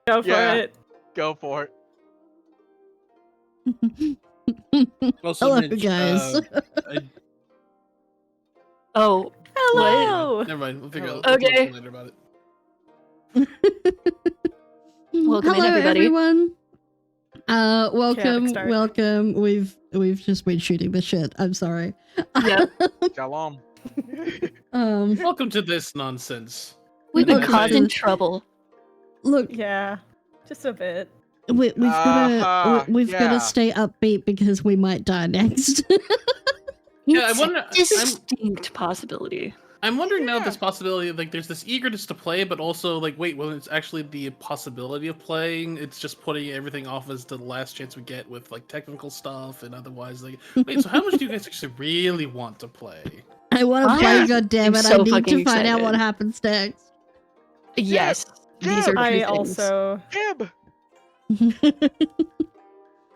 Go for it. Go for it. Also, Hello, Mitch, guys. Oh, hello. Never mind. We'll figure Hello. out. We'll talk Okay. later about it. Welcome in, Hello, everybody. everyone. Chaotic start. Welcome. We've just been shooting the shit. I'm sorry. Yep. Shalom. Welcome to this nonsense. We've been Welcome causing to- trouble. Look, Yeah, just a bit. we've got yeah. to stay upbeat because we might die next. Yeah, I It's wonder. a distinct possibility. I'm wondering now Yeah. this possibility of, like, there's this eagerness to play, but also like, wait, well, it's actually the possibility of playing. It's just putting everything off as the last chance we get with like technical stuff and otherwise. Like, wait, so how much do you guys actually really want to play? I want to I play. am God damn it! so I need fucking to find out what excited. happens next. Yes, these are two I things. also. Gib.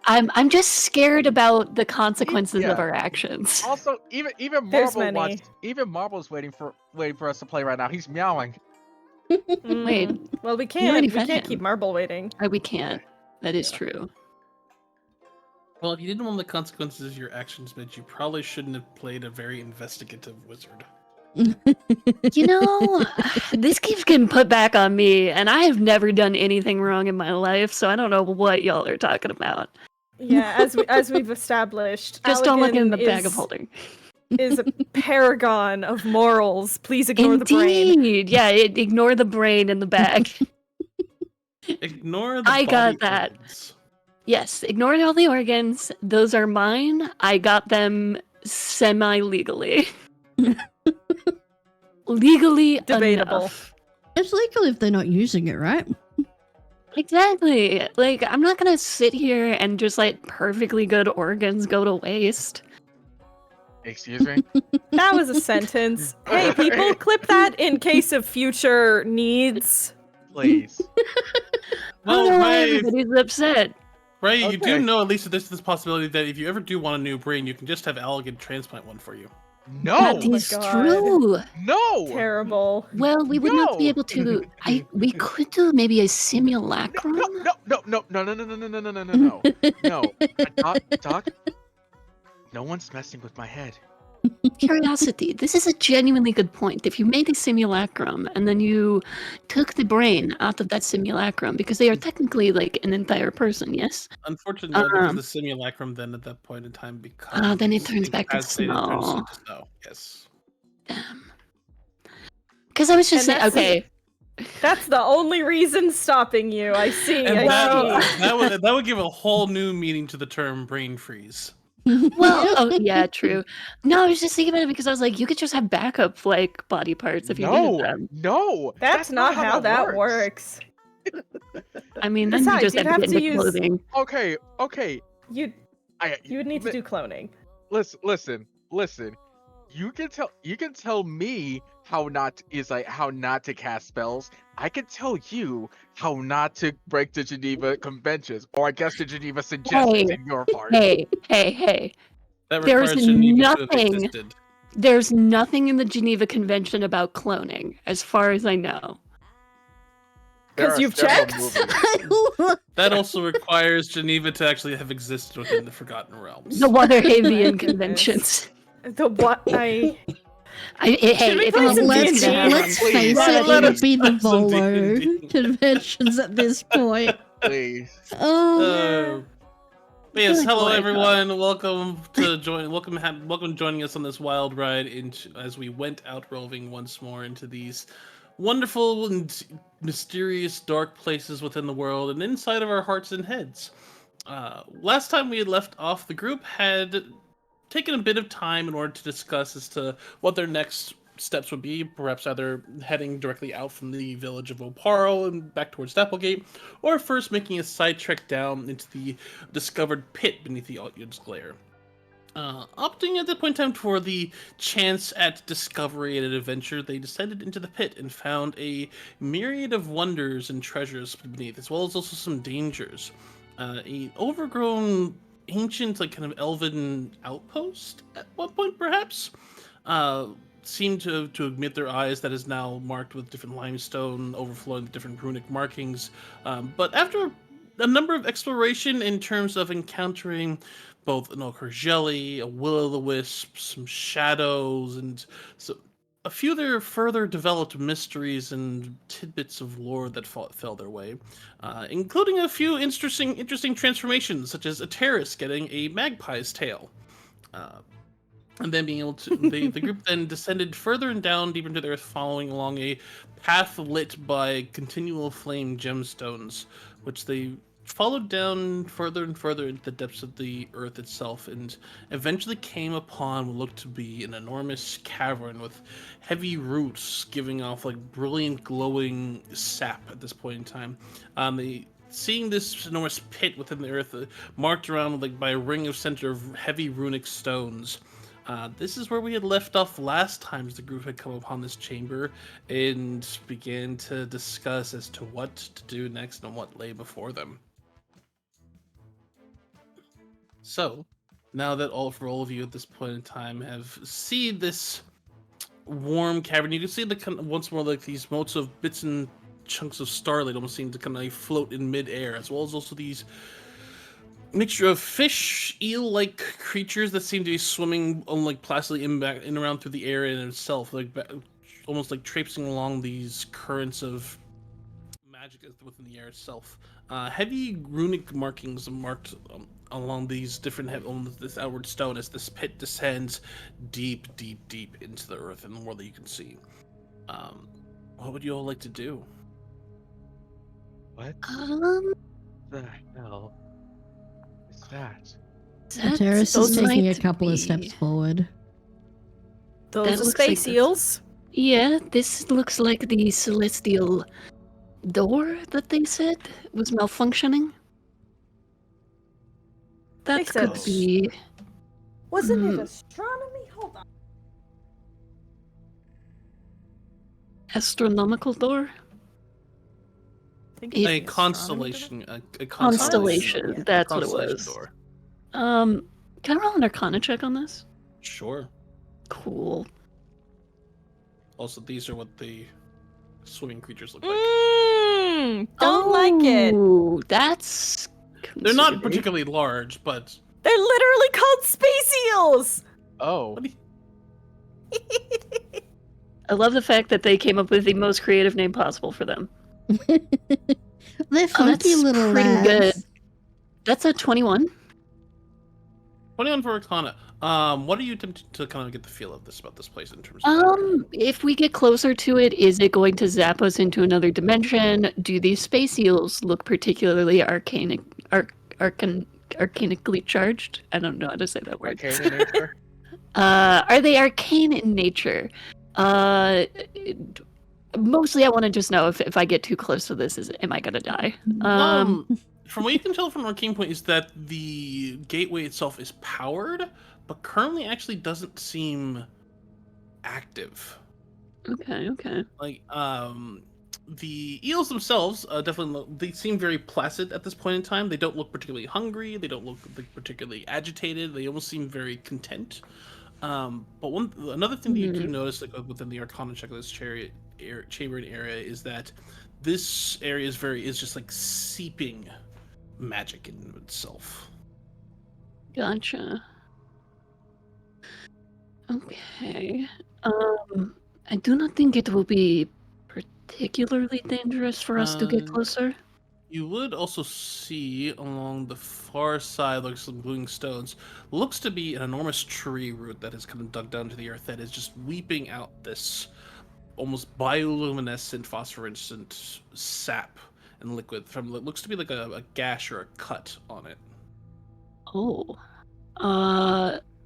I'm just scared about the consequences Yeah. of our actions. Also, even There's Marvel many. wants. Even Marvel's waiting for us to play right now. He's meowing. Wait, Well, we already can't. We fed can't him. keep Marble waiting. we can't. That is true. Well, if you didn't want the consequences of your actions, Mitch, you probably shouldn't have played a very investigative wizard. You know, this keeps getting put back on me, and I have never done anything wrong in my life, so I don't know what y'all are talking about. Yeah, as we've established, Just don't look in the Allegan bag of holding. is a paragon of morals. Please ignore the brain. Indeed, yeah, ignore the brain in the bag. Ignore the I got body that. organs. Yes, ignore all the organs. Those are mine. I got them semi-legally. Legally Debatable. enough. It's legal if they're not using it, right? Exactly. Like, I'm not gonna sit here and just let perfectly good organs go to waste. Excuse me. That was a sentence. Hey, people, clip that in case of future needs. Please. I don't know why Ray, everybody's upset. Ray, you Okay. do know at least that there's this possibility that if you ever do want a new brain, you can just have Allegan transplant one for you. No. That is God. true. No. Terrible. Well, we would not be No. able to. We could do maybe a simulacrum. No. No. Doc. No one's messing with my head. Curiosity. This is a genuinely good point. If you made a simulacrum and then you took the brain out of that simulacrum, because they are technically like an entire person, yes? Unfortunately, no, because Um, the simulacrum then at that point in time becomes. then it turns back to incapacitated, it turns snow. into snow. Yes. Damn. Because I was just And saying, that's- okay, That's the only reason stopping you. I see. And I see. that would give a whole new meaning to the term brain freeze. well, oh yeah, true. No, I was just thinking about it because I was like, you could just have backup like body parts if you needed them. No. That's not how that works. I mean, then you Besides, just you'd have to have get to into use- clothing. Okay. You would need to do cloning. Listen. You can tell me how not to cast spells. I can tell you how not to break the Geneva Conventions, or I guess the Geneva Suggestions Hey, in your part. Hey. That There's requires Geneva to have nothing- existed. There's nothing in the Geneva Convention about cloning, as far as I know. There 'Cause are you've several checked? movies. That also requires Geneva to actually have existed within the Forgotten Realms. The Waterhavian goodness. conventions. The what? Hey, Should we if play it some was D&D? let's Please. face Let it, it us would be the play some Volo D&D. conventions at this point. Please. Oh, But yes, Really hello cool, I everyone. Welcome joining us on this wild ride as we went out roving once more into these wonderful and mysterious dark places within the world and inside of our hearts and heads. Last time we had left off, the group had taken a bit of time in order to discuss as to what their next steps would be, perhaps either heading directly out from the village of Oparo and back towards Dapplegate, or first making a side trek down into the discovered pit beneath the Altyud's glare. Opting at that point in time for the chance at discovery and adventure, they descended into the pit and found a myriad of wonders and treasures beneath, as well as also some dangers. A overgrown, ancient, like kind of elven outpost at one point, perhaps. seem to admit their eyes that is now marked with different limestone, overflowing with different runic markings. But after a number of exploration in terms of encountering both an ochre jelly, a will-o'-the-wisp, some shadows, and so a few there further developed mysteries and tidbits of lore that fell their way, including a few interesting transformations, such as a terrace getting a magpie's tail. And then being able to, the group then descended further and down deeper into the earth, following along a path lit by continual flame gemstones, which they followed down further and further into the depths of the earth itself, and eventually came upon what looked to be an enormous cavern with heavy roots giving off like brilliant glowing sap at this point in time. Seeing this enormous pit within the earth, marked around like by a ring of center of heavy runic stones. This is where we had left off last time as the group had come upon this chamber and began to discuss as to what to do next and what lay before them. So, now that all of you at this point in time have seen this warm cavern, you can see once more like these motes of bits and chunks of starlight almost seem to kind of like float in midair, as well as also these mixture of fish, eel-like creatures that seem to be swimming like placidly in around through the area in itself, like almost like traipsing along these currents of magic within the air itself. Heavy runic markings marked along these different on this outward stone as this pit descends deep into the earth and more that you can see. What would you all like to do? What Um, the hell is that? The terrace those is taking a might couple of be- steps forward. Those That are looks like space this. eels. Yeah, this looks like the celestial door that they said was malfunctioning. That They said- could be Wasn't it Mm. astronomy? Hold on. astronomical door. I think A it's A the constellation, a Constellation. Yeah. That's what it constellation was. door. Can I roll an Arcana check on this? Sure. Cool. Also, these are what the swimming creatures look like. Don't like it. Oh, that's. They're not considerate. particularly large, but They're literally called space eels. Oh, what do you- I love the fact that they came up with the most creative name possible for them. They're Oh, funky that's little pretty lads. good. That's a 21. 21 for Arcana. What are you attempting to kind of get the feel of this about this place in terms of? If we get closer to it, is it going to zap us into another dimension? Do these space eels look particularly arcanically charged? I don't know how to say that word. arcane in nature. Are they arcane in nature? Mostly I want to just know if I get too close to this, am I gonna die? From what you can tell from Arcane Point is that the gateway itself is powered, but currently actually doesn't seem active. Okay. Like, the eels themselves definitely they seem very placid at this point in time. They don't look particularly hungry. They don't look like particularly agitated. They almost seem very content. But another thing that you do notice, like within the Arcana check of this chamber area, is that this area is just like seeping magic in itself. Gotcha. Okay. I do not think it will be particularly dangerous for us to get closer. You would also see along the far side, like some glowing stones, looks to be an enormous tree root that has kind of dug down to the earth that is just weeping out this almost bioluminescent, phosphorescent sap and liquid from what looks to be like a gash or a cut on it. Oh.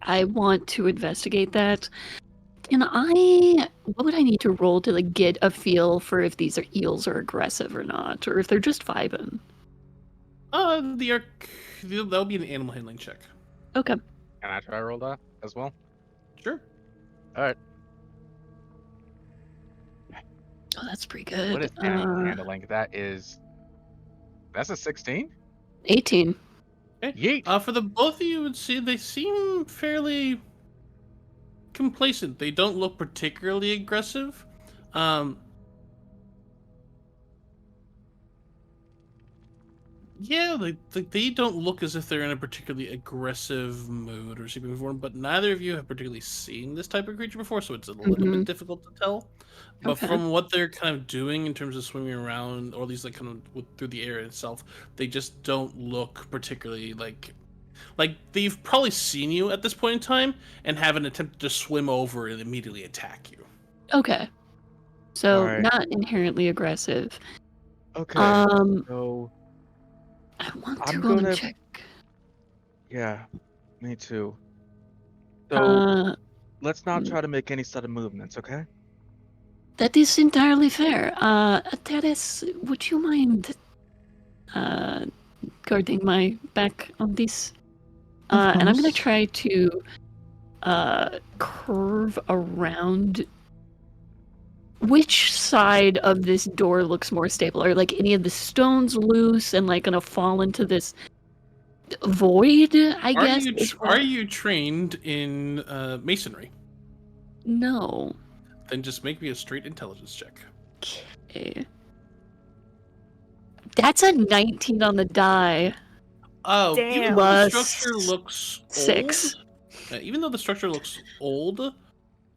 I want to investigate that. What would I need to roll to like get a feel for if these eels are aggressive or not, or if they're just vibing? That'll be an animal handling check. Okay. Can I try to roll that as well? Sure. All right. Oh, that's pretty good. What is animal handling? That's a 16. 18. Okay. Yeet. For the both of you, would see they seem fairly complacent. They don't look particularly aggressive. Yeah, they don't look as if they're in a particularly aggressive mood or something before, but neither of you have particularly seen this type of creature before, so it's a little bit difficult to tell. But Okay. from what they're kind of doing in terms of swimming around, or at least like kind of through the area itself, they just don't look particularly like they've probably seen you at this point in time and haven't attempted to swim over and immediately attack you. Okay. So Alright. not inherently aggressive. Okay. So I want I'm to go and gonna- check. yeah, me too. So let's not try to make any sudden movements, okay? That is entirely fair. Teres, would you mind guarding my back on this? Of And I'm gonna course. try to curve around. Which side of this door looks more stable? Are like any of the stones loose and like gonna fall into this void? I guess. Are you trained in masonry? No. Then just make me a straight intelligence check. Okay. That's a 19 on the die. Oh, Damn. even though the Plus structure looks 6. old, even though the structure looks old,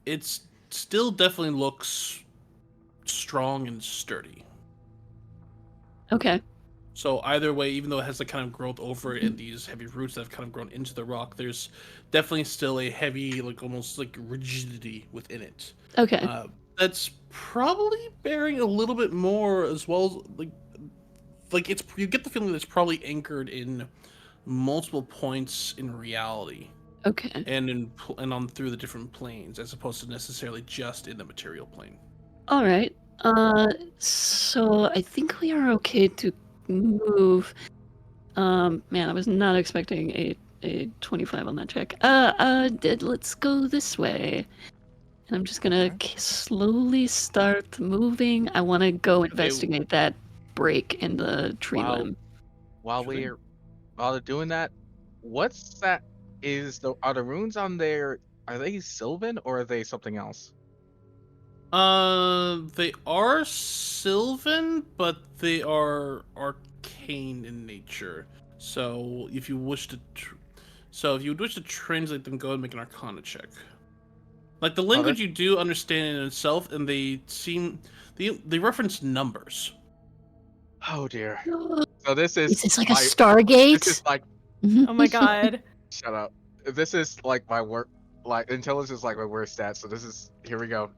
it's still definitely looks strong and sturdy. Okay. So either way, even though it has the kind of growth over it and these heavy roots that have kind of grown into the rock, there's definitely still a heavy, like almost like rigidity within it. Okay. That's probably bearing a little bit more as well. Like it's, you get the feeling that it's probably anchored in multiple points in reality. Okay. And on through the different planes, as opposed to necessarily just in the material plane. All right. So I think we are okay to move. Man, I was not expecting a 25 on that check. Let's go this way. And I'm just gonna slowly start moving. I want to go investigate that break in the tree limb. While they're doing that, what's that? Are the runes on there? Are they Sylvan or are they something else? They are Sylvan, but they are arcane in nature. So if you wish to, translate them, go and make an Arcana check. Like the language you do understand in itself, and they reference numbers. Oh dear. So this is. Is this like a This Stargate? is like. Oh my god. Shut up. This is like my work. Like intelligence is like my worst stat. So this is. Here we go.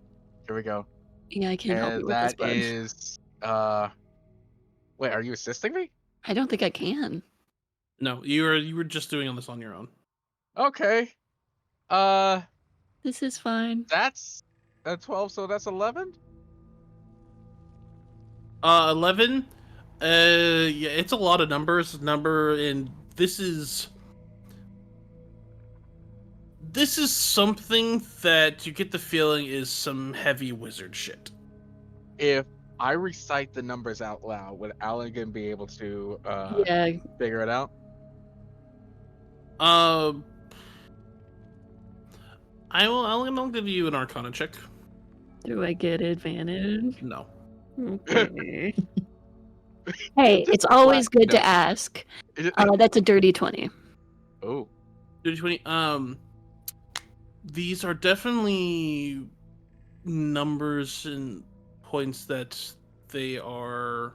Yeah, I can't help you And with this, that bud. is. Wait, are you assisting me? I don't think I can. No, you were just doing this on your own. Okay. This is fine. That's a 12, so that's 11. 11. Yeah, it's a lot of numbers. And this is something that you get the feeling is some heavy wizard shit. If I recite the numbers out loud, would Allegan be able to Yeah. figure it out? I'll give you an Arcana check. Do I get advantage? No. Okay. Hey, it's always good to ask. That's a dirty 20. Oh. Dirty 20. These are definitely numbers and points that they are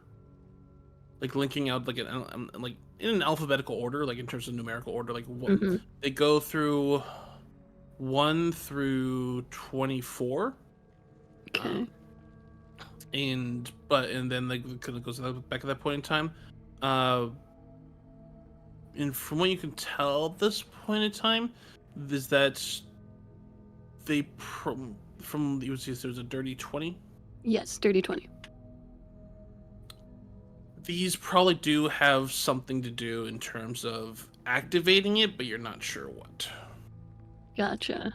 like linking out like like in an alphabetical order, like in terms of numerical order, like what they go through 1 through 24. Okay. And then like kind of goes back at that point in time. And from what you can tell at this point in time, is that they from you see there's a dirty 20. Yes, dirty 20. These probably do have something to do in terms of activating it, but you're not sure what. Gotcha.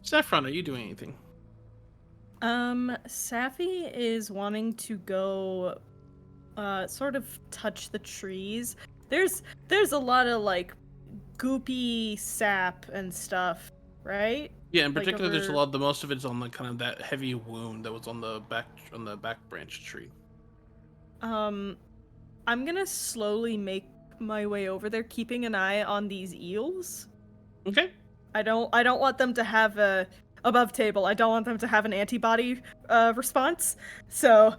Saffron, are you doing anything? Safi is wanting to go sort of touch the trees. There's a lot of like goopy sap and stuff, right? Yeah, in Like particular, there's a over- lot. The most of it's on the kind of that heavy wound that was on the back branch tree. I'm gonna slowly make my way over there, keeping an eye on these eels. Okay. I don't want them to have a above table. I don't want them to have an antibody response. So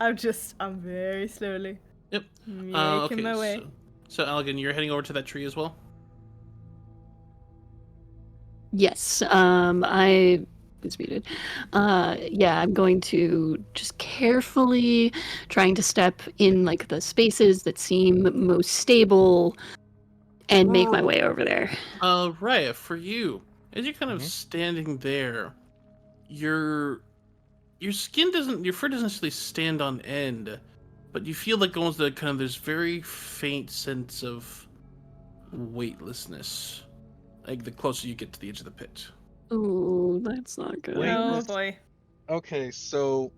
I'm very slowly Yep. making Okay. my way. So Algan, you're heading over to that tree as well. Yes, I was muted. Yeah, I'm going to just carefully trying to step in like the spaces that seem most stable and make my way over there. Raya, for you, as you're kind of Mhm. standing there, your your fur doesn't actually stand on end, but you feel like almost kind of this very faint sense of weightlessness, like the closer you get to the edge of the pit. Ooh, that's not good. Wait, Oh let's- boy. Okay, so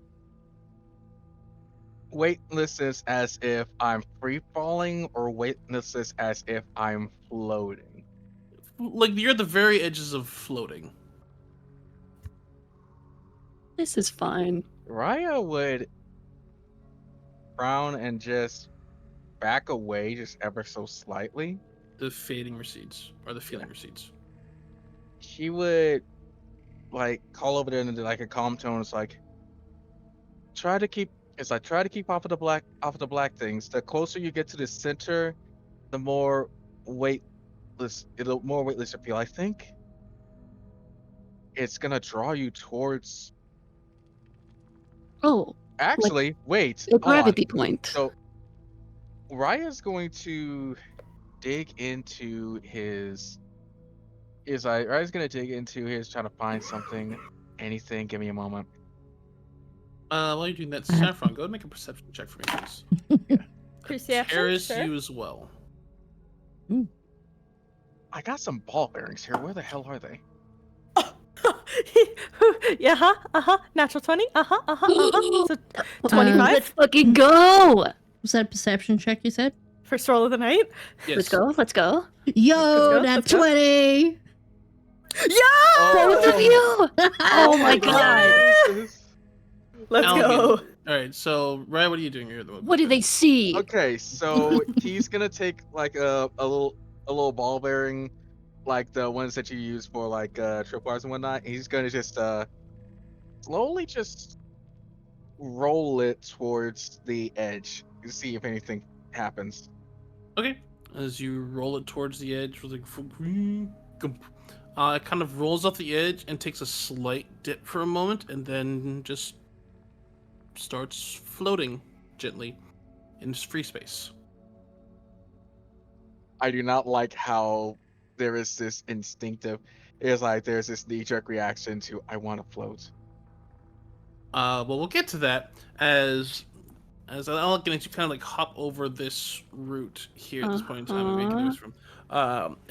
weightlessness as if I'm free falling, or weightlessness as if I'm floating. Like you're at the very edges of floating. This is fine. Raya would frown and just back away just ever so slightly. The fading recedes, or the feeling recedes. She would like call over there in like a calm tone. It's like try to keep try to keep off of the black things. The closer you get to the center, the more more weightless you feel. I think it's gonna draw you towards Oh, actually wait, a hold on. gravity point. So Raya's going to dig into his Raya's gonna dig into his trying to find something, anything. Give me a moment. While you're doing that, Uh-huh. Saffron, go ahead and make a perception check for me, please. Perception, Terrace, sure. you as well. I got some ball bearings here. Where the hell are they? Yeah, natural 20. So Let's 25 fucking go! Was that a perception check you said? first roll of the night. Yes. Let's go, let's go. Yo, go, that let's go. 20! Yeah! Both of you! Oh my god! Jesus. Let's Algan. go. All right, so Ryan, what are you doing here? What do they see? Okay, so he's gonna take like a little ball bearing, like the ones that you use for like tripwires and whatnot. And he's gonna just slowly just roll it towards the edge to see if anything happens. Okay. As you roll it towards the edge, it kind of rolls off the edge and takes a slight dip for a moment, and then just starts floating gently in free space. I do not like how there is this instinctive. It's like there's this knee-jerk reaction to I want to float. Well, we'll get to that as I'll get to kind of like hop over this route here at this point in time and making this from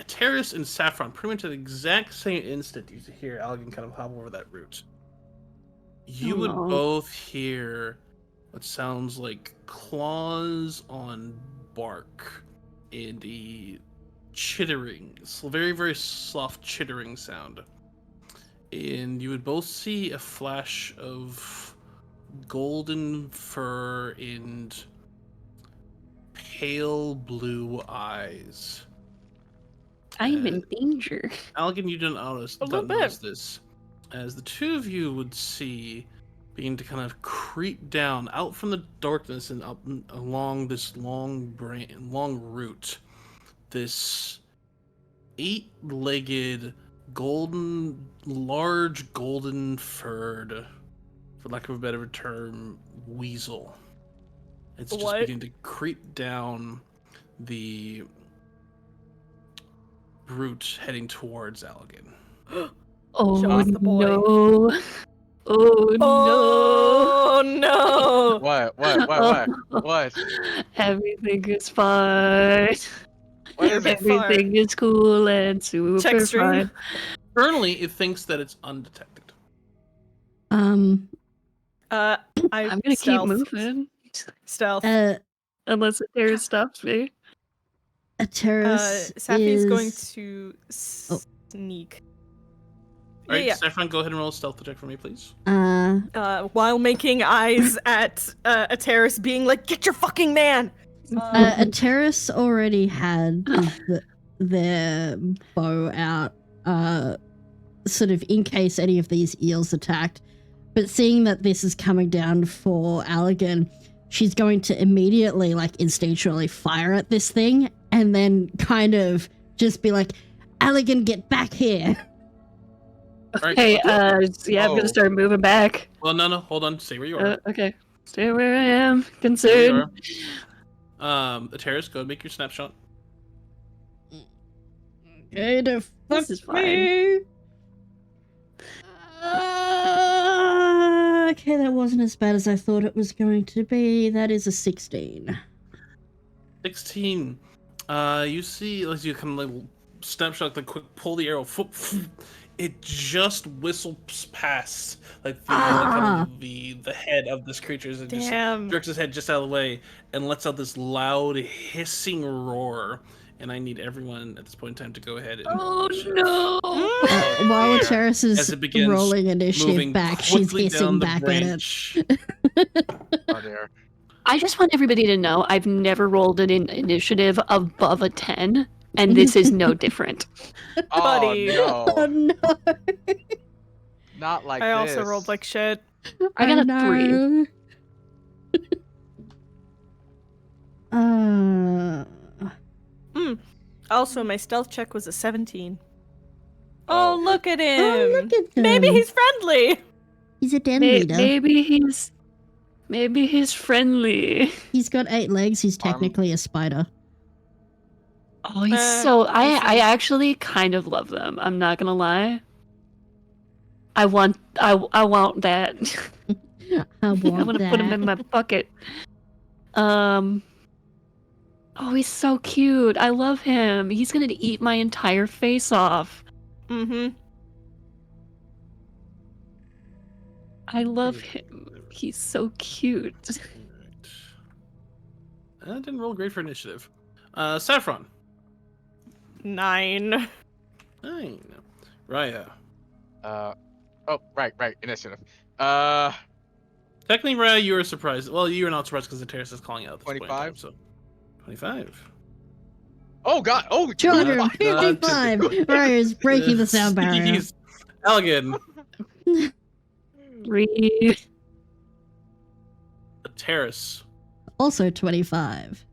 Terrace and Saffron, pretty much at the exact same instant you hear Algan kind of hop over that route. You Oh, would no. both hear what sounds like claws on bark and a chittering, very, very soft chittering sound. And you would both see a flash of golden fur and pale blue eyes. I'm in danger. Algan, you don't notice this, as the two of you would see begin to kind of creep down out from the darkness and up along this long route. This 8-legged, large golden furred, for lack of a better term, weasel. It's just What? beginning to creep down the route heading towards Algan. Oh Show us the boy. no. Oh Oh no! What? no. What? Everything is fine. What is it? Far. Everything is cool and super Check stream. fine. Currently, it thinks that it's undetected. Um, I'm I'm gonna keep moving Stealth. unless the terror stops me. Ateris Safi's going is... to Oh. sneak. All right, Yeah. Saffron, go ahead and roll a stealth check for me, please. While making eyes at Ateris, being like, "Get your fucking man!" Ateris already had their bow out, sort of in case any of these eels attacked. But seeing that this is coming down for Allegan, she's going to immediately, like, instinctually fire at this thing and then kind of just be like, Allegan, get back here. Alright. Hey, yeah, I'm Oh. gonna start moving back. Well, no, hold on. Stay where you are. Okay. Stay where I am. Stay where you Concerned. are. Ateris, go and make your snapshot. Okay, to This fuck is me. Okay, that wasn't as bad as I thought it was going to be. That is a 16. 16. You see, as you kind of like snapshot, the quick pull the arrow. It just whistles past, like through kind of the head of this creature, and just Damn. jerks his head just out of the way and lets out this loud hissing roar. And I need everyone at this point in time to go ahead and Oh no! While dear. Ateris As is it begins rolling initiative moving back, she's quickly hissing down the back branch. at it. Oh dear. I just want everybody to know I've never rolled an initiative above a 10, and this is no different. Oh Buddy. Oh no. no! Not like I also this. rolled like shit. I got a 3. Also, my stealth check was a 17. Oh, look at him! Oh, look at him. Maybe he's friendly. He's a den leader. Maybe he's friendly. He's got 8 legs. He's technically a spider. Oh, he's I actually kind of love them. I'm not gonna lie. I want that. I want I want to put him in my bucket. Oh, he's so cute. I love him. He's gonna eat my entire face off. Mm-hmm. I love him. He's so cute. That didn't roll great for initiative. Saffron. 9. 9. Raya. Oh, right, initiative. Technically, Raya, you were surprised. Well, you were not surprised because the Terrace is calling out. At this 25? Point in time, so 25. Oh god, oh 255! Raya's breaking the sound barrier. Allegan. 3. The Terrace. Also 25.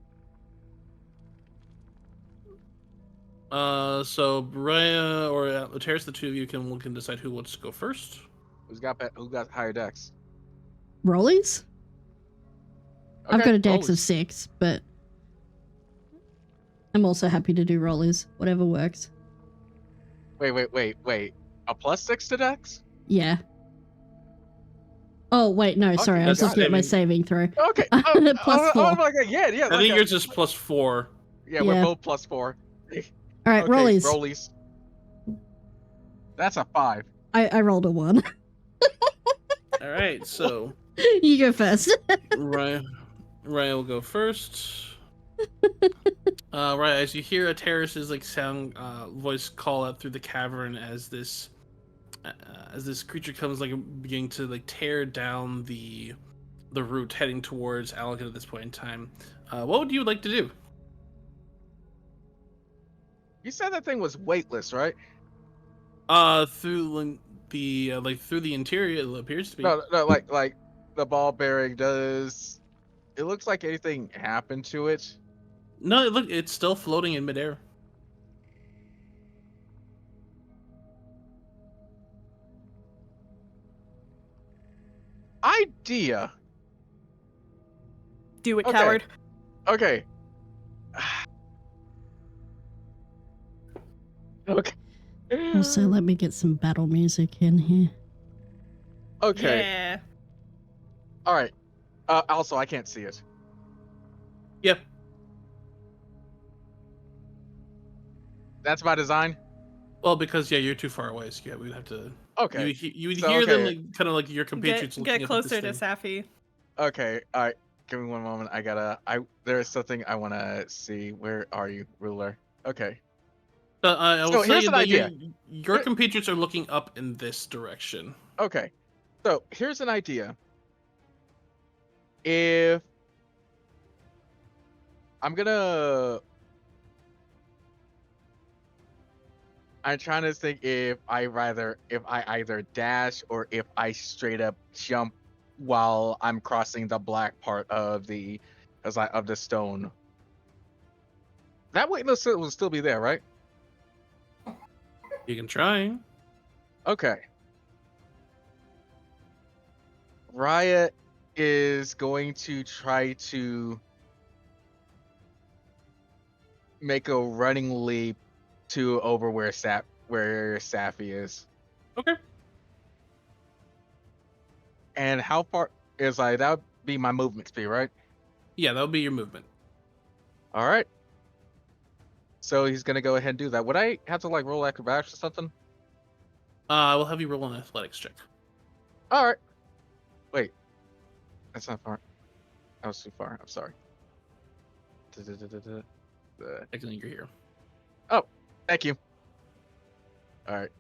So Raya or the Terrace, the two of you can decide who wants to go first. Who got higher decks? Rollies? I've got a dex of rollies. 6, but I'm also happy to do rollies. Whatever works. Wait. A +6 to dex? Yeah. Oh, wait, no, sorry. I was that's looking at my saving. saving throw. Okay. Plus 4. Oh my god, yeah. I think yours is +4. Yeah, we're Yeah. both +4. All right, Okay, rollies. rollies. That's a 5. I rolled a 1. All right, so You go first. Raya will go first. Right, as you hear a Terrace's like sound voice call out through the cavern as this creature comes like beginning to like tear down the route heading towards Allegan at this point in time. What would you like to do? You said that thing was weightless, right? Through through the interior, it appears to be. No, like the ball bearing does. It looks like anything happened to it. No, it's still floating in midair. Idea. Do it, Okay. coward. Okay. Okay. Also, let me get some battle music in here. Okay. Yeah. All right. Also, I can't see it. Yep. That's by design. Well, because you're too far away, so yeah, we'd have to. Okay. You would So, hear them okay. like kind of like your compatriots looking Get at closer to this thing. Safi. Okay. All right. Give me one moment. There is something I want to see. Where are you, ruler? Okay. I will So say here's an that idea. your Here- compatriots are looking up in this direction. Okay. So here's an idea. If I'm gonna, I'm trying to think if I either dash or if I straight up jump while I'm crossing the black part of the stone. That weightless will still be there, right? You can try. Okay. Riot is going to try to make a running leap to over where Safi is. Okay. And how far is that would be my movement speed, right? Yeah, that would be your movement. All right. So he's gonna go ahead and do that. Would I have to like roll acrobatics or something? I will have you roll an athletics check. All right. Wait, that's not far. That was too far. I'm sorry. Technically, you're here. Oh, thank you. All right.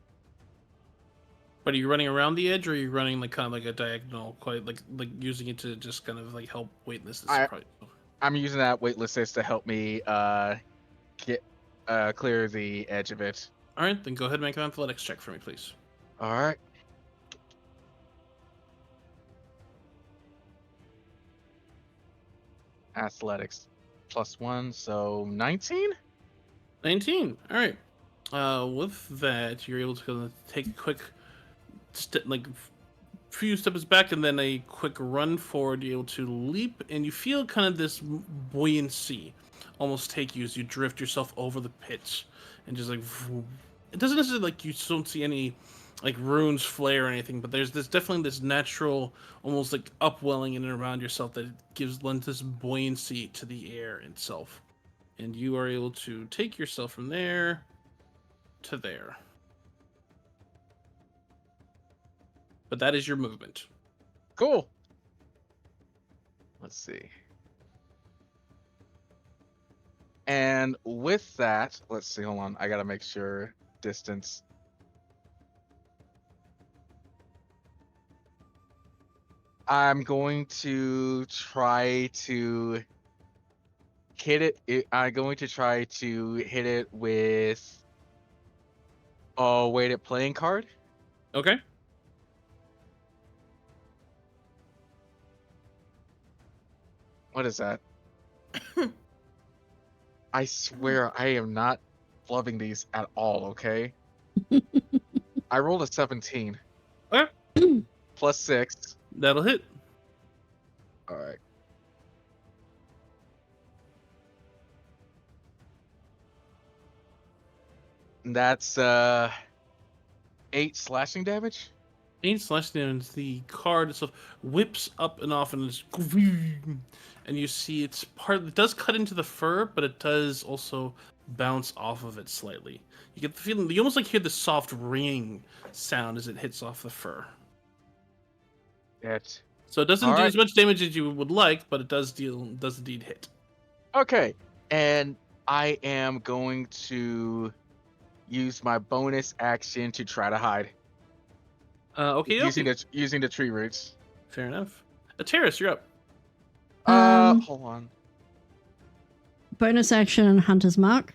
But are you running around the edge, or are you running like kind of like a diagonal, quite like using it to just kind of like help weightlessness? I'm using that weightlessness to help me get clear the edge of it. All right, then go ahead and make an athletics check for me, please. All right. Athletics +1, so 19. 19. All right. With that, you're able to kind of take a quick few steps back and then a quick run forward. You're able to leap, and you feel kind of this buoyancy almost take you as you drift yourself over the pitch, and just like it doesn't necessarily like you don't see any like runes flare or anything, but there's definitely this natural almost like upwelling in and around yourself that lends this buoyancy to the air itself, and you are able to take yourself from there to there. But that is your movement. Cool. Let's see. And with that, let's see. Hold on. I gotta make sure distance. I'm going to try to hit it. I'm going to try to hit it with a weighted playing card. Okay. What is that? I swear I am not loving these at all, okay? I rolled a 17. Okay. +6. That'll hit. Alright. That's 8 slashing damage. 8 slash damage. The card itself whips up and off, and it's and you see it's part. It does cut into the fur, but it does also bounce off of it slightly. You get the feeling you almost like hear the soft ringing sound as it hits off the fur. It. So it doesn't do Alright. as much damage as you would like, but it does indeed hit. Okay, and I am going to use my bonus action to try to hide. Okay. Using the tree roots. Fair enough. Terrace, you're up. Hold on. Bonus action Hunter's Mark.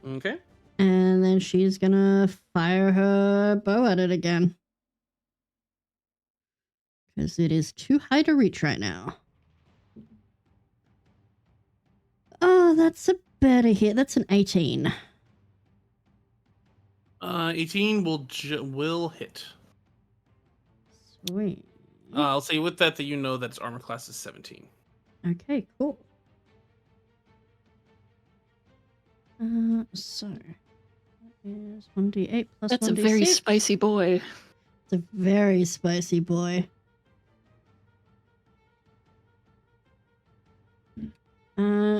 Okay. And then she's gonna fire her bow at it again. Because it is too high to reach right now. Oh, that's a better hit. That's an 18. 18 will hit. Sweet. I'll say with that you know that its armor class is 17. Okay, cool. So that is 1d8 plus That's 1d6. a very spicy boy. It's a very spicy boy.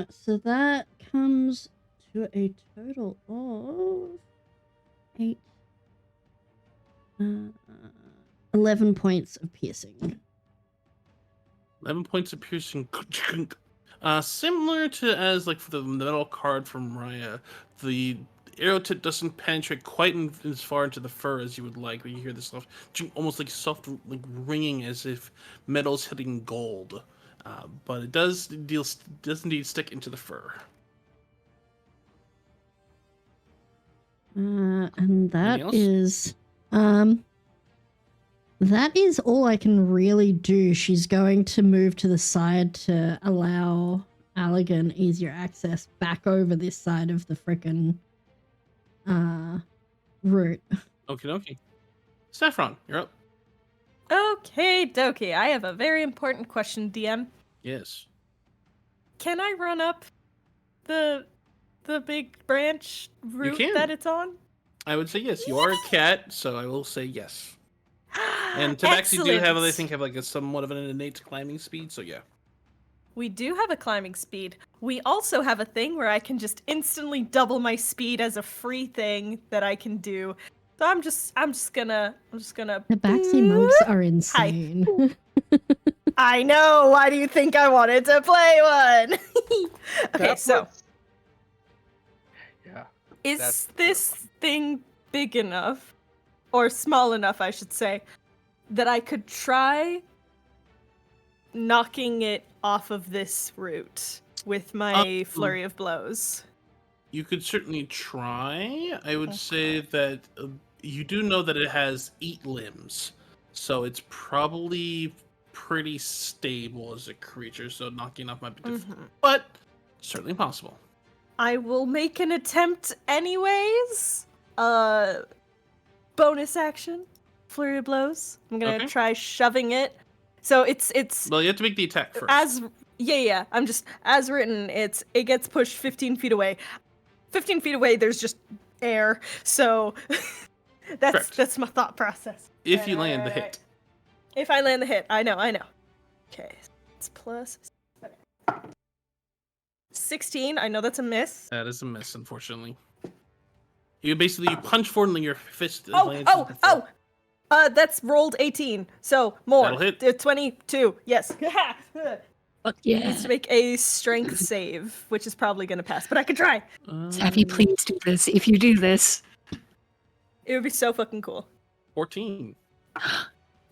So that comes to a total of 8, 11 points of piercing. 11 points of piercing. Similar to as like for the metal card from Raya, the arrow tip doesn't penetrate quite as far into the fur as you would like. But you hear this soft, almost like soft, like ringing as if metal's hitting gold. But it does indeed stick into the fur. And that Anything else? is that is all I can really do. She's going to move to the side to allow Allegan easier access back over this side of the frickin' route. Okie dokie. Saffron, you're up. Okay, dokie. I have a very important question, DM. Yes. Can I run up the big branch route can. that it's on? I would say yes. You are a cat, so I will say yes. And Tabaxi do have, I think, like a somewhat of an innate climbing speed, so yeah. We do have a climbing speed. We also have a thing where I can just instantly double my speed as a free thing that I can do. So I'm just gonna. The Baxi mugs are insane. I know. Why do you think I wanted to play one? Okay, so Yeah. is that's this thing big enough, or small enough, I should say, that I could try knocking it off of this route with my flurry of blows? You could certainly try. I would say that you do know that it has 8 limbs, so it's probably pretty stable as a creature, so knocking off might be difficult, but certainly possible. I will make an attempt anyways. Bonus action, flurry of blows. I'm gonna try shoving it. So it's Well, you have to make the attack first. I'm just as written. It gets pushed 15 feet away. 15 feet away, there's just air. So that's my thought process. If you land the hit. If I land the hit, I know. Okay, it's plus 16. I know that's a miss. That is a miss, unfortunately. You basically punch forward and your fist lands. That's rolled 18. So more. That'll hit. 22. Yes. Fuck He yeah. needs to make a strength save, which is probably going to pass, but I could try. Savvy, please do this. If you do this. It would be so fucking cool. 14.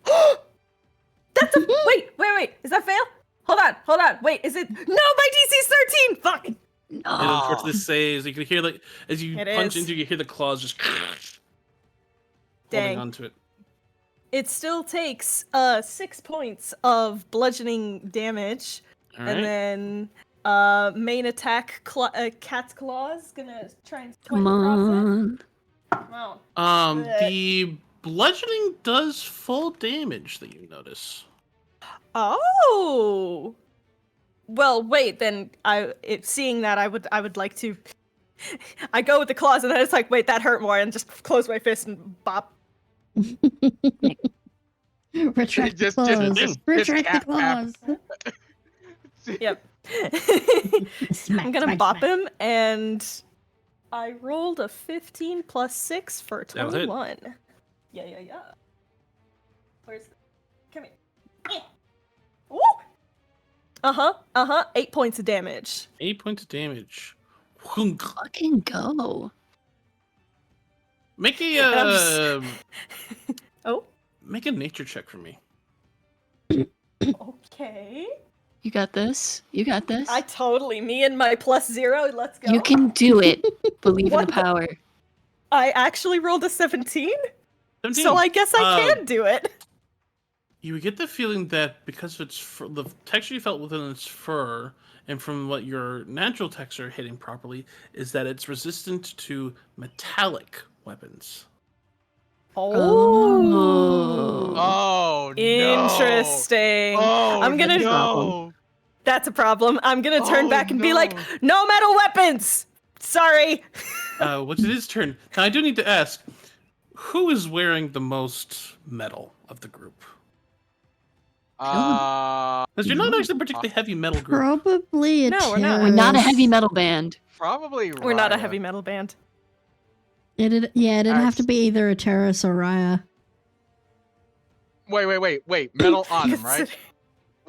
That's a wait. Is that fail? Hold on. Wait, is it? No, my DC's 13. Fuck. And unfortunately, saves. You can hear like as you It punch is. into, you hear the claws just Dang. holding onto it. It still takes 6 points of bludgeoning damage, All right. and then main attack cat's claws gonna try and swipe Come across it. on. Come on. The bludgeoning does full damage that you notice. Oh. Well, wait. Then seeing that, I would like to. I go with the claws, and then it's like, wait, that hurt more, and just close my fist and bop. Retract the claws. Retract the claws. Yep. Smack, I'm gonna smack, bop smack. him, and I rolled a 15 plus 6 for That'll hit. 21. Yeah. Where's the... Come here. Woo! 8 points of damage. 8 points of damage. Fucking go. Make And I'm a Oh, make a nature check for me. okay. You got this. You got this. Me and my +0, let's go. You can do it. Believe in What the the- power. I actually rolled a 17, 17. so I guess I can do it. You would get the feeling that because of its the texture you felt within its fur, and from what your natural texture hitting properly, is that it's resistant to metallic weapons. Oh. Oh, no. Interesting. Oh, I'm gonna- no. That's a problem. I'm gonna turn Oh, back and be no. like, no metal weapons! Sorry. What's it his turn? Now I do need to ask, who is wearing the most metal of the group? Because you're not actually a particularly heavy metal group. Probably a No, we're not. We're not a terrorist. heavy metal band. Probably We're not a Raya. heavy metal band. It'd have to be either a terrorist or Raya. Wait. Metal on him, right?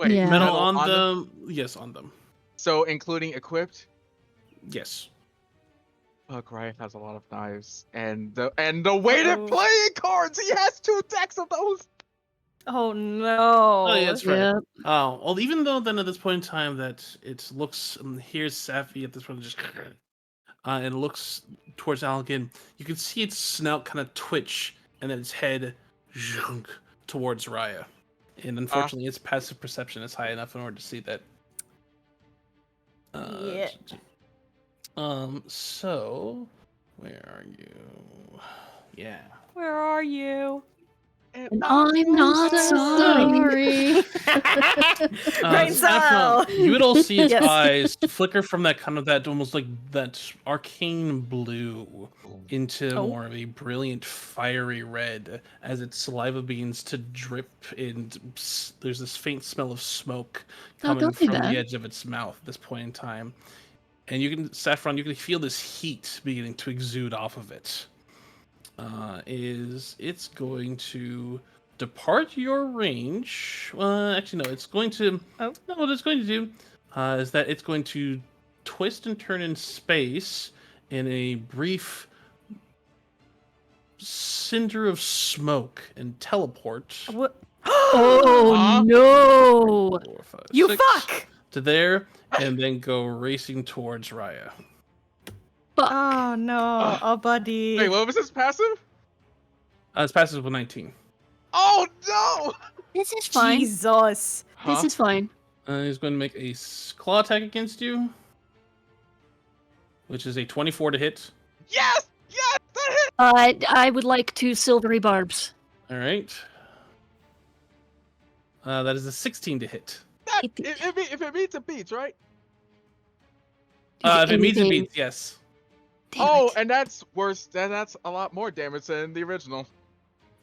Wait, Yeah. Metal on them? Yes, on them. So including equipped. Yes. Fuck, Ryan has a lot of knives, and the way they're Uh-oh. playing cards, he has 2 decks of those. Oh no. Oh, yeah, that's right. Yeah. Oh, well, even though then at this point in time that it looks, here's Safi at this point, just and it looks towards Algin, you can see its snout kind of twitch, and then its head towards Raya. And unfortunately, its passive perception is high enough in order to see that. Yeah. So, where are you? Yeah. Where are you? And I'm not sorry. Brain Saffron, cell! you would all see its Yes. eyes flicker from that kind of that almost like that arcane blue into Oh. more of a brilliant fiery red as its saliva begins to drip, and there's this faint smell of smoke No, coming don't do from the that. edge of its mouth at this point in time. And you can, Saffron, you can feel this heat beginning to exude off of it. It's going to depart your range? Actually, no. It's going to. Oh. No, what it's going to do is that it's going to twist and turn in space in a brief cinder of smoke and teleport. What? Oh Huh? no! 4, 5, You 6 fuck! to there, and then go racing towards Raya. Fuck. Oh no, oh buddy. Wait, what was his passive? It's passive with 19. Oh no! This is fine. Jesus. This is fine. He's going to make a claw attack against you, which is a 24 to hit. Yes! Yes! That hit! I would like 2 silvery barbs. All right. That is a 16 to hit. That, It- if it beats, it beats, right? If it meets, it anything- beats. Yes. Damn Oh, it. and that's worse. That's a lot more damage than the original.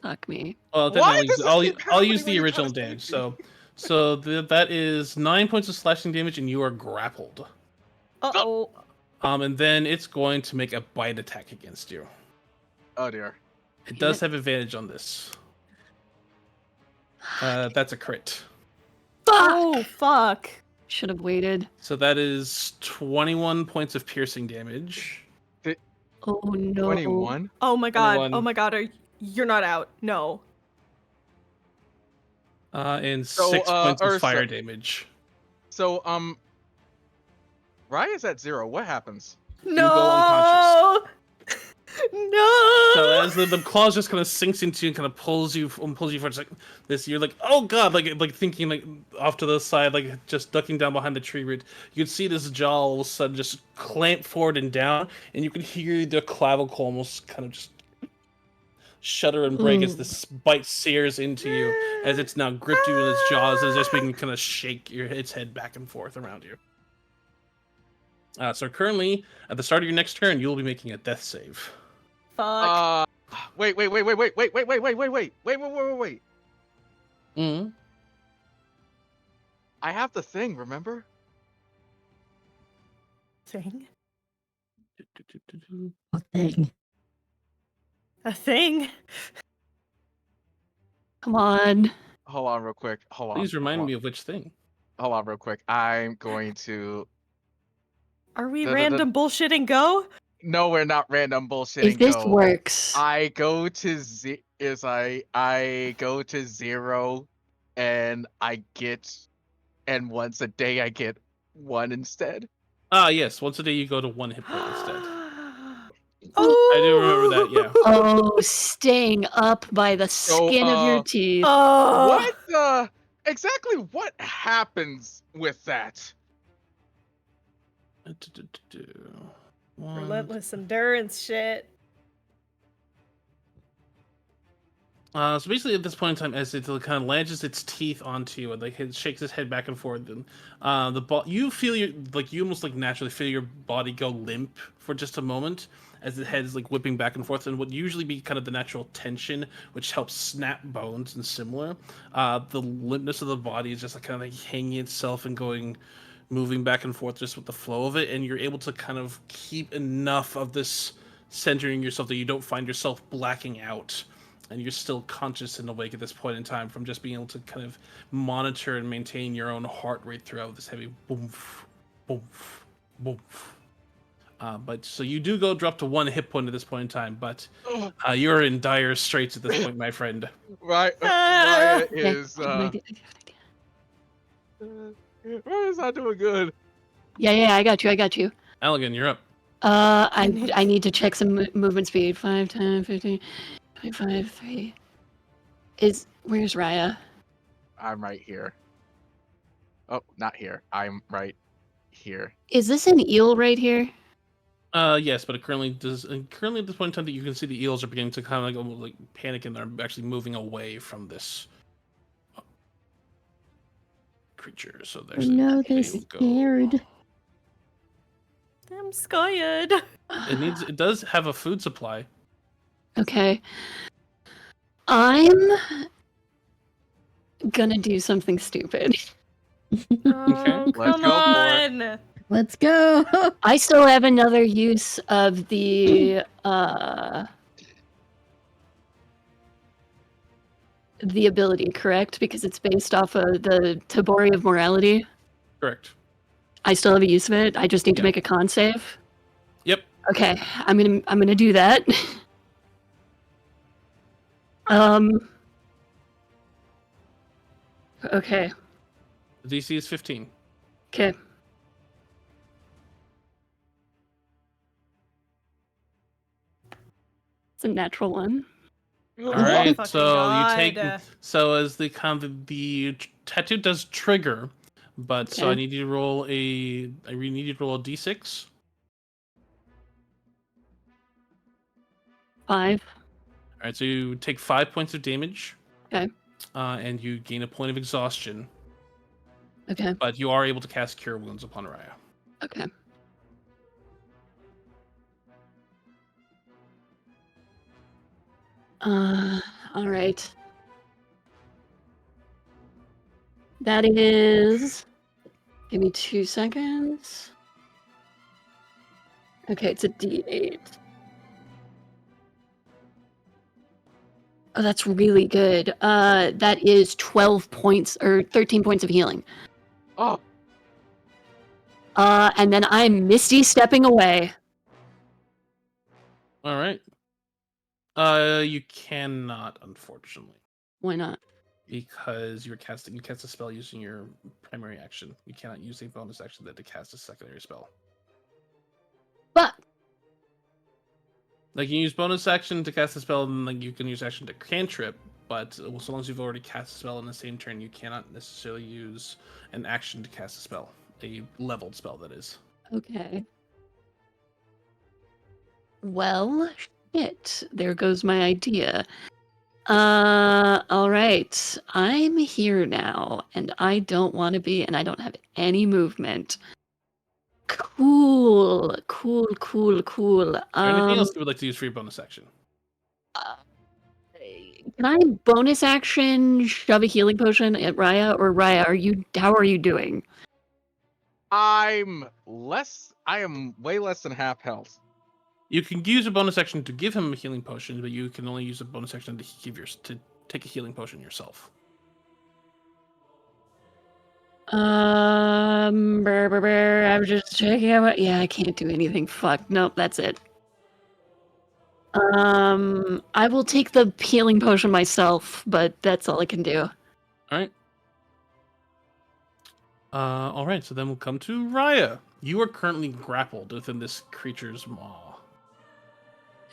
Fuck me. Well, Why technically, does this I'll keep I'll use happening when the you try original to save damage. me? So that is 9 points of slashing damage, and you are grappled. Uh-oh. And then it's going to make a bite attack against you. Oh dear. It does have advantage on this. That's a crit. Fuck! Oh, fuck. Should have waited. So that is 21 points of piercing damage. Oh no. 21. Oh my god. 21. Oh my god. You're not out. No. And So, 6 points of Ursa- fire damage. So Raya's at 0. What happens? No. No. So as the claws just kind of sinks into you and kind of pulls you forward, it's like this, you're like, oh god, like thinking like off to the side, like just ducking down behind the tree root. You can see this jaw all of a sudden just clamp forward and down, and you can hear the clavicle almost kind of just shudder and break as this bite sears into you, as it's now gripped you in its jaws and it's just being kind of shake its head back and forth around you. So currently, at the start of your next turn, you will be making a death save. Fuck. Wait. Mm-hmm. I have the thing, remember? Thing. What thing? A thing. Come on. Hold on real quick. Hold on. Please remind me of which thing. Hold on real quick. I'm going to... Are we Da-da-da. random bullshitting go? No, we're not random bullshitting. If this go. works. I go to I go to 0 and I get, and once a day I get 1 instead. Yes. Once a day, you go to 1 hit point instead. Oh, I do remember that, yeah. Oh, staying up by the skin of your teeth. Oh. What exactly what happens with that? Relentless endurance shit. So basically, at this point in time, as it kind of ledges its teeth onto you and like it shakes its head back and forth, and you feel you almost like naturally feel your body go limp for just a moment as the head is like whipping back and forth, and what usually be kind of the natural tension, which helps snap bones and similar. The limpness of the body is just like kind of like hanging itself and moving back and forth just with the flow of it, and you're able to kind of keep enough of this centering yourself that you don't find yourself blacking out and you're still conscious and awake at this point in time from just being able to kind of monitor and maintain your own heart rate throughout this heavy boom, boom, boom. But so you do go drop to 1 hit point at this point in time, but you're in dire straits at this point, my friend. Right, Ah. Raya is Raya's not doing good. Yeah, I got you. Allegan, you're up. I need to check some movement speed. 5, 10, 15, 25, 3. Where's Raya? I'm right here. Oh, not here. I'm right here. Is this an eel right here? Yes, but it currently does. Currently, at this point in time, that you can see the eels are beginning to kind of like almost like panic, and they're actually moving away from this creature. So Oh there's no, they're they go. scared. I'm scared. It does have a food supply. Okay. I'm gonna do something stupid. Oh, Let's come go for it. on. Let's go. I still have another use of the ability, correct? Because it's based off of the Tabori of Morality. Correct. I still have a use of it. I just need to Yeah. make a con save. Yep. Okay, I'm gonna do that. Okay. The DC is 15. Okay. It's a natural one. All Oh, right. fucking So you God. take. So as the tattoo does trigger, but so I Okay. need you to roll a. I really need you to roll a d6. 5. All right. So you take 5 points of damage. Okay. And you gain a point of exhaustion, Okay. but you are able to cast Cure Wounds upon Raya. Okay. All right. That is. Give me 2 seconds. Okay, it's a D8. Oh, that's really good. That is 12 points or 13 points of healing. Oh, And then I'm Misty stepping away. All right. You cannot, unfortunately, Why not? because you cast a spell using your primary action. You cannot use a bonus action to cast a secondary spell. But Like you can use bonus action to cast a spell, and like you can use action to cantrip. But so long as you've already cast a spell in the same turn, you cannot necessarily use an action to cast a spell, a leveled spell, that is. okay. Well, shit. There goes my idea. All right. I'm here now, and I don't want to be, and I don't have any movement. Cool. Is there anything else you would like to use for your bonus action? Can I bonus action shove a healing potion at Raya? Or Raya, how are you doing? I am way less than half health. You can use a bonus action to give him a healing potion, but you can only use a bonus action to take a healing potion yourself. I was just checking out. Yeah, I can't do anything. Fuck. Nope, that's it. I will take the healing potion myself, but that's all I can do. All right. So then we'll come to Raya. You are currently grappled within this creature's maw.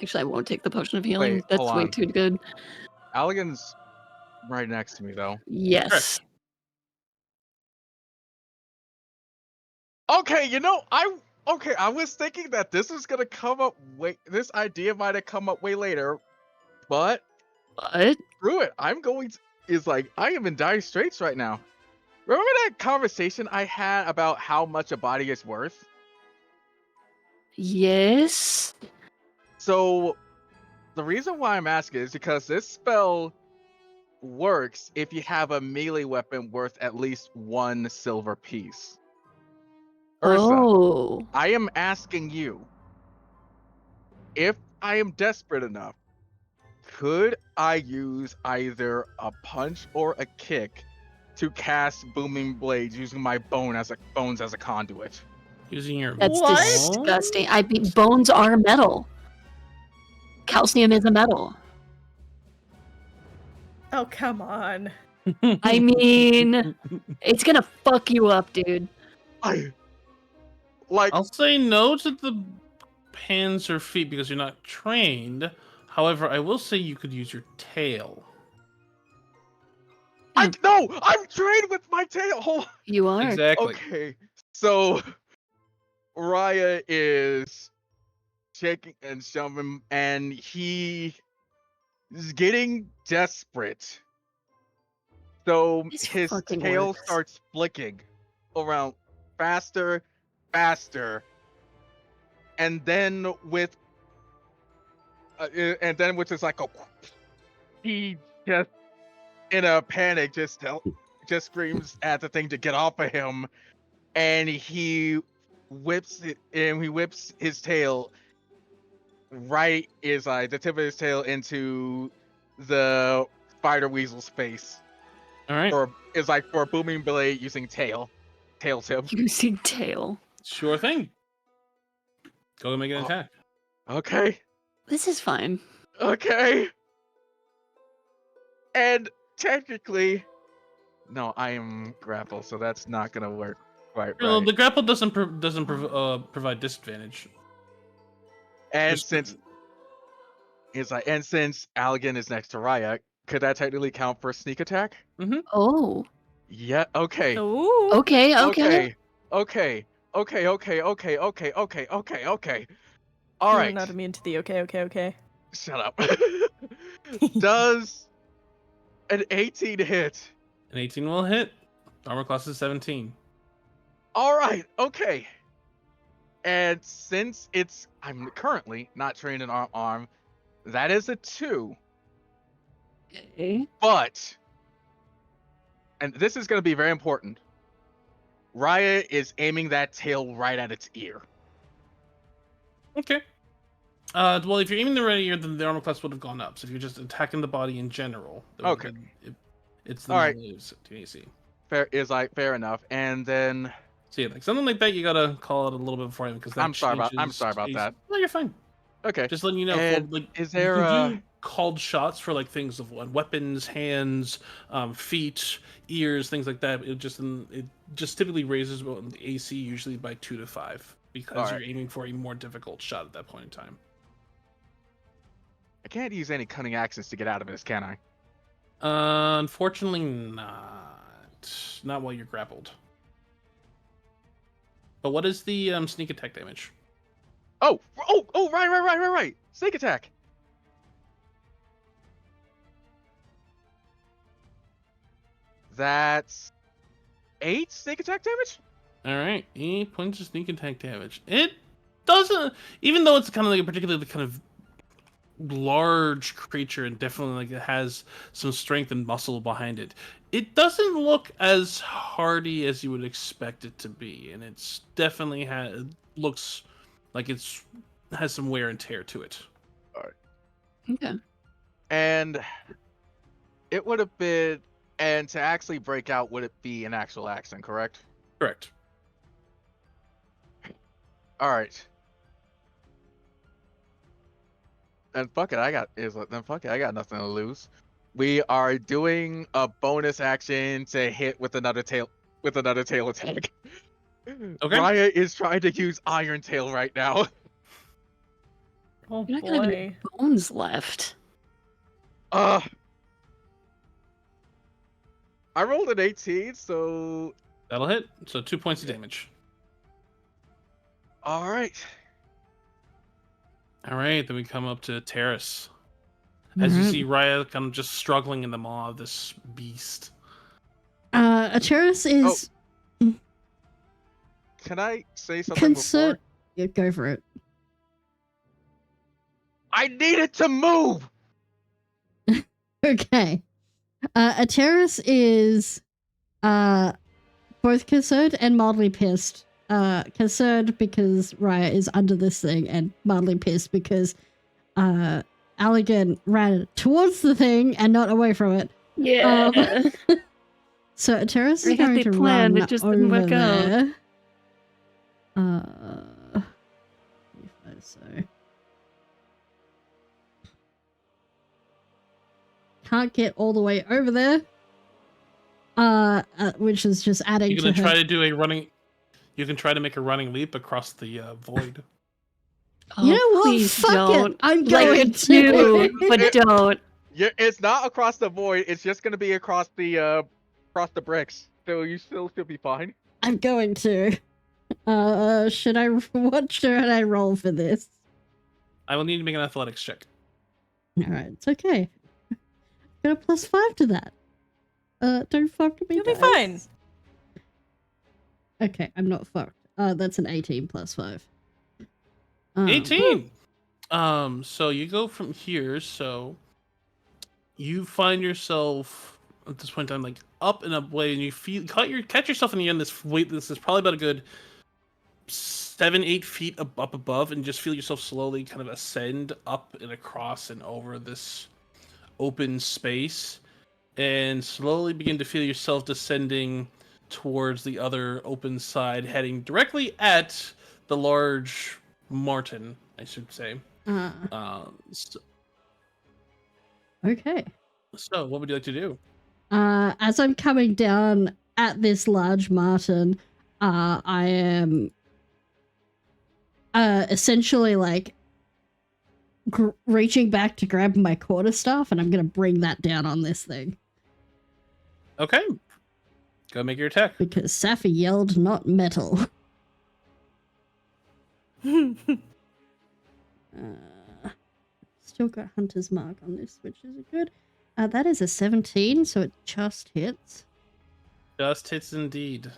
Actually, I won't take the potion of healing. Wait, That's hold way on. too good. Allegan's right next to me, though. Yes. Okay, I was thinking that this was gonna come up this idea might have come up way later, but What? screw it. I am in dire straits right now. Remember that conversation I had about how much a body is worth? Yes. So the reason why I'm asking is because this spell works if you have a melee weapon worth at least 1 silver piece. Ursa, Oh. I am asking you, if I am desperate enough, could I use either a punch or a kick to cast booming blades using my bones as a conduit? Using your That's What? disgusting. I mean, bones are metal. Calcium is a metal. Oh, come on. I mean, it's gonna fuck you up, dude. I like I'll say no to the hands or feet because you're not trained. However, I will say you could use your tail. no, I'm trained with my tail. Hold You are. Exactly. Okay, so Raya is shaking and shoving, and he is getting desperate. So This his fucking tail works. starts flicking around faster, faster, and then with which is like a he just in a panic just screams at the thing to get off of him, and he whips his tail right is like the tip of his tail into the spider weasel's face, All right. or is like for a booming blade using tail tip. Using tail. Sure thing. Go and make an Oh. attack. Okay. This is fine. Okay. And technically, no, I am grappled, so that's not gonna work quite Well, right. the grapple doesn't provide disadvantage. And Just- since Allegan is next to Raya, could that technically count for a sneak attack? Oh. Yeah. Okay. Ooh. Okay. Okay. Okay. Okay. Okay. Okay. Okay. Okay. Okay. Okay. All You're right. not immune to the okay. Shut up. Does an 18 hit? An 18 will hit. Armor class is 17. All right. Okay. And since I'm currently not trained in arm, that is a 2. Okay. But, and this is going to be very important, Raya is aiming that tail right at its ear. Okay. Well, if you're aiming the right ear, then the armor class would have gone up. So if you're just attacking the body in general, Okay. It's the All right. AC. Fair enough. And then So yeah, like something like that, you gotta call it a little bit before because that I'm sorry about changes that. No, you're fine. Okay. Just letting you know, And like is there you can do called shots for like things of weapons, hands, feet, ears, things like that. It just typically raises the AC usually by 2 to 5 because you're aiming for a more difficult shot at that point in time. I can't use any cunning actions to get out of this, can I? Unfortunately, not. Not while you're grappled. But what is the sneak attack damage? Oh, right. Sneak attack. That's 8 sneak attack damage? All right, 8 points of sneak attack damage. It doesn't, even though it's kind of like a particularly kind of large creature and definitely like it has some strength and muscle behind it. It doesn't look as hardy as you would expect it to be, and it's definitely looks like has some wear and tear to it. Okay. And it would have been, and to actually break out, would it be an actual action, correct? Correct. All right. Then fuck it, I got nothing to lose. We are doing a bonus action to hit with another tail attack. Okay. Raya is trying to use Iron Tail right now. Oh You're not gonna have any boy. bones left. I rolled an 18, so That'll hit. So 2 points of damage. all right. All right, then we come up to Terrace. As you see Raya kind of just struggling in the maw of this beast. Acheris is Can I say something before? Yeah, go for it. I needed to move. Okay. Acheris is both concerned and mildly pissed. Concerned because Raya is under this thing, and mildly pissed because Allegan ran towards the thing and not away from it. Yeah. So Terrace We is had going the to plan, run it just didn't over work out. there. If I so. Can't get all the way over there. Which is just adding You're to gonna her. try to do a running. You can try to make a running leap across the void. You know what? Please Fuck don't. it. I'm Like going it too, but don't. Yeah, it's not across the void. It's just gonna be across the bricks. So you still should be fine. I'm going to. What should I roll for this? I will need to make an athletics check. Alright, it's okay. Got a +5 to that. Don't fuck me. You'll be guys. fine. Okay, I'm not fucked. That's an 18 +5. 18. So you go from here. So you find yourself at this point in time, like up and away, and you catch yourself in the end. This is probably about a good 7-8 feet up above, and just feel yourself slowly kind of ascend up and across and over this open space, and slowly begin to feel yourself descending towards the other open side, heading directly at the large marten, I should say. Okay. So what would you like to do? As I'm coming down at this large marten, I am essentially like reaching back to grab my quarterstaff, and I'm gonna bring that down on this thing. Okay. Go make your attack. Because Safi yelled not metal. Still got Hunter's Mark on this, which is good. That is a 17, so it just hits. Just hits indeed.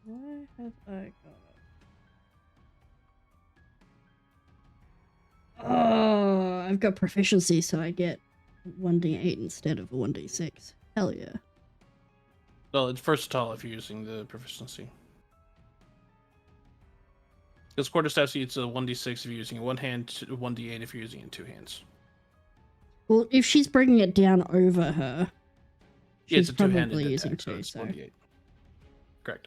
Why have I got... Oh, I've got proficiency, so I get 1d8 instead of a 1d6. Hell yeah. Well, it's versatile if you're using the proficiency. Because quarterstaff, it's a 1d6 if you're using it one hand, 1d8 if you're using it in two hands. Well, if she's bringing it down over her, Yeah, it's she's a two-handed probably attack, using so two, it's so... 1d8. Correct.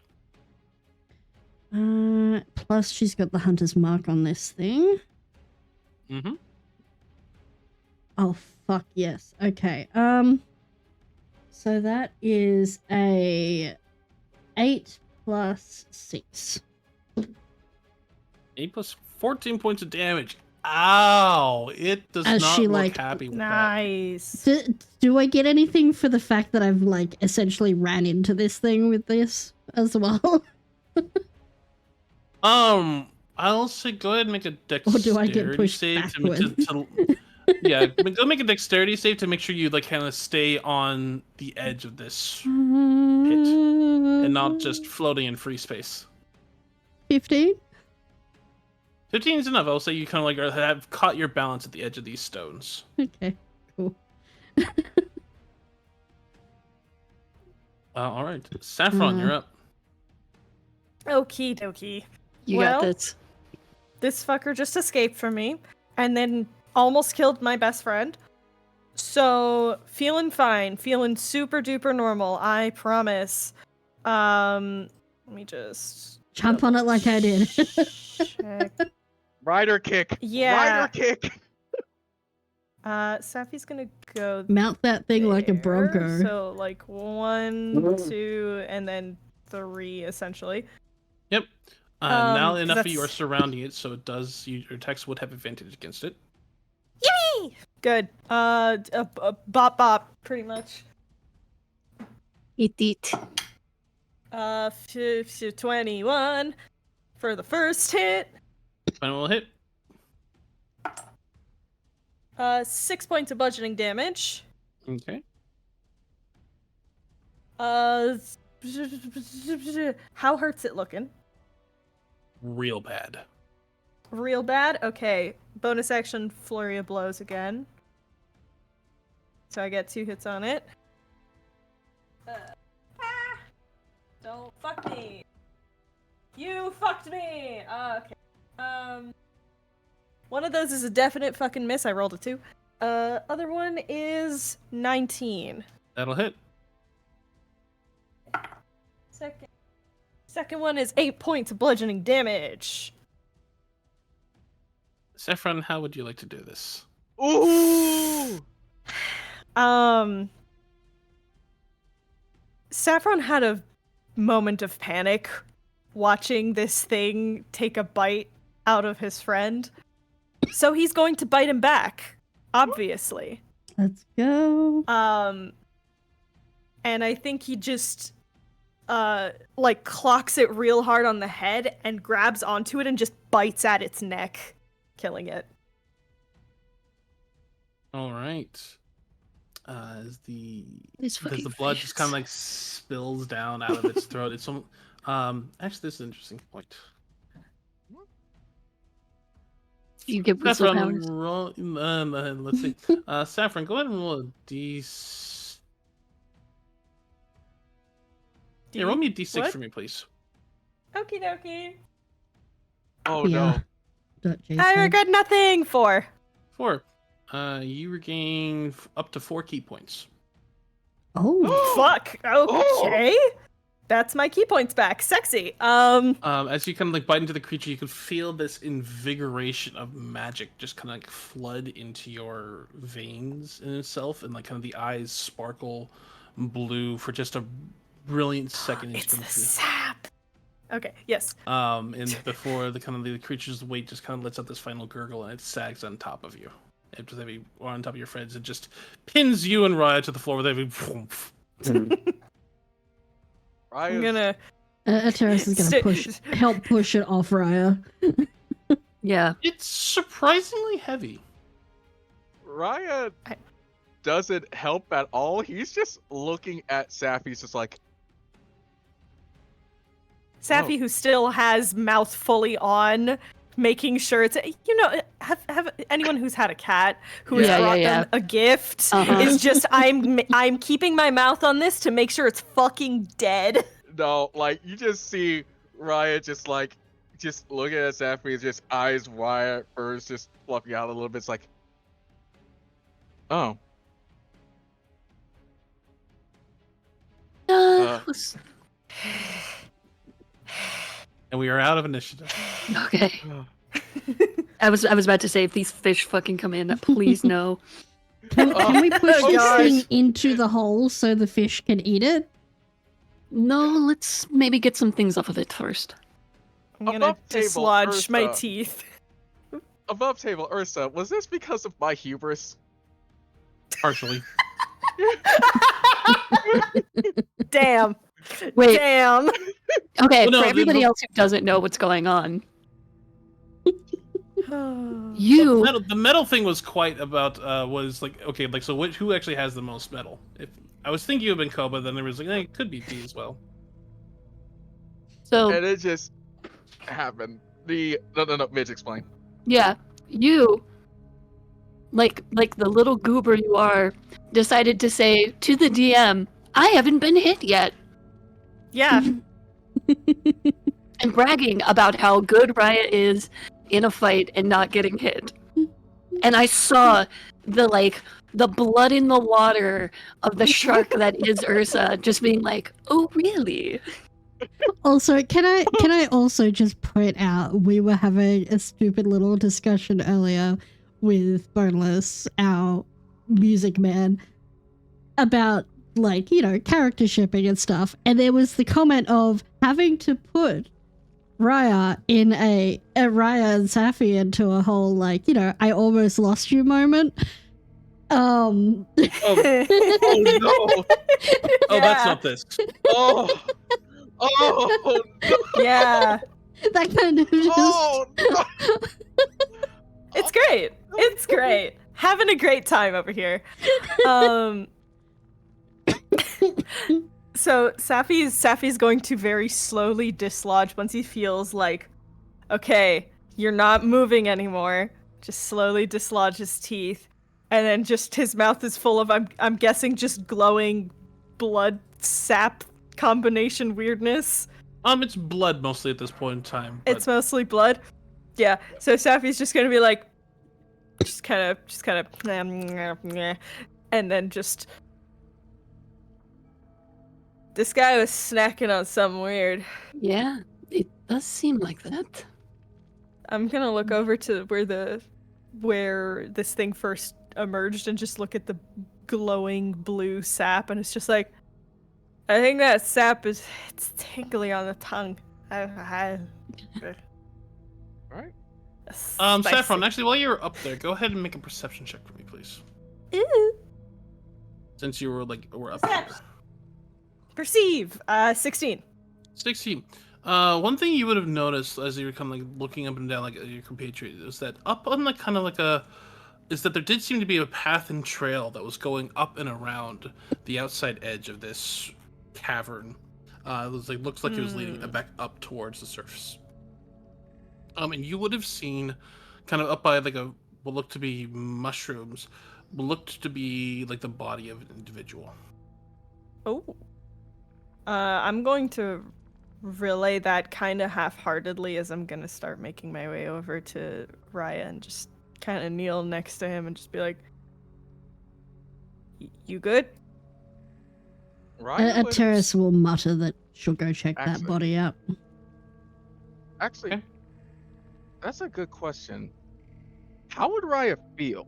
Plus she's got the Hunter's Mark on this thing. Mm-hmm. Oh, fuck yes. Okay, so that is a 8 plus 6. 8 plus 14 points of damage. Ow! It does As not she, look like, happy with that. Nice. Do I get anything for the fact that I've, like, essentially ran into this thing with this as well? I'll say go ahead and make a dexterity Or do I get pushed save backward? yeah, go make a dexterity save to make sure you like kind of stay on the edge of this pit and not just floating in free space. 15? 15 is enough. I'll say you kind of like have caught your balance at the edge of these stones. Okay, cool. All right, Saffron, you're up. Okie dokie. You Well, got this. This fucker just escaped from me and then almost killed my best friend. So, feeling fine, feeling super duper normal, I promise. Let me just Jump on it like I did. check. Rider kick. Yeah. Rider kick. Safi's gonna go Mount that thing like a there. bronco. So like 1, 2, and then 3 essentially. Yep. Now enough of you are that's- surrounding it, so it does. Your text would have advantage against it. Yippee! Good. Bop bop, pretty much. Eat. 21 for the first hit. Final will hit. 6 points of bludgeoning damage. Okay. How hurt's it looking? Real bad. Real bad? Okay. Bonus action, flurry of blows again. So I get 2 hits on it. Don't fuck me. You fucked me! Okay. One of those is a definite fucking miss. I rolled a 2. Other one is 19. That'll hit. Second one is 8 points of bludgeoning damage. Saffron, how would you like to do this? Ooh! Saffron had a moment of panic watching this thing take a bite out of his friend. So he's going to bite him back, obviously. Let's go. And I think he just like clocks it real hard on the head and grabs onto it and just bites at its neck, killing it. All right. As the These blood just kind of like spills down out of its throat. It's actually, this is an interesting point. You get whistle Saffron, powers. roll. Let's see. Saffron, go ahead and roll a yeah, roll me a d6 What? for me, please. Okie dokie. Oh Yeah. no. I regret nothing. 4. 4. You regain up to 4 key points. Oh. Fuck. Okay. That's my key points back. Sexy. As you kind of like bite into the creature, you can feel this invigoration of magic just kind of like flood into your veins in itself, and like kind of the eyes sparkle blue for just a brilliant second. It's the sap. Okay. Yes. And before the kind of the creature's weight just kind of lets out this final gurgle, and it sags on top of you, and just or on top of your friends, it just pins you and Raya to the floor with every. I'm gonna. Terrace is gonna help push it off Raya. Yeah. It's surprisingly heavy. Raya doesn't help at all. He's just looking at Sappy. He's just like, Sappy, who still has mouth fully on, making sure it's, have anyone who's had a cat who has brought them a gift is just, I'm keeping my mouth on this to make sure it's fucking dead. no, like you just see Raya just looking at Sappy, just eyes wide, furs just fluffing out a little bit. It's like, oh. And we are out of initiative. Okay. I was about to say, if these fish fucking come in, please no. Can we push Oh, this gosh. thing into the hole so the fish can eat it? No, let's maybe get some things off of it first. I'm gonna Above table, dislodge my Ursa. teeth. Above table, Ursa, was this because of my hubris? Partially. Damn. Wait. Damn. Okay, Well, no, for everybody the- else who doesn't know what's going on, Oh. you The metal thing was quite about was like, okay, like, so who actually has the most metal? If I was thinking it would have been Koba, then there was like, it could be P as well. so And it just happened. No, Midge, explain. yeah, you like the little goober you are, decided to say to the DM, I haven't been hit yet. Yeah. And bragging about how good Raya is in a fight and not getting hit. And I saw the blood in the water of the shark that is Ursa just being like, oh really? Also, can I also just point out we were having a stupid little discussion earlier with Boneless, our music man, about character shipping and stuff, and there was the comment of having to put Raya in Raya and Safi into a whole I almost lost you moment. Oh no! Oh, that's not this. Oh no! Yeah. That kind of just Oh no! It's great. It's great. Having a great time over here. So Safi's going to very slowly dislodge once he feels like, okay, you're not moving anymore. Just slowly dislodge his teeth, and then just his mouth is full of I'm guessing just glowing blood sap combination weirdness. It's blood mostly at this point in time. But... It's mostly blood. Yeah. So Safi's just gonna be like, just kind of, and then just. This guy was snacking on something weird. Yeah, it does seem like that. I'm gonna look over to where this thing first emerged and just look at the glowing blue sap, and it's just like, I think that sap it's tingly on the tongue. Right. Saffron, actually, while you're up there, go ahead and make a perception check for me, please. Since you were up here. Perceive. 16. 16. One thing you would have noticed as you were kind of like looking up and down like your compatriot is that up on like kind of like is that there did seem to be a path and trail that was going up and around the outside edge of this cavern. It was like looks like it was leading back up towards the surface. And you would have seen kind of up by like what looked to be mushrooms, looked to be like the body of an individual. Oh. I'm going to relay that kind of half-heartedly as I'm gonna start making my way over to Raya and just kind of kneel next to him and just be like, "You good?" Raya Terrace will mutter that she'll go check that body out. Actually, Okay. That's a good question. How would Raya feel?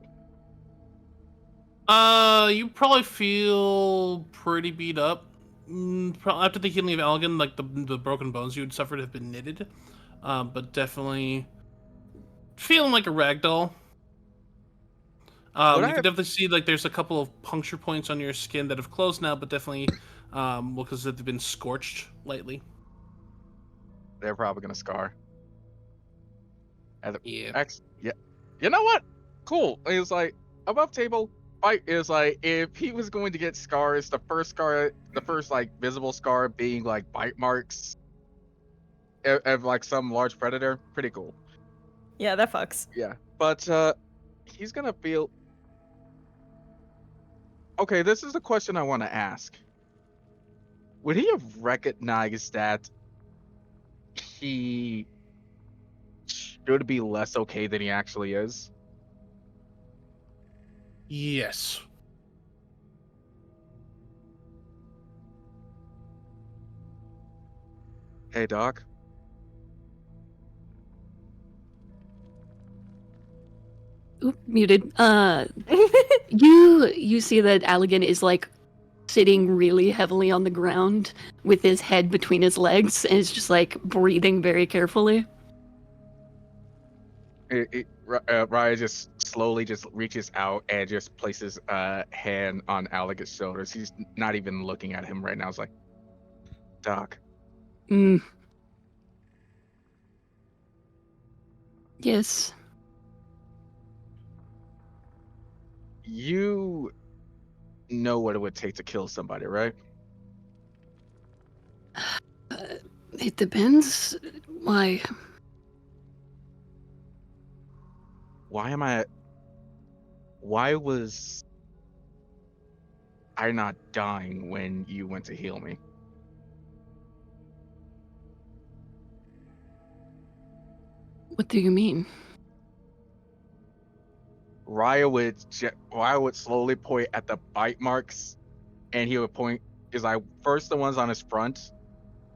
You probably feel pretty beat up. After the healing of Algan, like the broken bones you had suffered have been knitted, but definitely feeling like a ragdoll. You can definitely see like there's a couple of puncture points on your skin that have closed now, but definitely, because they've been scorched lately. They're probably gonna scar. Yeah. Yeah. You know what? Cool. It was like above table. Fight is like if he was going to get scars, the first like visible scar being like bite marks of like some large predator. Pretty cool. Yeah, that fucks. Yeah, but he's gonna feel. Okay, this is the question I want to ask. Would he have recognized that he should be less okay than he actually is? Yes. Hey, Doc. Oop, muted. You see that Allegan is like sitting really heavily on the ground with his head between his legs and is just like breathing very carefully. Raya just slowly just reaches out and just places a hand on Allegan's shoulders. He's not even looking at him right now. It's like, Doc. Yes. You know what it would take to kill somebody, right? It depends. Why? Why was I not dying when you went to heal me? What do you mean? Raya would slowly point at the bite marks, and he would point is like first the ones on his front,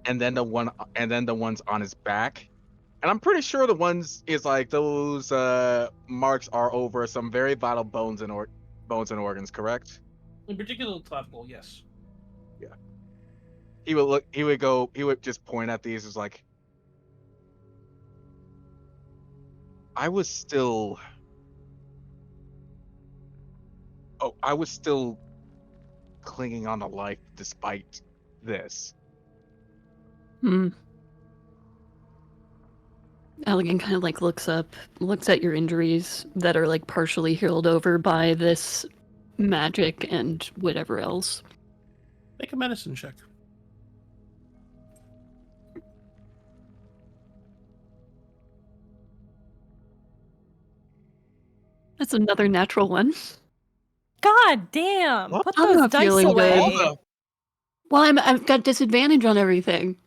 and then the ones on his back. And I'm pretty sure the ones is like those marks are over some very vital bones and organs, correct? In particular, clavicle, yes. Yeah. He would just point at these as like, I was still clinging on to life despite this. Allegan kind of like looks at your injuries that are like partially healed over by this magic and whatever else. Make a medicine check. That's another natural one. God damn! What? Put I'm those not dice feeling away. good. Well, I've got disadvantage on everything.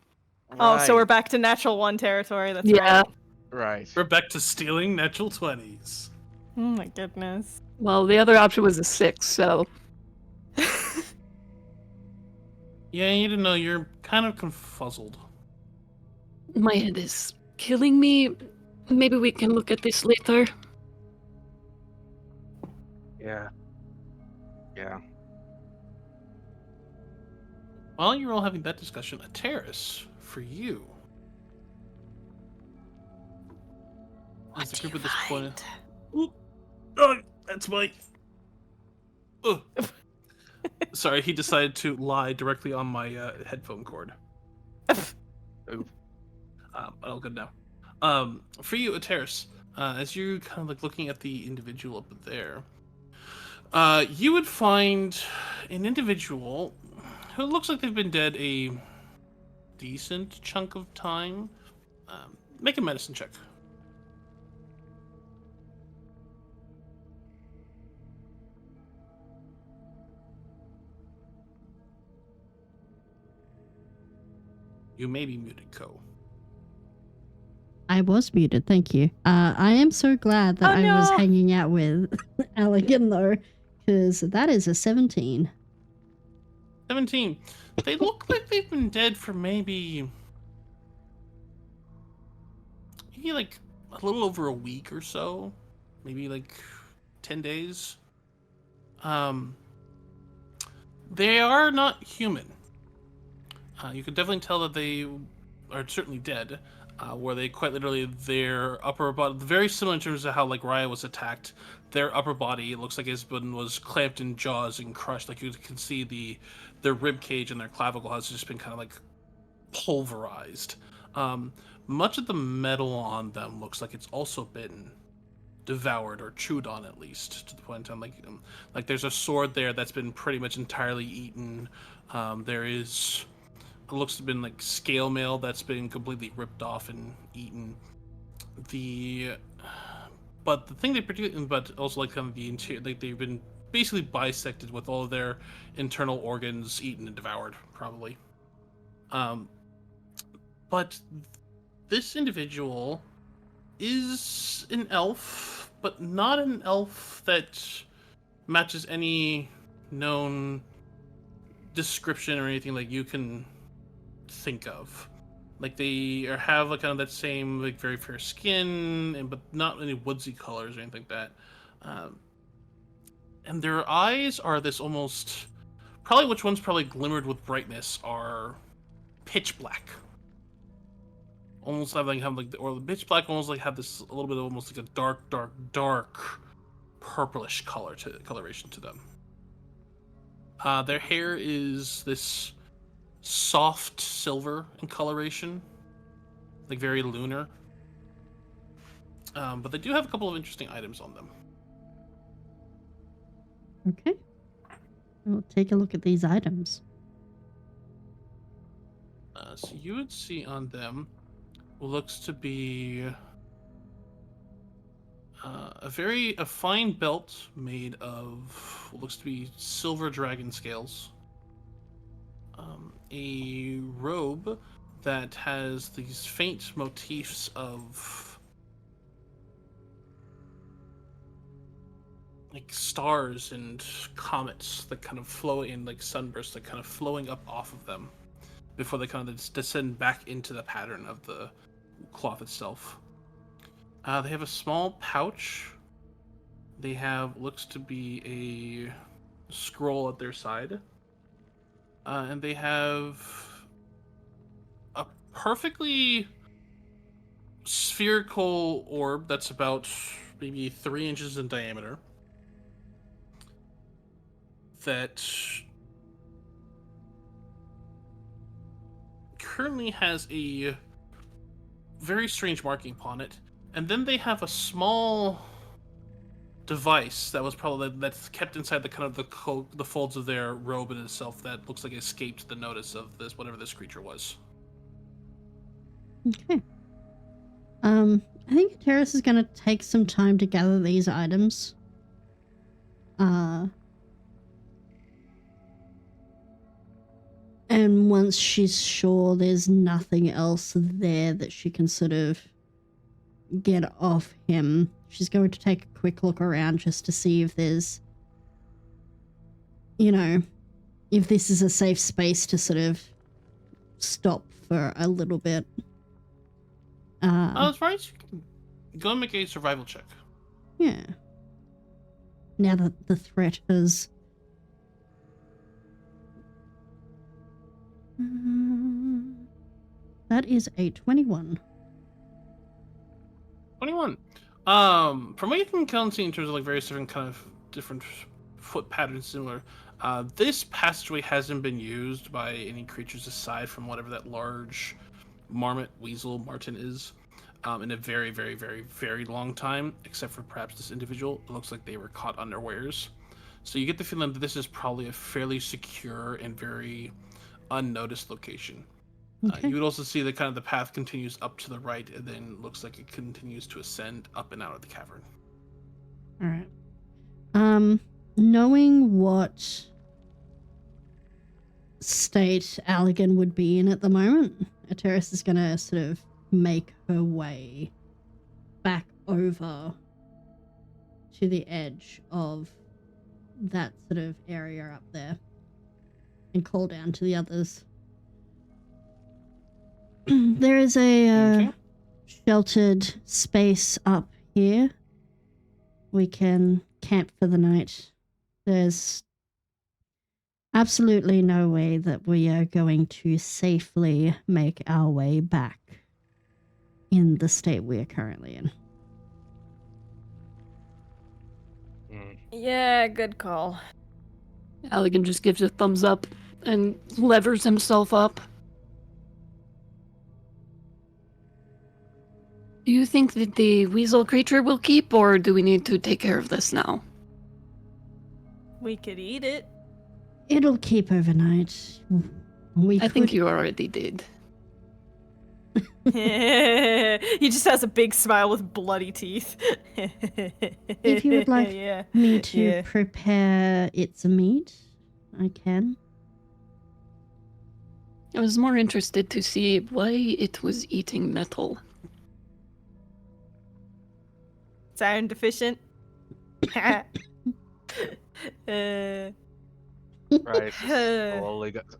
Oh, so we're back to natural 1 territory. That's Yeah. right. Right. We're back to stealing natural 20s. Oh my goodness. Well, the other option was a 6, so Yeah, you didn't know, you're kind of confuzzled. my head is killing me. Maybe we can look at this later. Yeah. Yeah. While you're all having that discussion, a terrace for you. What As the do group you at this find? point. Oh, that's my. Ugh. Sorry, he decided to lie directly on my headphone cord. Oof. All good now. For you, a terrace. As you're kind of like looking at the individual up there, you would find an individual who looks like they've been dead a decent chunk of time. Make a medicine check. You may be muted, Ko. I was muted, thank you. I am so glad that Oh, I was no. hanging out with Allegan, though, because that is a 17. 17. They look like they've been dead for maybe like a little over a week or so. Maybe like 10 days. They are not human. You can definitely tell that they are certainly dead. Where they quite literally, their upper body, very similar in terms of how like Raya was attacked. Their upper body looks like was clamped in jaws and crushed. Like you can see their rib cage and their clavicle has just been kind of like pulverized. Much of the metal on them looks like it's also been devoured or chewed on, at least to the point in time like there's a sword there that's been pretty much entirely eaten. There is. It looks to have been like scale mail that's been completely ripped off and eaten. But the thing but also like kind of the interior, like they've been basically bisected with all of their internal organs eaten and devoured, probably. But this individual is an elf, but not an elf that matches any known description or anything like you can think of. Like they have like kind of that same like very fair skin, but not any woodsy colors or anything like that. And their eyes are this almost, probably which ones probably glimmered with brightness are pitch black. Almost have like or the pitch black almost like have this a little bit of almost like a dark purplish coloration to them. Their hair is this soft silver in coloration, like very lunar. But they do have a couple of interesting items on them. Okay. We'll take a look at these items. So you would see on them what looks to be a fine belt made of what looks to be silver dragon scales. A robe that has these faint motifs of like stars and comets that kind of flow in like sunbursts, like kind of flowing up off of them before they kind of descend back into the pattern of the cloth itself. They have a small pouch. They have looks to be a scroll at their side. And they have a perfectly spherical orb that's about maybe 3 inches in diameter. That currently has a very strange marking upon it. And then they have a small device that was probably that's kept inside the kind of the folds of their robe in itself that looks like it escaped the notice of this whatever this creature was. Okay. I think Terrace is going to take some time to gather these items. And once she's sure there's nothing else there that she can sort of get off him, she's going to take a quick look around just to see if there's, if this is a safe space to sort of stop for a little bit. As far as you can go and make a survival check. Yeah. Now that the threat has... that is a 21. 21. From what you can kind of see in terms of like various different foot patterns similar, this passageway hasn't been used by any creatures aside from whatever that large marmot, weasel, marten is, in a very, very, very, very long time, except for perhaps this individual. It looks like they were caught unawares. So you get the feeling that this is probably a fairly secure and very unnoticed location. Okay. You would also see that kind of the path continues up to the right, and then looks like it continues to ascend up and out of the cavern. All right. Knowing what state Allegan would be in at the moment, Ateris is going to sort of make her way back over to the edge of that sort of area up there and call down to the others. There is a sheltered space up here. We can camp for the night. There's absolutely no way that we are going to safely make our way back in the state we are currently in. Yeah, good call. Allegan just gives a thumbs up and levers himself up. Do you think that the weasel creature will keep, or do we need to take care of this now? We could eat it. It'll keep overnight. I think you already did. He just has a big smile with bloody teeth. If you would like me to prepare its meat, I can. I was more interested to see why it was eating metal. It's iron deficient.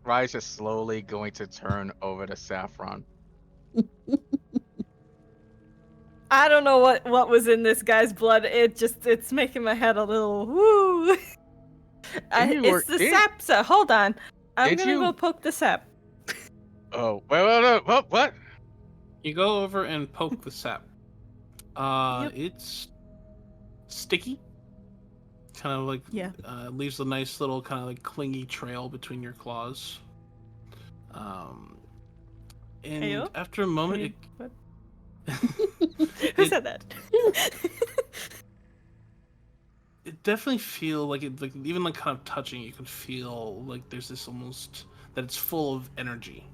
Rise is slowly going to turn over to Saffron. I don't know what was in this guy's blood. It's making my head a little woo. It's the sap. So hold on, I'm gonna go poke the sap. Oh, wait, what? You go over and poke the sap. Yep. It's sticky. Kind of like leaves a nice little kind of like clingy trail between your claws. And Ayo? after a moment, What? Who said that? It definitely feel like it, like even like kind of touching, you can feel like there's this almost that it's full of energy.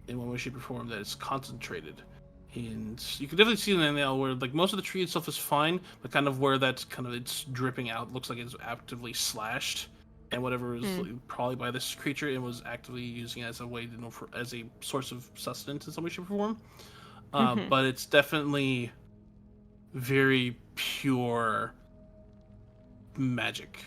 In one way, shape, or form, that it's concentrated. And you can definitely see in the nail where like most of the tree itself is fine, but kind of where that's kind of it's dripping out looks like it's actively slashed, and whatever is probably by this creature, it was actively using it as a way to as a source of sustenance in some way, shape, or form. But it's definitely very pure magic,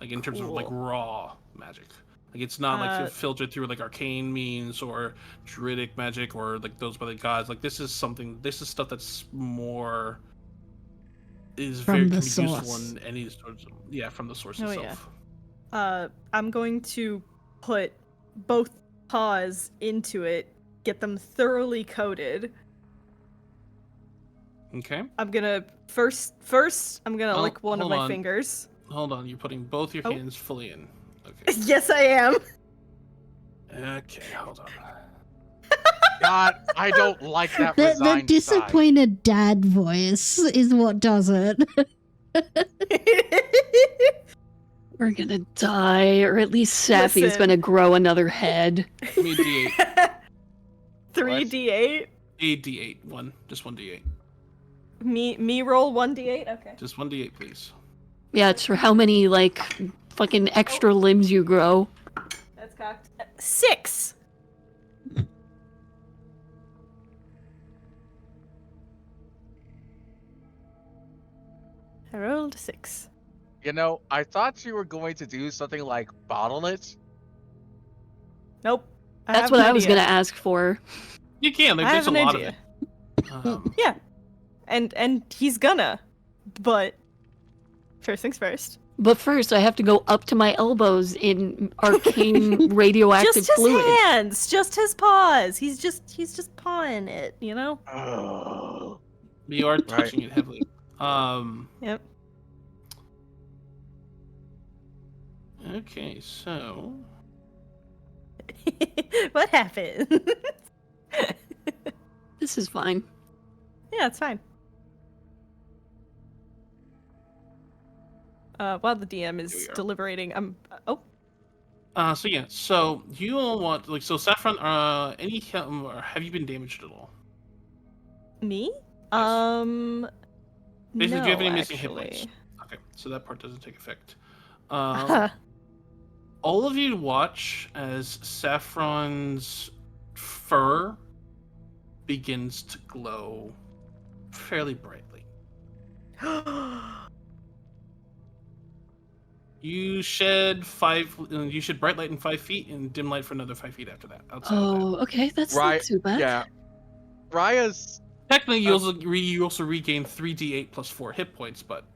like in terms of like raw magic. Like it's not like filtered through like arcane means or druidic magic or like those by the gods. Like this is stuff that's more From the can be useful source. in any sort of, from the source Oh, itself. I'm going to put both paws into it, get them thoroughly coated. Okay. I'm gonna first I'm gonna lick one of my fingers. Hold on, you're putting both your hands fully in. Okay. Yes, I am. Okay, hold on. God, I don't like that The resigned disappointed dad voice is what does it. We're gonna die, or at least Sappy's Listen. gonna grow another head. Give me a D8. 3d8. A D8. One. Just one D8. Me roll 1d8? Okay. Just one D8, please. Yeah, it's for how many, like, fucking extra limbs you grow. That's attacked. 6. I rolled a 6. You know, I thought you were going to do something like bottle it. Nope. That's what I was gonna ask for. You can. Like, I there's have a an lot idea. of it. Yeah. And he's gonna. But first things first. But first, I have to go up to my elbows in arcane radioactive Just his fluid. hands, just his paws. He's just pawing it, you know? Oh. You are touching it heavily. Yep. Okay, so What happened? This is fine. Yeah, it's fine. While the DM Here we is are. deliberating, so yeah, so you all want so Saffron, have you been damaged at all? me? Basically, do you have any No, missing hit actually. points? Okay, so that part doesn't take effect. All of you watch as Saffron's fur begins to glow fairly brightly. You shed you shed bright light in 5 feet and dim light for another 5 feet after that. Outside of Oh, okay, that's Right, not too bad. Yeah. Raya's that, technically you also regain 3d8 plus 4 hit points, but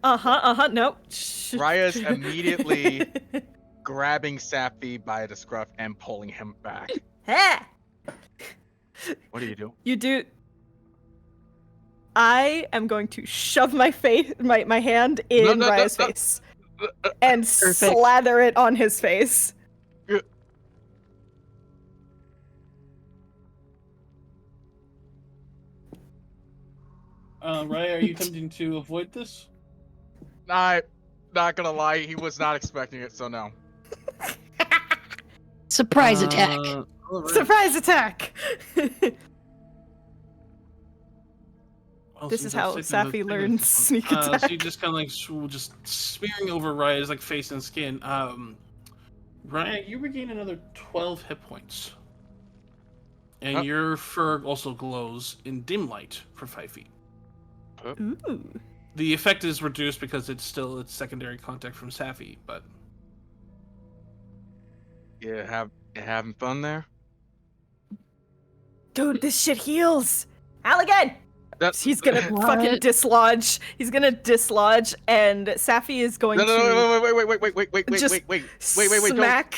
Nope. Raya's immediately grabbing Sappy by the scruff and pulling him back. Ha! What do you do? You do. I am going to shove my face, my hand in No, Raya's no. face, and Perfect. slather it on his face. Raya, are you attempting to avoid this? Not gonna lie, he was not expecting it, so no. Surprise attack. Alright. Surprise attack! Well, This since is I'm how sticking Sappy with learns this one. sneak attack. So you just kind of like just smearing over Raya's like face and skin. Raya, you regain another 12 hit points, and your fur also glows in dim light for 5 feet. Ooh. The effect is reduced because it's secondary contact from Sappy, but You having fun there? Dude, this shit heals. Halligan! That's He's gonna fucking What? dislodge. He's gonna dislodge, and Sappy is going to wait, smack.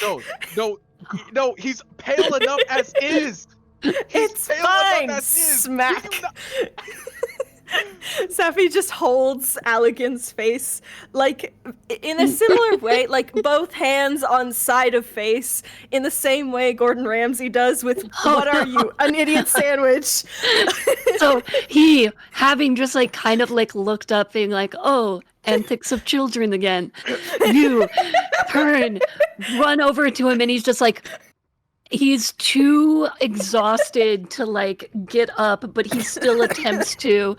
no, he's pale enough as is. It's pale fine. enough as is. Smack. Sappy just holds Allegan's face, like, in a similar way, like, both hands on side of face, in the same way Gordon Ramsay does with, what are you, an idiot sandwich? So he, having just like kind of like looked up, being like, "Oh, antics of children again," you turn, run over to him, and he's just like, he's too exhausted to like get up, but he still attempts to.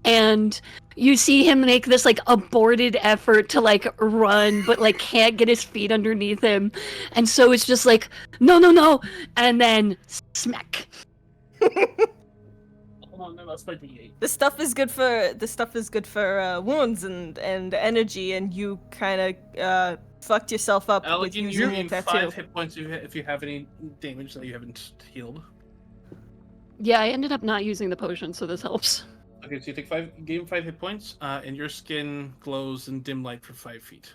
And you see him make this like aborted effort to like run, but like can't get his feet underneath him. And so it's just like, no, and then smack. hold on, no, that's my D8. This stuff is good for wounds and energy, and you kind of fucked yourself up with Allegan, you using regain that 5 too. hit points if you have any damage that you haven't healed. Yeah, I ended up not using the potion, so this helps. Okay, so you gain 5 hit points, and your skin glows in dim light for 5 feet.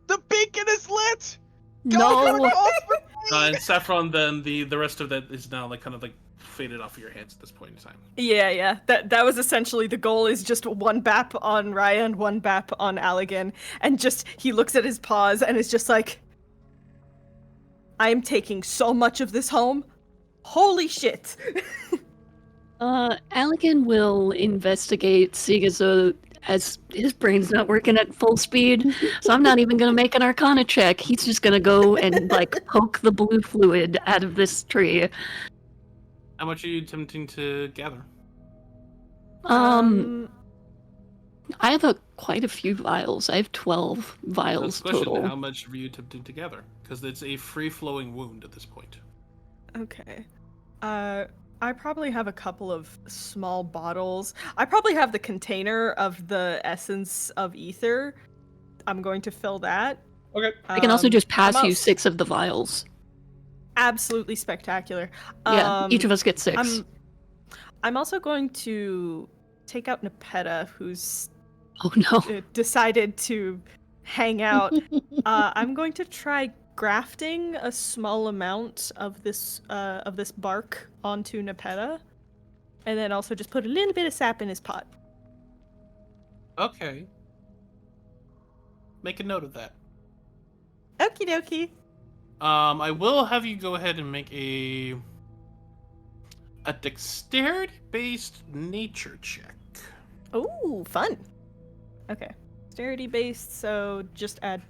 The beacon is lit. No. And Saffron, then the rest of that is now like kind of like faded off of your hands at this point in time. Yeah. That was essentially the goal, is just one bap on Raya and one bap on Allegan, and just he looks at his paws and is just like, I'm taking so much of this home. Holy shit. Allegan will investigate, seeing as his brain's not working at full speed, so I'm not even gonna make an Arcana check. He's just gonna go and like poke the blue fluid out of this tree. How much are you attempting to gather? I have a quite a few vials. I have 12 That's vials the question, total. how much are you attempting to gather? Because it's a free-flowing wound at this point. Okay. I probably have a couple of small bottles. I probably have the container of the essence of ether. I'm going to fill that. Okay. I can also just pass I'm you als- 6 of the vials. Absolutely spectacular. Yeah, each of us gets 6. I'm also going to take out Nepeta, who's Oh no. decided to hang out. I'm going to try grafting a small amount of this bark onto Nepeta, and then also just put a little bit of sap in his pot. Okay. Make a note of that. Okie dokie. I will have you go ahead and make a dexterity-based nature check. Ooh, fun. Okay, dexterity based, so just add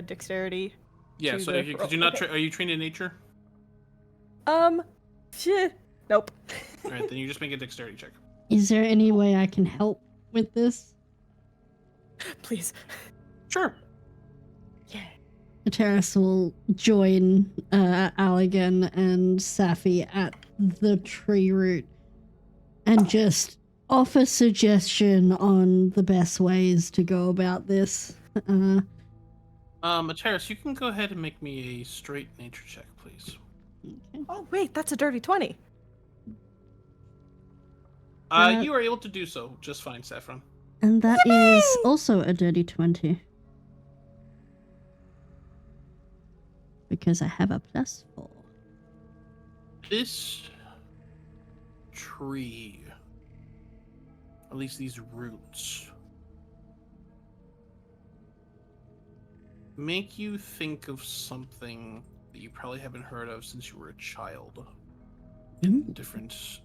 dexterity. Yeah, to so the because roll. you're not, Okay. are you trained in nature? Nope. All right, then you just make a dexterity check. Is there any way I can help with this? Please. Sure. Yeah. Terrace will join Allegan and Safi at the tree root and just offer suggestion on the best ways to go about this. Terrace, you can go ahead and make me a straight nature check, please. Okay. Oh wait, that's a dirty 20. You are able to do so just fine, Saffron. And that is also a dirty 20. Because I have a +4. This tree, at least these roots, make you think of something that you probably haven't heard of since you were a child. Different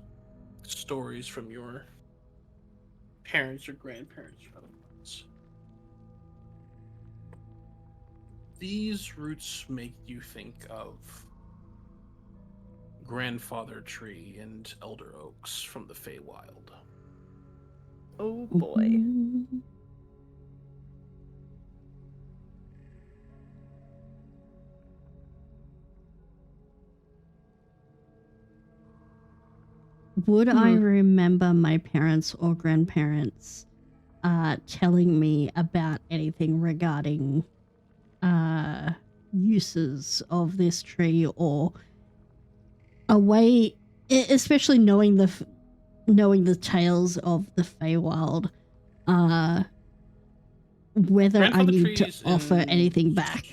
stories from your parents or grandparents. These roots make you think of grandfather tree and elder oaks from the Feywild. Oh boy. Would I remember my parents or grandparents telling me about anything regarding uses of this tree, or a way, especially knowing the tales of the Feywild, whether I Grandfather need to trees offer and- anything back?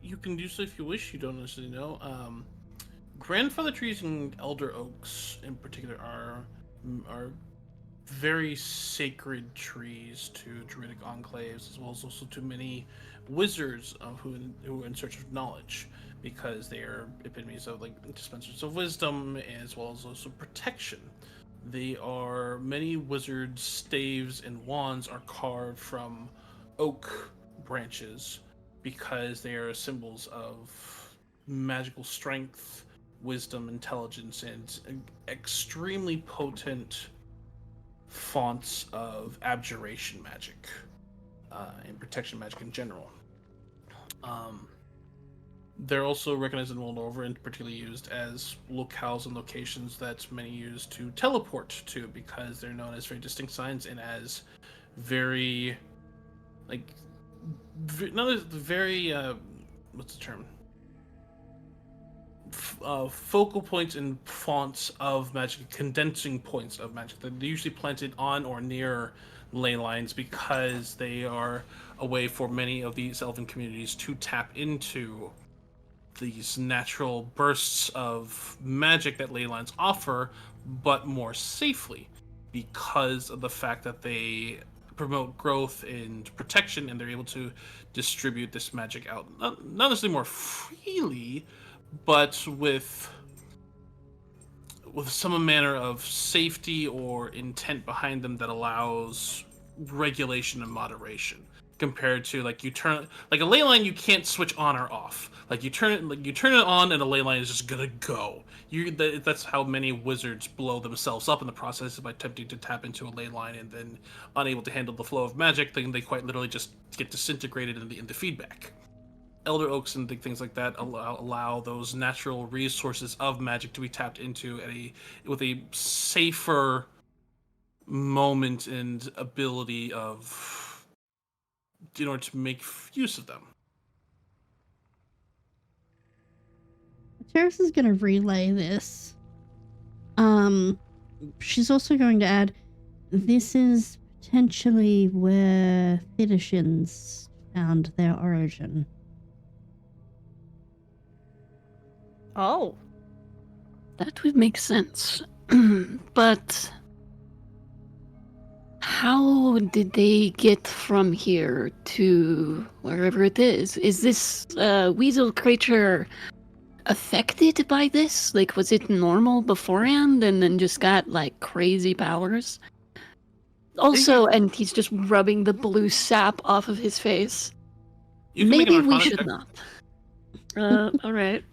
You can do so if you wish. You don't necessarily know. Grandfather trees and elder oaks, in particular, are very sacred trees to druidic enclaves, as well as also to many wizards who are in search of knowledge, because they are epitomes of dispensers of wisdom, as well as also protection. They are many wizards' staves and wands are carved from oak branches because they are symbols of magical strength, wisdom, intelligence, and extremely potent fonts of abjuration magic and protection magic in general. They're also recognized in world over and particularly used as locales and locations that many use to teleport to, because they're known as very distinct signs and as very what's the term? Focal points and fonts of magic, condensing points of magic. They're usually planted on or near ley lines because they are a way for many of these elven communities to tap into these natural bursts of magic that ley lines offer, but more safely, because of the fact that they promote growth and protection, and they're able to distribute this magic out, not necessarily more freely, but with some manner of safety or intent behind them that allows regulation and moderation. compared to like you turn like a ley line you can't switch on or off. Like you turn it on and a ley line is just gonna go. That's how many wizards blow themselves up in the process, is by attempting to tap into a ley line and then unable to handle the flow of magic, then they quite literally just get disintegrated in the feedback. Elder oaks and things like that allow those natural resources of magic to be tapped into with a safer moment and ability of in order to make use of them. Terrace is going to relay this. She's also going to add, this is potentially where Fidishins found their origin. Oh. That would make sense. But how did they get from here to wherever it is? Is this weasel creature affected by this? Like, was it normal beforehand and then just got, like, crazy powers? Also, and he's just rubbing the blue sap off of his face. Maybe we should not. Alright.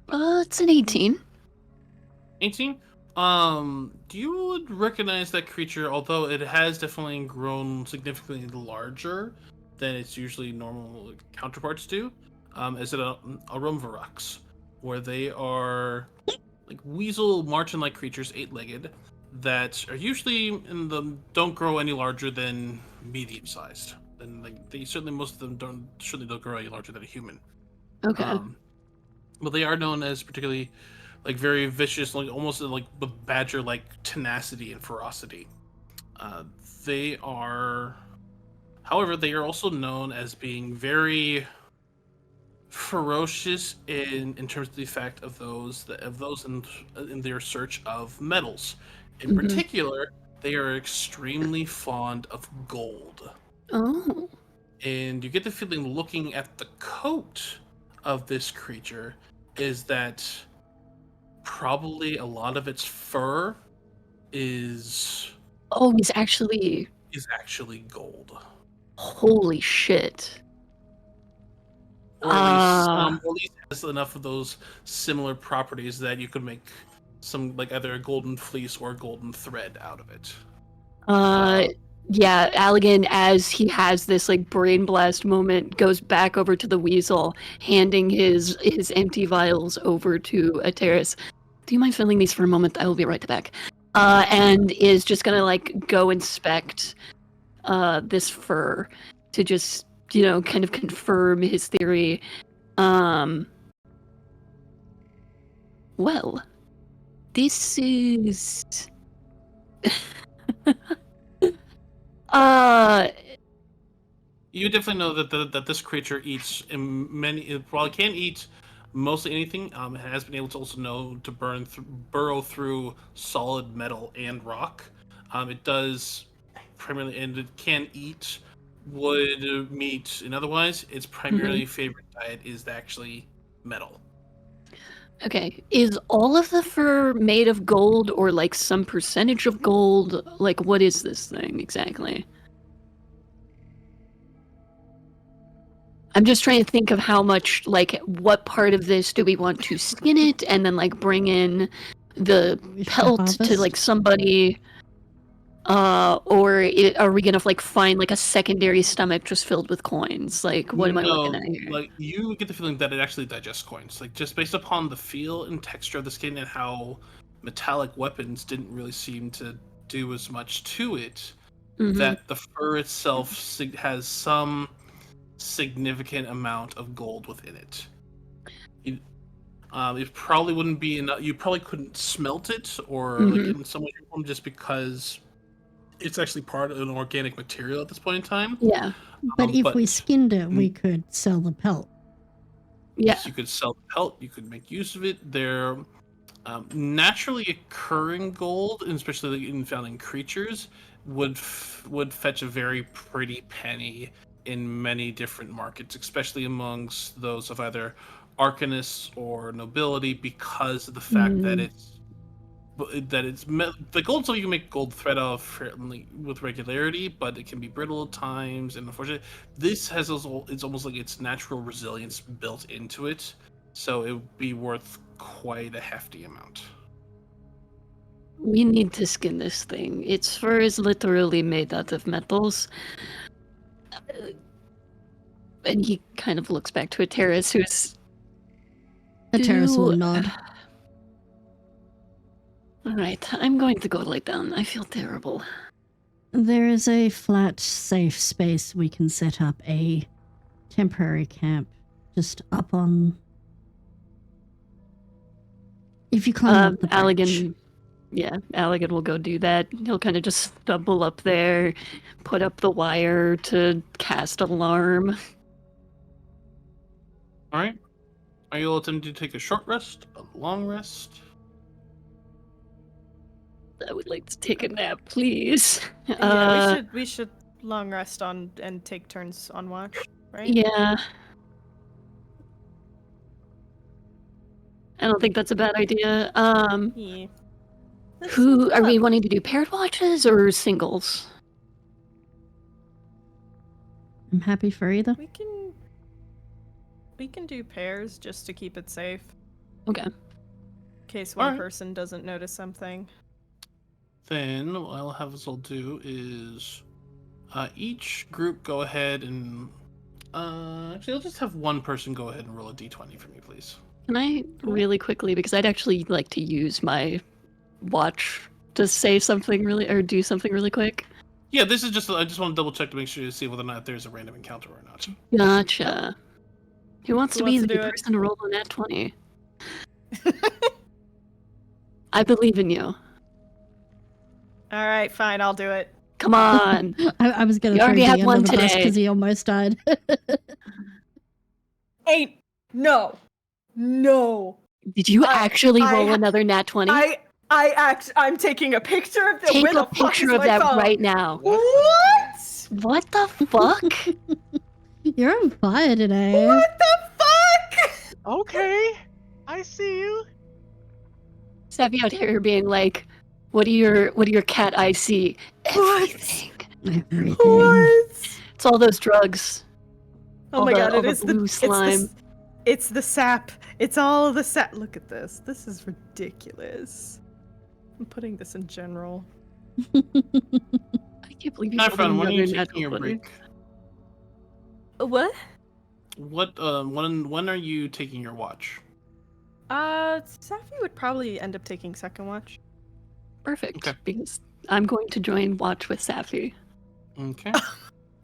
It's an 18. 18? You would recognize that creature, although it has definitely grown significantly larger than its usually normal counterparts do, as a Rumvarux, where they are like weasel marten-like creatures, 8-legged, that are usually don't grow any larger than medium-sized. And like they certainly most of them don't grow any larger than a human. Okay. But they are known as particularly like very vicious, like almost like with badger-like tenacity and ferocity. They are, however, they are also known as being very ferocious in terms of the fact of those in their search of metals. In particular, they are extremely fond of gold. Oh. And you get the feeling, looking at the coat of this creature, is that probably a lot of its fur is actually gold. Holy shit. Or at least has enough of those similar properties that you could make some, like, either a golden fleece or a golden thread out of it. Yeah, Allegan, as he has this like brain blast moment, goes back over to the weasel, handing his empty vials over to Ateris. Do you mind filling these for a moment? I will be right back. And is just gonna like go inspect this fur to just, kind of confirm his theory. Well, this is You definitely know that this creature eats while it can't eat mostly anything, it has been able to also know to burrow through solid metal and rock. It does primarily, and it can eat wood, meat, and otherwise, its primarily favorite diet is actually metal. Okay, is all of the fur made of gold or like some percentage of gold? Like, what is this thing exactly? I'm just trying to think of how much, like, what part of this do we want to skin it and then like bring in the pelt to like somebody, or are we gonna like find like a secondary stomach just filled with coins? Like, what am I looking at here? Like, you get the feeling that it actually digests coins. Like, just based upon the feel and texture of the skin and how metallic weapons didn't really seem to do as much to it, that the fur itself has some significant amount of gold within it. It probably wouldn't be enough. You probably couldn't smelt it or like in some way, just because it's actually part of an organic material at this point in time. Yeah. But if we skinned it, we could sell the pelt. Yeah. You could sell the pelt. You could make use of it. They're naturally occurring gold, and especially in found in creatures, would fetch a very pretty penny in many different markets, especially amongst those of either arcanists or nobility because of the fact that the gold. So you can make gold thread out fairly with regularity, but it can be brittle at times. And unfortunately, this has it's almost like its natural resilience built into it, so it would be worth quite a hefty amount. We need to skin this thing. Its fur is literally made out of metals. And he kind of looks back to a Terrace who's... A Terrace will Do- nod. Alright, I'm going to go lay down. I feel terrible. There is a flat, safe space we can set up a temporary camp just up on. If you climb up the bridge. Allegan... Yeah, Allegan will go do that. He'll kind of just stumble up there, put up the wire to cast alarm. All right. Are you attempting to take a short rest, a long rest? I would like to take a nap, please. Yeah, we should long rest on and take turns on watch, right? Yeah. I don't think that's a bad idea. Yeah. Who are we wanting to do? Paired watches or singles? I'm happy for either. We can do pairs just to keep it safe. Okay. In case one Alright. person doesn't notice something. Then what I'll have us all do is each group go ahead and actually I'll just have one person go ahead and roll a d20 for me, please. Can I really quickly, because I'd actually like to use my watch to say something really, or do something really quick. Yeah, this is just I just want to double check to make sure to see whether or not there's a random encounter or not. Gotcha. Who wants Who to be wants to the do it? person to roll on that 20? I believe in you. Alright, fine, I'll do it. Come on. I was going You to throw already D had under one the bus today. because he almost died. No. Did you I- actually I roll ha- another nat 20? I'm taking a picture of the Take where a the fuck is picture of my that phone? right now. What? What the fuck? You're on fire today. What the fuck? Okay, I see you. Savvy out here being like, what do your cat eyes see? Everything. Everything. What? It's all those drugs. Oh All my the- god, all it the is blue slime. It's the sap. It's all the sap. Look at this. This is ridiculous. I'm putting this in general. I can't believe you rolled Saffron, when are you another taking your natural 20. break? What? What when are you taking your watch? Safi would probably end up taking second watch. Perfect. Okay. Because I'm going to join watch with Safi. Okay.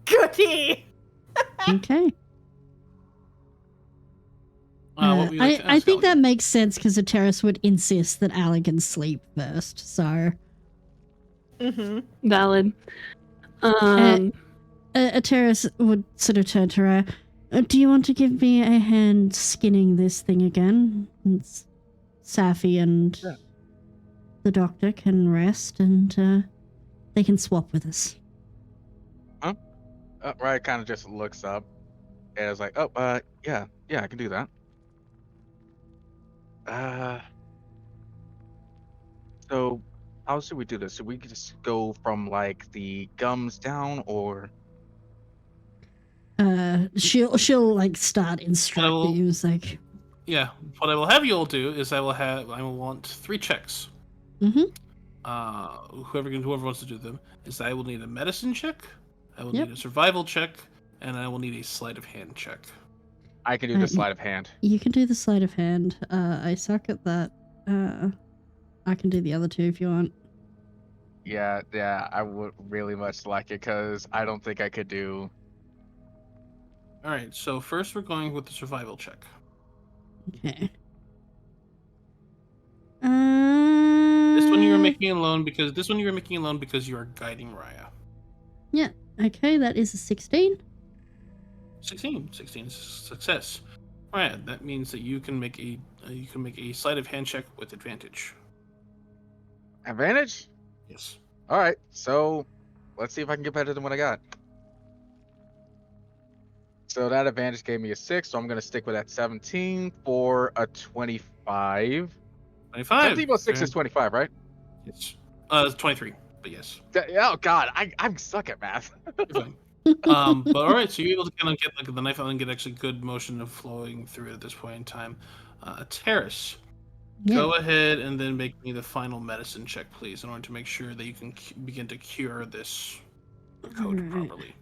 Goody! Okay. What would you like to I ask, think that Alec? makes sense because a terrace would insist that Allegan sleep first. So Mm-hmm. Valid. Um, a terrace would sort of turn to her. Do you want to give me a hand skinning this thing again? And Safi and Yeah. the doctor can rest and they can swap with us. Riot kind of just looks up and is like, "Oh, yeah, I can do that." So how should we do this? Should we just go from like the gums down, or She'll like start instructing you. It's like, Yeah. What I will have you all do is I will want 3 checks. Mhm. Whoever wants to do them is I will need a medicine check, I will Yep. need a survival check, and I will need a sleight of hand check. I can do the sleight of hand? you can do the sleight of hand. I suck at that. I can do the other two if you want. Yeah, I would really much like it because I don't think I could do. All right. So first we're going with the survival check. Okay. This one you were making alone because you are guiding Raya. Yeah. Okay, that is a 16. 16 is success. All right. That means that you can make a sleight of hand check with advantage. Advantage? Yes. All right, so let's see if I can get better than what I got. So that advantage gave me a 6, so I'm gonna stick with that 17 for a 25. 25. 17 plus 6 Okay. is 25, right? It's 23, but yes. Oh god, I'm stuck at math. You're fine. But all right, so you're able to kind of get like the knife out and get actually good motion of flowing through it at this point in time. Terrace, Yeah. go ahead and then make me the final medicine check, please, in order to make sure that you can begin to cure this coat Alright. properly.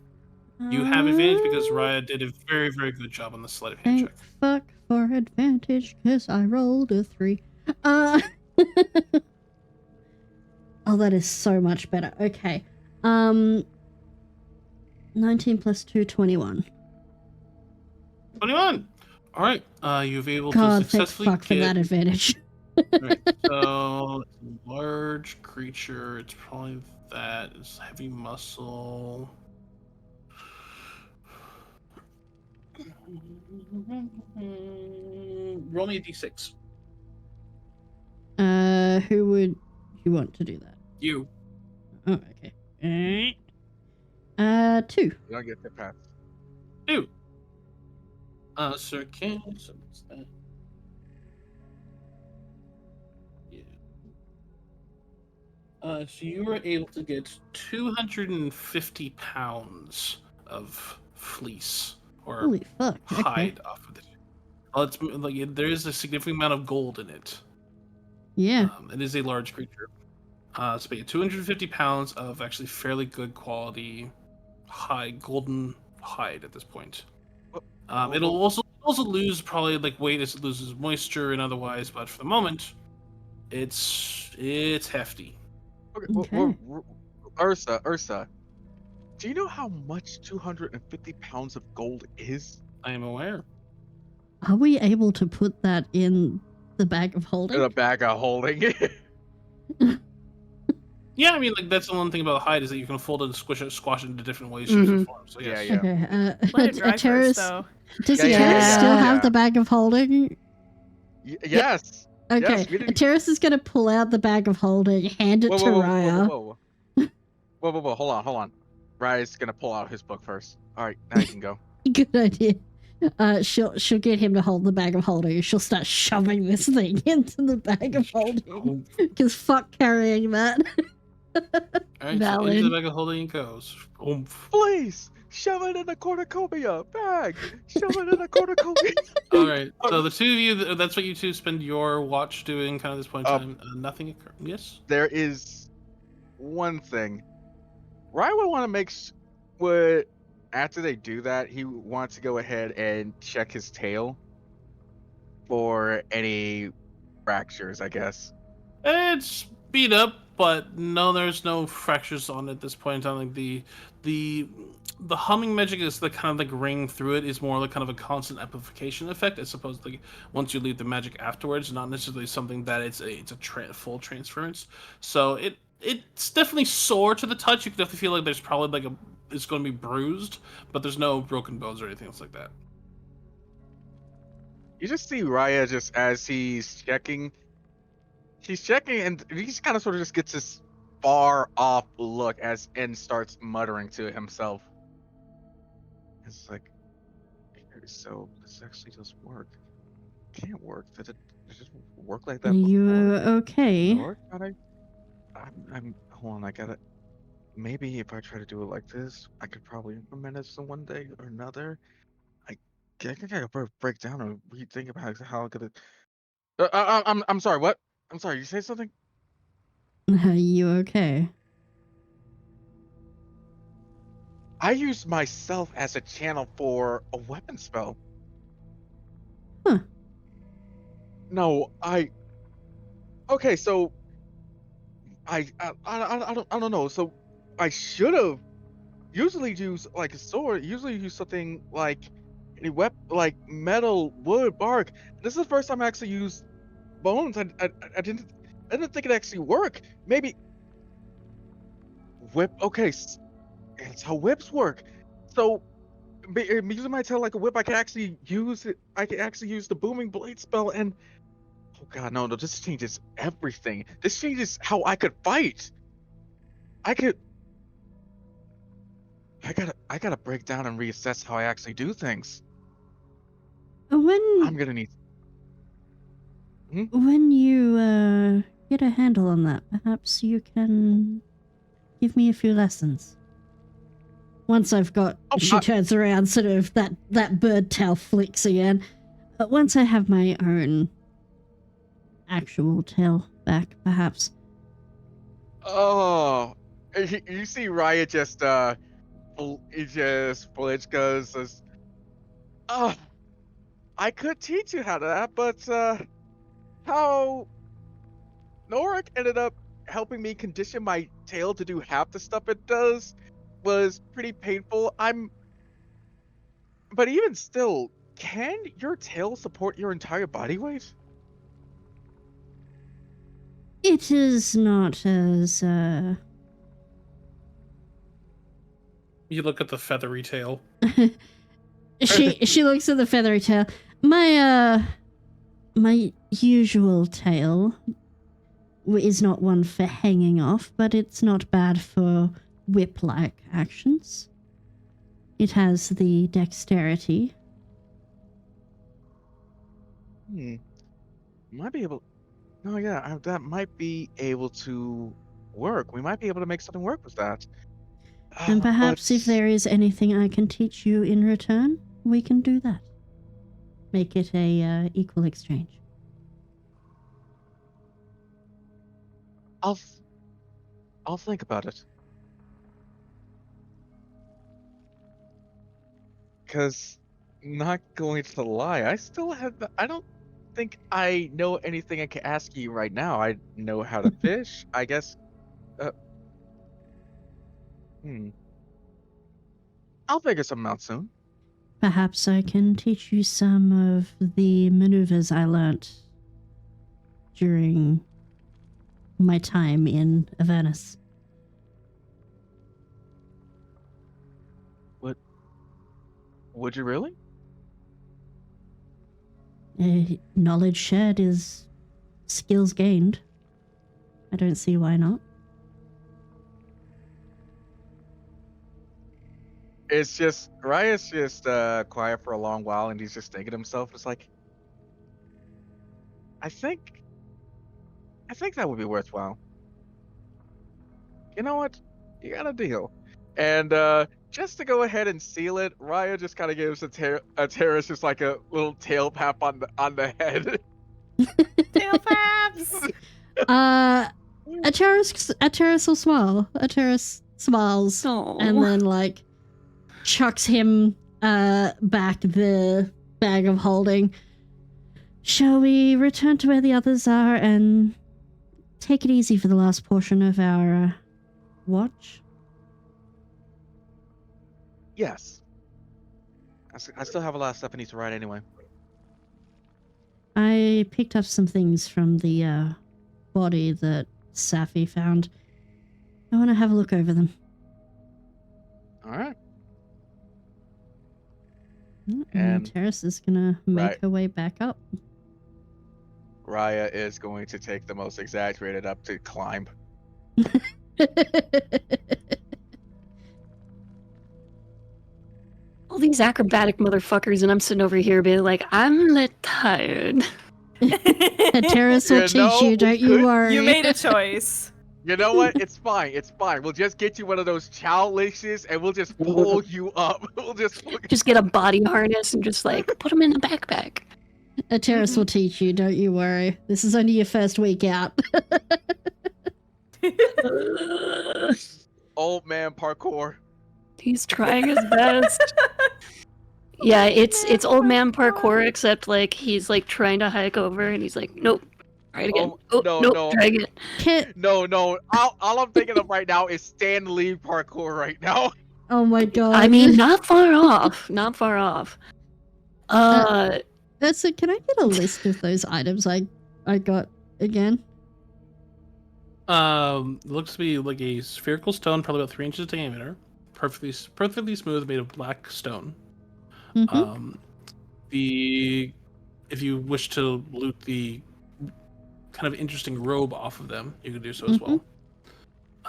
You have advantage because Raya did a very, very good job on the sleight of hand Ain't check. fuck for advantage, cause I rolled a 3. Oh, that is so much better. Okay. 19 plus 2, 21. 21. All right. You've able to God, thank successfully fuck for get. that advantage. Right. So it's a large creature. It's probably that. It's heavy muscle. Roll me a d6. Who would you want to do that? You. Oh, okay. 2. You don't get the pass. 2. Sir King. So what's that? Yeah. So you were able to get 250 pounds of fleece or Holy fuck. Okay. hide off of it. Well, it's like there is a significant amount of gold in it. Yeah. It is a large creature. So yeah, 250 pounds of actually fairly good quality golden hide at this point. It'll also lose probably like weight as it loses moisture and otherwise, but for the moment, it's hefty. Okay. Ursa, do you know how much 250 pounds of gold is? I am aware. Are we able to put that in the bag of In holding? a bag of holding. Yeah, I mean, like that's the one thing about hide is that you can fold it and squash it into different ways, shapes, and forms. So yes. Yeah. Okay. Let it dry Terrace, first, though. does Yeah, Terrace yeah, still yeah, have yeah. the bag of holding? Yes. Okay. Yes, we didn't- Terrace is going to pull out the bag of holding, hand it to Raya. Whoa. Hold on. Raya's gonna pull out his book first. All right, now you can go. Good idea. She'll get him to hold the bag of holding. She'll start shoving this thing into the bag of holding. Because fuck carrying that. All right, so Valid. into the bag of holding it goes. Please shove it in a cornucopia bag. Shove it in a cornucopia. All right, so the two of you, that's what you two spend your watch doing, kind of this point in time. Nothing occurs. Yes. There is one thing. Ryan would want to would after they do that, he wants to go ahead and check his tail for any fractures, I guess. It's beat up, but no, there's no fractures on it at this point in time. Like the humming magic is the kind of like ring through it is more like kind of a constant amplification effect, as opposed to like once you leave the magic afterwards, not necessarily something that it's a full transference. So it's definitely sore to the touch. You can definitely feel like there's probably like it's going to be bruised, but there's no broken bones or anything else like that. You just see Raya just as he's checking and he just kind of sort of just gets this far off look and starts muttering to himself. It's like, okay, so this actually does work. Can't work. Did it just work like that Are you before? okay? Or I'm hold on, I gotta maybe if I try to do it like this, I could probably implement it some one day or another. I think I gotta break down and rethink about how I could. I'm sorry. What? I'm sorry. You say something? Are you okay? I use myself as a channel for a weapon spell. Huh. No, okay, so I don't know. So I should have usually used like a sword. Usually use something like any weapon, like metal, wood, bark. This is the first time I actually used bones. I didn't think it actually worked. Maybe whip. Okay, that's how whips work. So using my tail like a whip, I can actually use it. I can actually use the booming blade spell and. Oh god, no! This changes everything. This changes how I could fight. I could. I gotta break down and reassess how I actually do things. When I'm gonna need. when you get a handle on that, perhaps you can give me a few lessons. Once I've got, Oh, she I- turns around, sort of that bird tail flicks again. But once I have my own actual tail back, perhaps. Oh, you see Raya just he just flinch goes, says, "Oh, I could teach you how to that, but how Norik ended up helping me condition my tail to do half the stuff it does was pretty painful. But even still, can your tail support your entire body weight? It is not as You look at the feathery tail. she looks at the feathery tail. My usual tail is not one for hanging off, but it's not bad for whip-like actions. It has the dexterity. Might be able. Oh yeah, that might be able to work. We might be able to make something work with that. And But perhaps if there is anything I can teach you in return, we can do that. Make it a equal exchange. I'll think about it. Cause not going to lie, I don't think I know anything I can ask you right now. I know how to fish. I guess. Uh, hmm. I'll figure something out soon. Perhaps I can teach you some of the maneuvers I learnt during my time in Avernus. Would you really? Knowledge shared is skills gained. I don't see why not. It's just Raya's just quiet for a long while, and he's just thinking to himself. It's like, I think that would be worthwhile. You know what? You got a deal. And just to go ahead and seal it, Raya just kind of gives a terrorist just like a little tail pap on the head. Tail faps! Ateris will smile. Ateris smiles and then like chucks him back the bag of holding. Shall we return to where the others are and take it easy for the last portion of our watch? Yes. I still have a lot of stuff I need to write anyway. I picked up some things from the body that Safi found. I want to have a look over them. All right. And Terrace is gonna make right. her way back up. Raya is going to take the most exaggerated up to climb. All these acrobatic motherfuckers, and I'm sitting over here being like, I'm lit tired. Terrace will teach you, don't you worry. You made a choice. You know what? It's fine. It's fine. We'll just get you one of those chow leashes, and we'll just pull you up. We'll just Just get a body harness and just like put them in the backpack. Terrace will teach you, don't you worry. This is only your first week out. Old man parkour. He's trying his best. Yeah, it's old man parkour, except like he's like trying to hike over and he's like, nope, try it again. Oh, Oh, no, nope, no. try again. No. All I'm thinking of right now is Stan Lee parkour right now. Oh my god. I mean, not far off. Not far off. So can I get a list of those items I got again? Looks to be like a spherical stone, probably about 3 inches diameter, perfectly smooth, made of black stone. Mm-hmm. If you wish to loot the kind of interesting robe off of them, you can do so as well.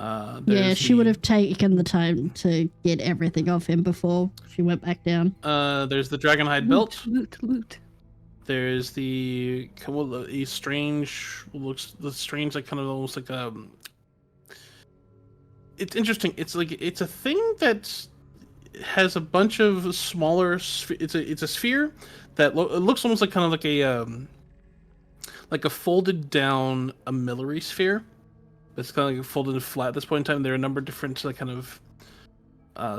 Yeah, she would have taken the time to get everything off him before she went back down. There's the dragonhide belt. Loot. There's a strange like kind of almost like it's interesting. It's a thing that has a bunch of smaller. It's a sphere that it looks almost like kind of like a folded down amillary sphere. It's kind of like folded flat at this point in time. There are a number of different kind of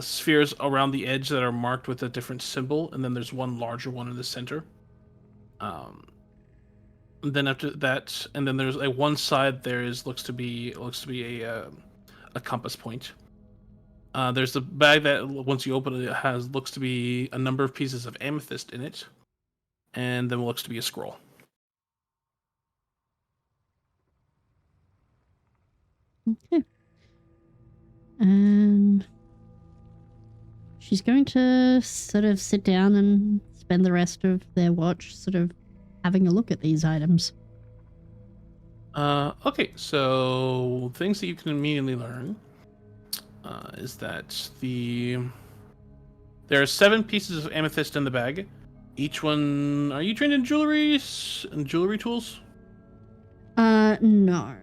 spheres around the edge that are marked with a different symbol, and then there's one larger one in the center. And then after that, and then there's one side looks to be a compass point. There's the bag that once you open it looks to be a number of pieces of amethyst in it, and then looks to be a scroll. Okay. And she's going to sort of sit down and spend the rest of their watch sort of having a look at these items. Okay, so things that you can immediately learn is that there are 7 pieces of amethyst in the bag. Each one. Are you trained in jewelry tools? No.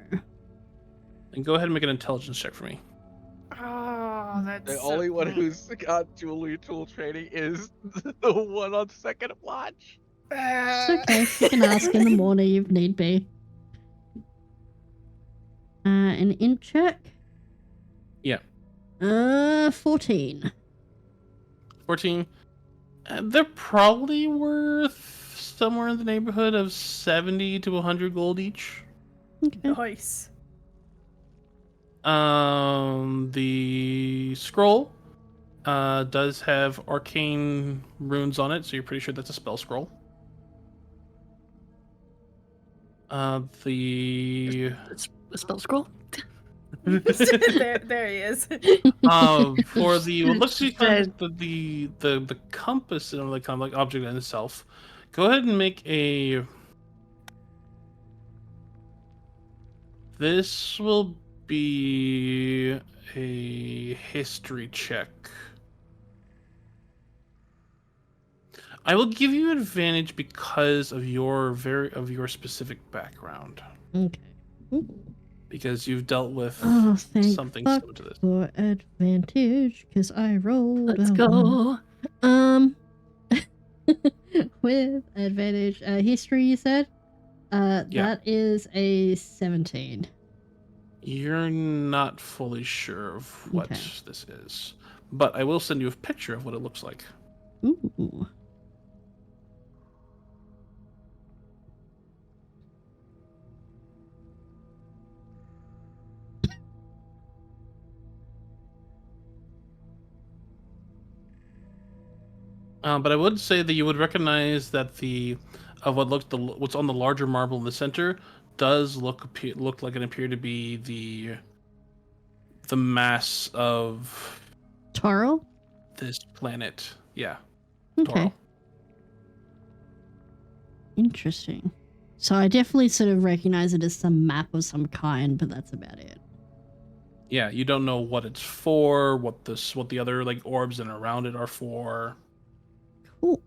Then go ahead and make an intelligence check for me. Oh, that's The so only one cool. who's got jewelry tool training is the one on second watch. It's okay. You can ask in the morning if need be. An int check? Yeah. 14. 14. They're probably worth somewhere in the neighborhood of 70 to 100 gold each. Okay. Nice. The scroll does have arcane runes on it, so you're pretty sure that's a spell scroll. It's a spell scroll. there he is. For the what looks to be kind of the compass and like kind of like object in itself, go ahead and make a. This will be a history check. I will give you advantage because of your specific background. Okay. Ooh. Because you've dealt with Thank something fuck similar to this. for advantage, because I rolled. Let's go. With advantage, history. You said. That is a 17. You're not fully sure of what Okay. this is, but I will send you a picture of what it looks like. Ooh. But I would say that you would recognize that what's on the larger marble in the center does look like it appear to be the mass of Taro? this planet. Yeah. Okay. Toro. Interesting. So I definitely sort of recognize it as some map of some kind, but that's about it. Yeah, you don't know what it's for, what the other like orbs and around it are for. Cool.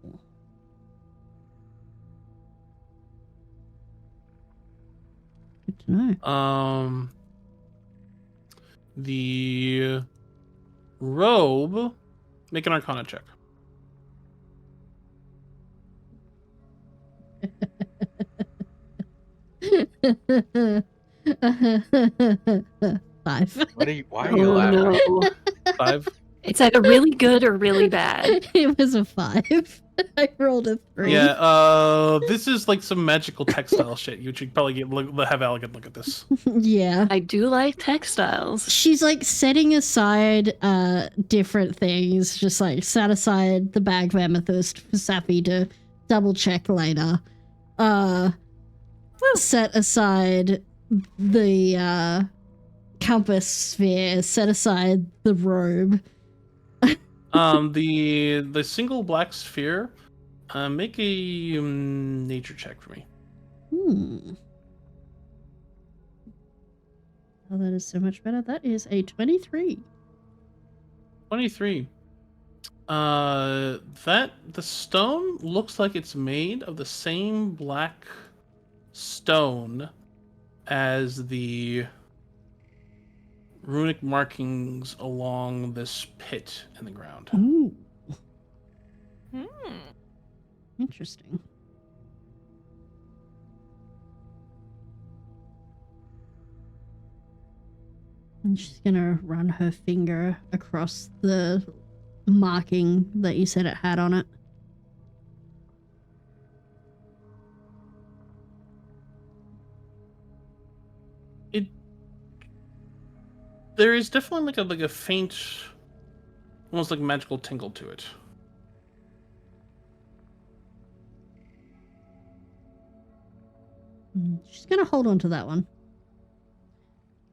Good to know. The robe. Make an Arcana check. Five. Why are you laughing? No. 5. It's either really good or really bad. It was a 5. I rolled a 3. Yeah, this is like some magical textile shit. You should probably have Elegant look at this. Yeah. I do like textiles. She's like setting aside different things, just like set aside the bag of amethyst for Sappy to double check later. Set aside the compass sphere, set aside the robe. The single black sphere, make a nature check for me. Oh, that is so much better. That is a 23. 23. That the stone looks like it's made of the same black stone as the runic markings along this pit in the ground. Ooh, Hmm. interesting. And she's gonna run her finger across the marking that you said it had on it. There is definitely like a faint, almost like magical tingle to it. She's gonna hold on to that one.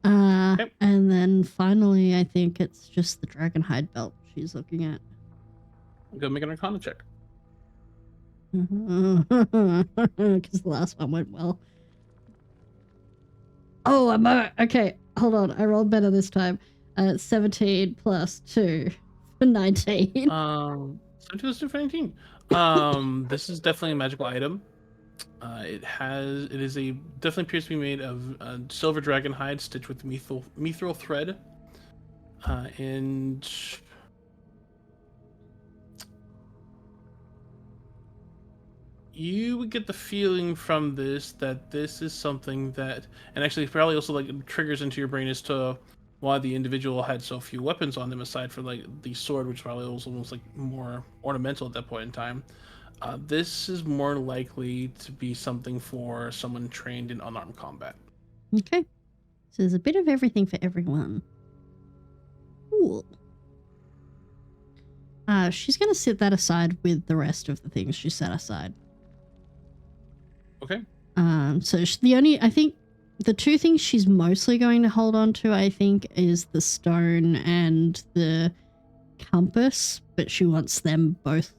Yep. And then finally, I think it's just the dragon hide belt she's looking at. Go make an Arcana check. Because the last one went well. Oh, okay. Hold on, I rolled better this time. 17 plus 2 for 19. 17 plus 2 for 19. This is definitely a magical item. It is definitely appears to be made of silver dragon hide stitched with mithril thread, and you would get the feeling from this that this is something that, and actually probably also like triggers into your brain as to why the individual had so few weapons on them aside from like the sword, which probably was almost like more ornamental at that point in time. This is more likely to be something for someone trained in unarmed combat. Okay. So there's a bit of everything for everyone. Cool. She's going to sit that aside with the rest of the things she set aside. Okay. So I think the two things she's mostly going to hold on to, I think, is the stone and the compass, but she wants them both.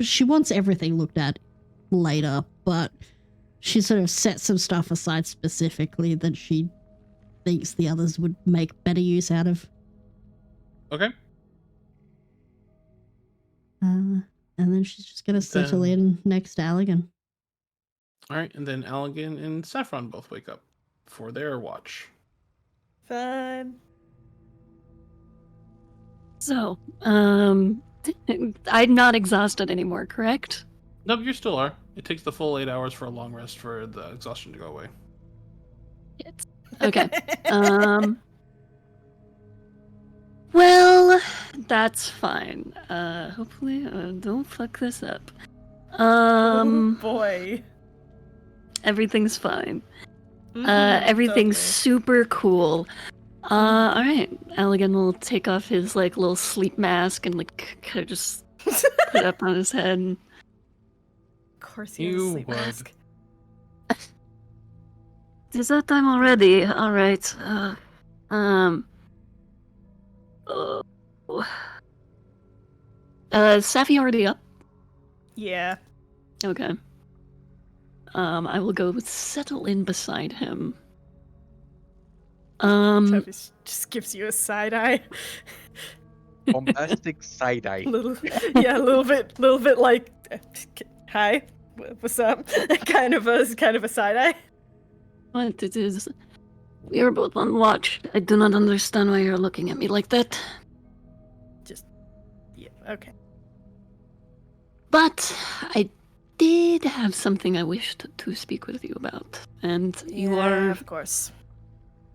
She wants everything looked at later, but she sort of set some stuff aside specifically that she thinks the others would make better use out of. Okay. And then she's just going to settle in next to Allegan. All right, and then Allegan and Saffron both wake up for their watch. Fun. So, I'm not exhausted anymore, correct? Nope, you still are. It takes the full 8 hours for a long rest for the exhaustion to go away. It's okay. Well, that's fine. Hopefully, don't fuck this up. Oh boy. Everything's fine. Mhm, Everything's totally. super cool. All right. Allegan will take off his like little sleep mask and like kind of just put it up on his head. And... Of course he has a You sleep would. mask. Is that time already? All right. Safi already up? Yeah. Okay. I will go settle in beside him. Travis just gives you a side eye. Bombastic side eye. a little bit like, hi, what's up? kind of a side eye. What it is? We are both on watch. I do not understand why you're looking at me like that. Yeah, okay. But I did have something I wished to speak with you about, and you are of course.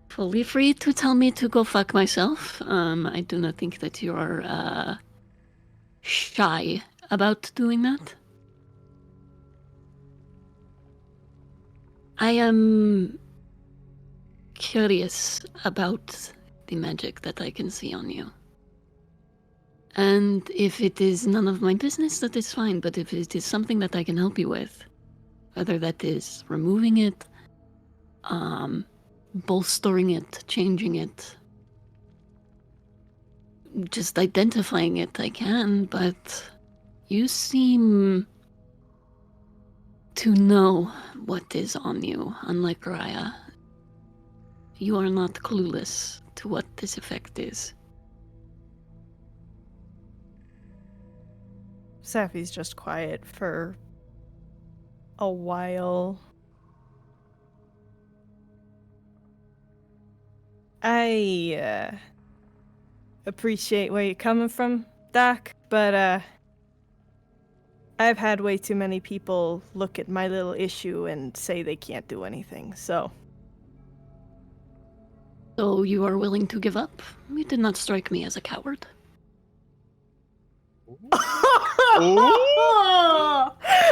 fully free to tell me to go fuck myself. I do not think that you are shy about doing that. I am curious about the magic that I can see on you. And if it is none of my business, that is fine. But if it is something that I can help you with, whether that is removing it, bolstering it, changing it, just identifying it, I can. But you seem to know what is on you, unlike Raya. you are not clueless to what this effect is. Safi's just quiet for a while. I appreciate where you're coming from, Doc, but I've had way too many people look at my little issue and say they can't do anything, so. So you are willing to give up? You did not strike me as a coward.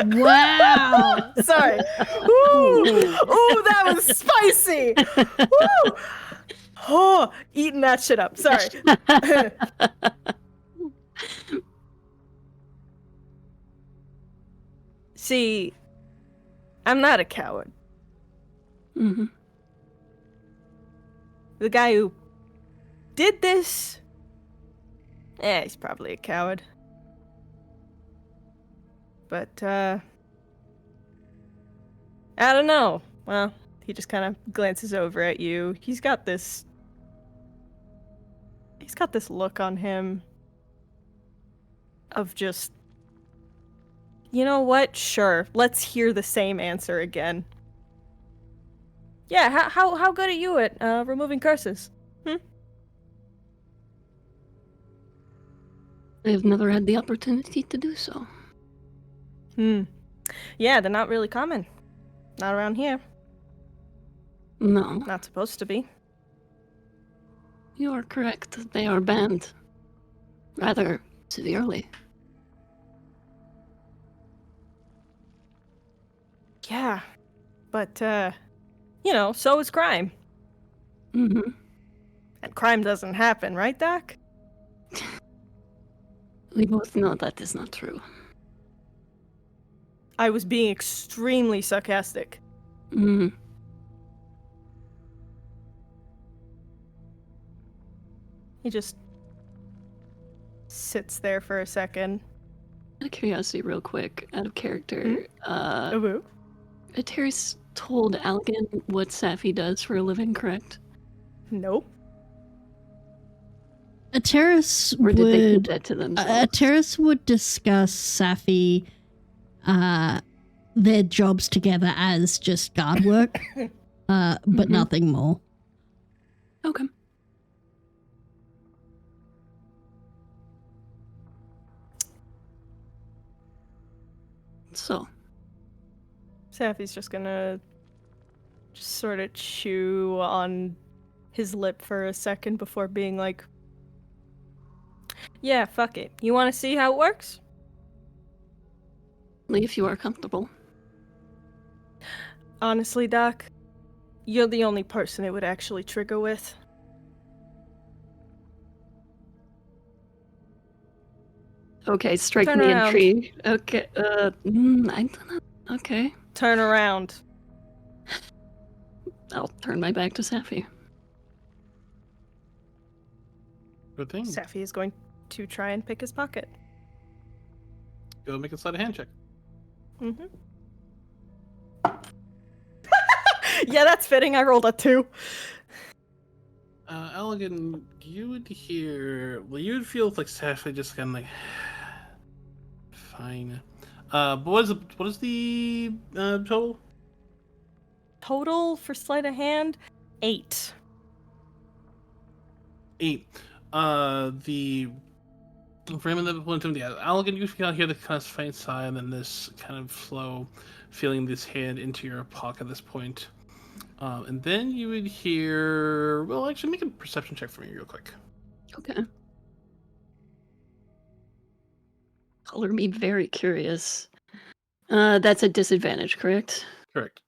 Wow. Sorry. Ooh, ooh, that was spicy. Woo! Oh, eating that shit up. Sorry. See, I'm not a coward. Mm-hmm. The guy who did this, he's probably a coward. But, I don't know. Well, he just kind of glances over at you. He's got this look on him of just, you know what? Sure, let's hear the same answer again. Yeah, how good are you at removing curses? I've never had the opportunity to do so. Yeah, they're not really common. Not around here. No, Not supposed to be. you are correct. They are banned. Rather severely. Yeah, but, you know, so is crime. Mm-hmm. And crime doesn't happen, right, Doc? We both know that is not true. I was being extremely sarcastic. Mm. He just sits there for a second. Out of curiosity, real quick, out of character, Oh, Terrace told Algan what Safi does for a living, correct? nope. A terrace Or did they keep would that to a themselves? terrace would discuss Safi their jobs together as just guard work, but Mhm. nothing more. Okay. So, Safi's just gonna just sort of chew on his lip for a second before being like, yeah, fuck it. You want to see how it works? if you are comfortable. Honestly, Doc, you're the only person it would actually trigger with. Okay, strike Turn me around. intrigued. Okay, I don't know. Okay. Turn around. I'll turn my back to Safi. Good thing. Safi is going to try and pick his pocket. Go make a sleight of hand check. Mm-hmm. Yeah, that's fitting. I rolled a 2. Elegant, you would hear. Well, you would feel like Safi just kind of like. Fine. But what is the total? Total for sleight of hand, 8. 8. The frame of the momentum. Yeah, Elegant, you can hear the kind of faint sigh, and then this kind of slow feeling this hand into your pocket at this point. And then you would hear. Well, actually, make a perception check for me real quick. Okay. Color me very curious. That's a disadvantage, correct? Correct.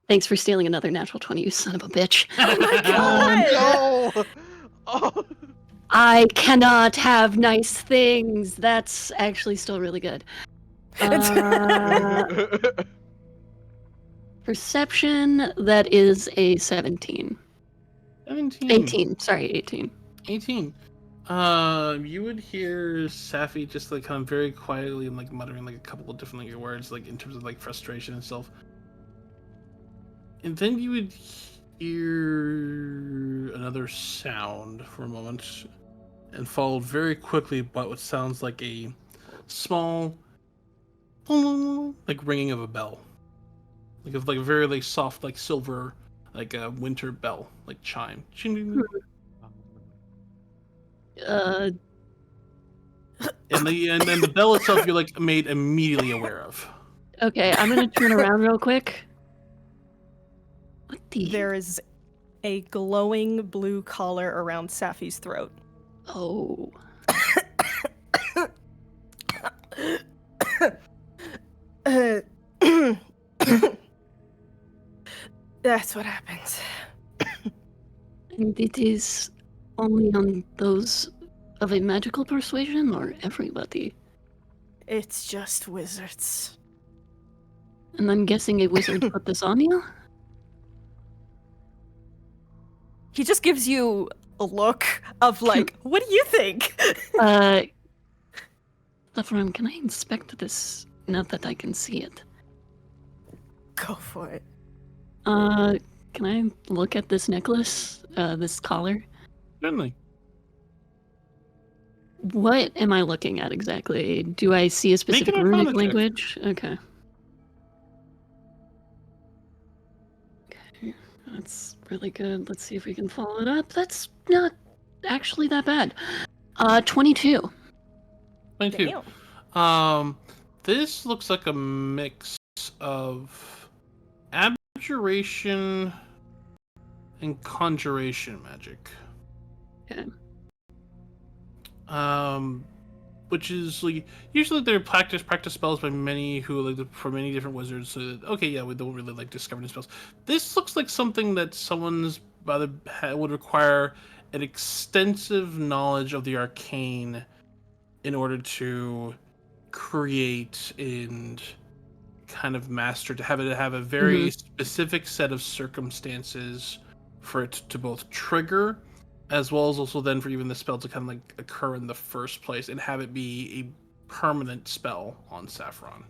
Thanks for stealing another natural 20, you son of a bitch. Oh my god! No! Oh. I cannot have nice things. That's actually still really good. Perception, that is a 17. 17. 18, sorry, 18. 18. You would hear Safi just like kind of very quietly and like muttering like a couple of different like words, like in terms of like frustration and stuff. And then you would hear another sound for a moment, and followed very quickly by what sounds like a small, like ringing of a bell, like a very like soft, like silver, like a winter bell, like chime. Uh, And then the bell itself, you're like made immediately aware of. okay, I'm gonna turn around real quick. What the? There is a glowing blue collar around Safi's throat. Oh. That's what happens. And it is only on those of a magical persuasion, or everybody? It's just wizards. And I'm guessing a wizard put this on you? He just gives you a look of like, what do you think? Saffron, can I inspect this now that I can see it? Go for it. Can I look at this necklace? This collar? Certainly. What am I looking at exactly? Do I see a specific an runic Arcana check. language? Okay. Okay, that's really good. Let's see if we can follow it up. That's not actually that bad. 22. 22. Damn. This looks like a mix of abjuration and conjuration magic. Okay. Which is like usually they're practice spells by many who like for many different wizards. So that, okay, yeah, we don't really like discovering spells. This looks like something that someone's would require an extensive knowledge of the arcane in order to create and kind of master, to have a very specific set of circumstances for it to both trigger, as well as also then for even the spell to kind of like occur in the first place and have it be a permanent spell on Saffron.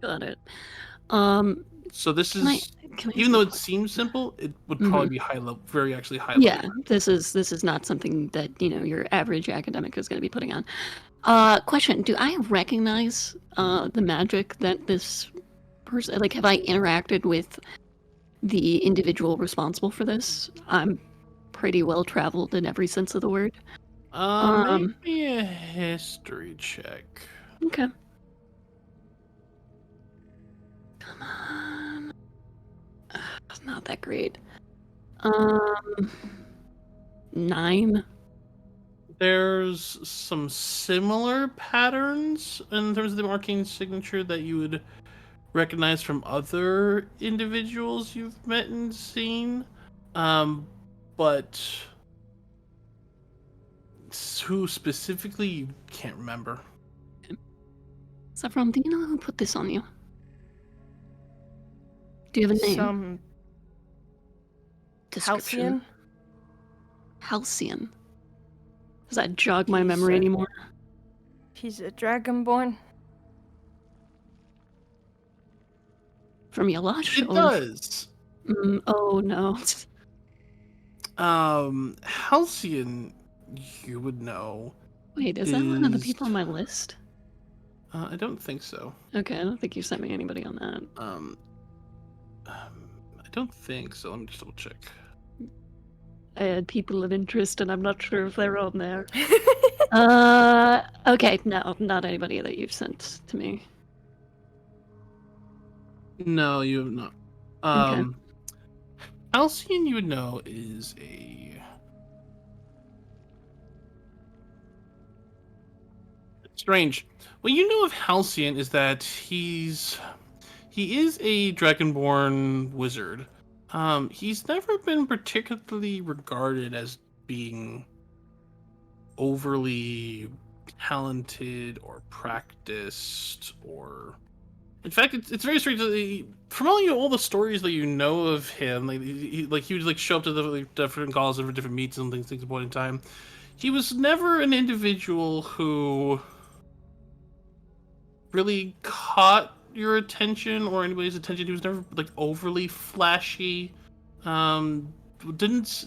Got it. So this Can I- is, can I even though ask it a seems simple, it would probably be high level, very actually high Yeah, level. this is not something that, your average academic is going to be putting on. Question, do I recognize the magic that this person, like, have I interacted with the individual responsible for this? I'm pretty well traveled in every sense of the word. Make me a history check. Okay. Come on. It's not that great. 9. There's some similar patterns in terms of the arcane signature that you would recognize from other individuals you've met and seen, but who specifically you can't remember. Saffron, do you know who put this on you? Do you have a name? Some Description? Halcyon. Halcyon. Does that jog my He's memory a- anymore? He's a dragonborn. From Yalash? It does. Oh no. Halcyon, you would know. Wait, is that one of the Is- people on my list? I don't think so. Okay, I don't think you sent me anybody on that. I don't think so. Let me just double check. I had people of interest, and I'm not sure if they're on there. Okay, no, not anybody that you've sent to me. No, you have not. Okay. Halcyon, you would know, is a strange. What you know of Halcyon is that he is a dragonborn wizard. He's never been particularly regarded as being overly talented or practiced, or in fact, it's very strange that from all the stories that you know of him, like he would like show up to the different calls and for different meets and things at a point in time. He was never an individual who really caught your attention or anybody's attention. He was never like overly flashy. was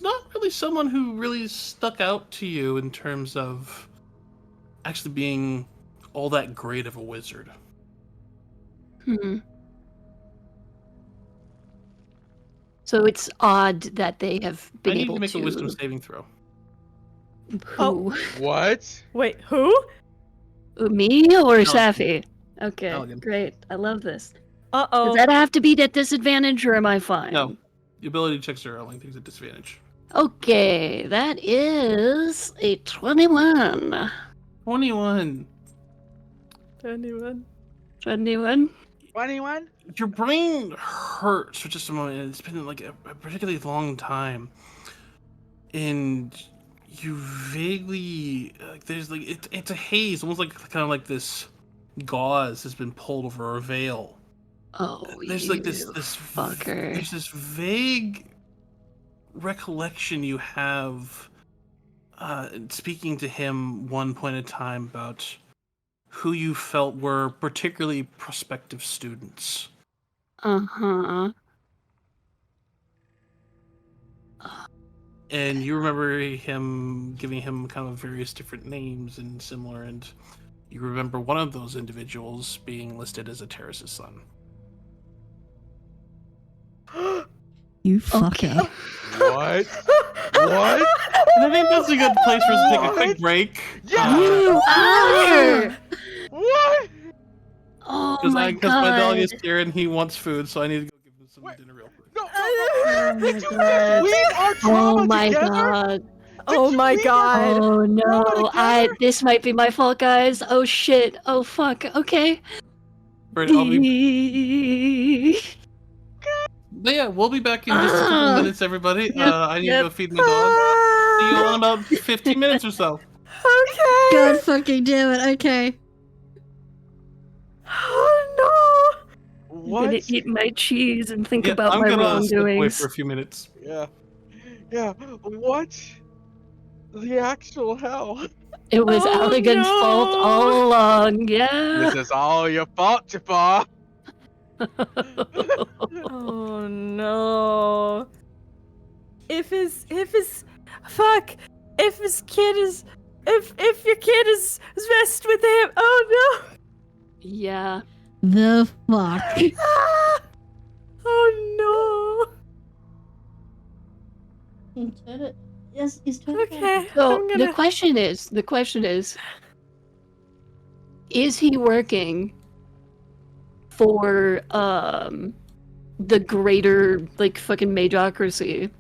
not really someone who really stuck out to you in terms of actually being all that great of a wizard. Hmm. So it's odd that they have I been need able to make to. a wisdom saving throw. Who? What? Wait, who? Me or Elegant. Safi? Okay, Elegant. great. I love this. Uh Does oh. that have to be at disadvantage, or am I fine? No, the ability checks are only things at disadvantage. Okay, that is a 21. 21. Anyone? 21? 21? Your brain hurts for just a moment, and it's been like a particularly long time. And you vaguely there's like it's a haze, almost like kind of like this gauze has been pulled over a veil. Oh, There's you like this fucker. there's this vague recollection you have speaking to him one point in time about who you felt were particularly prospective students. Uh-huh. And you remember him giving him kind of various different names and similar, and you remember one of those individuals being listed as a Terrace's son. You fucker. Okay. What? What? And I think that's a good place for us to take a quick What? break. Yeah. You fucker! What? Oh Because my my dog god. is here and he wants food, so I need to go give him some Wait. dinner real quick. No, no, no. Oh my Did you just god. weave our Oh trauma my together? god. Oh Did you my weave our god. Oh no. together? This might be my fault, guys. Oh shit. Oh fuck. Okay. Right, but yeah, we'll be back in just a couple of Ah. minutes, everybody. Yep, I need to yep. go feed my dog. See you all in about 15 minutes or so. Okay. God fucking damn it. Okay. Oh I'm gonna What? eat my cheese and think Yeah, about I'm my gonna step away for wrongdoings. a few minutes. Yeah. Yeah. What? The actual hell? It was Oh, Allegan's fault no. all along, yeah. This is all your fault, Jafar. no. Oh no. If his fuck. If his kid is if your kid is messed with him. Oh Yeah. The fuck. no. Ah! Oh Turn it. Yes, is no. Okay. So I'm the gonna question is he working for the greater like fucking magocracy?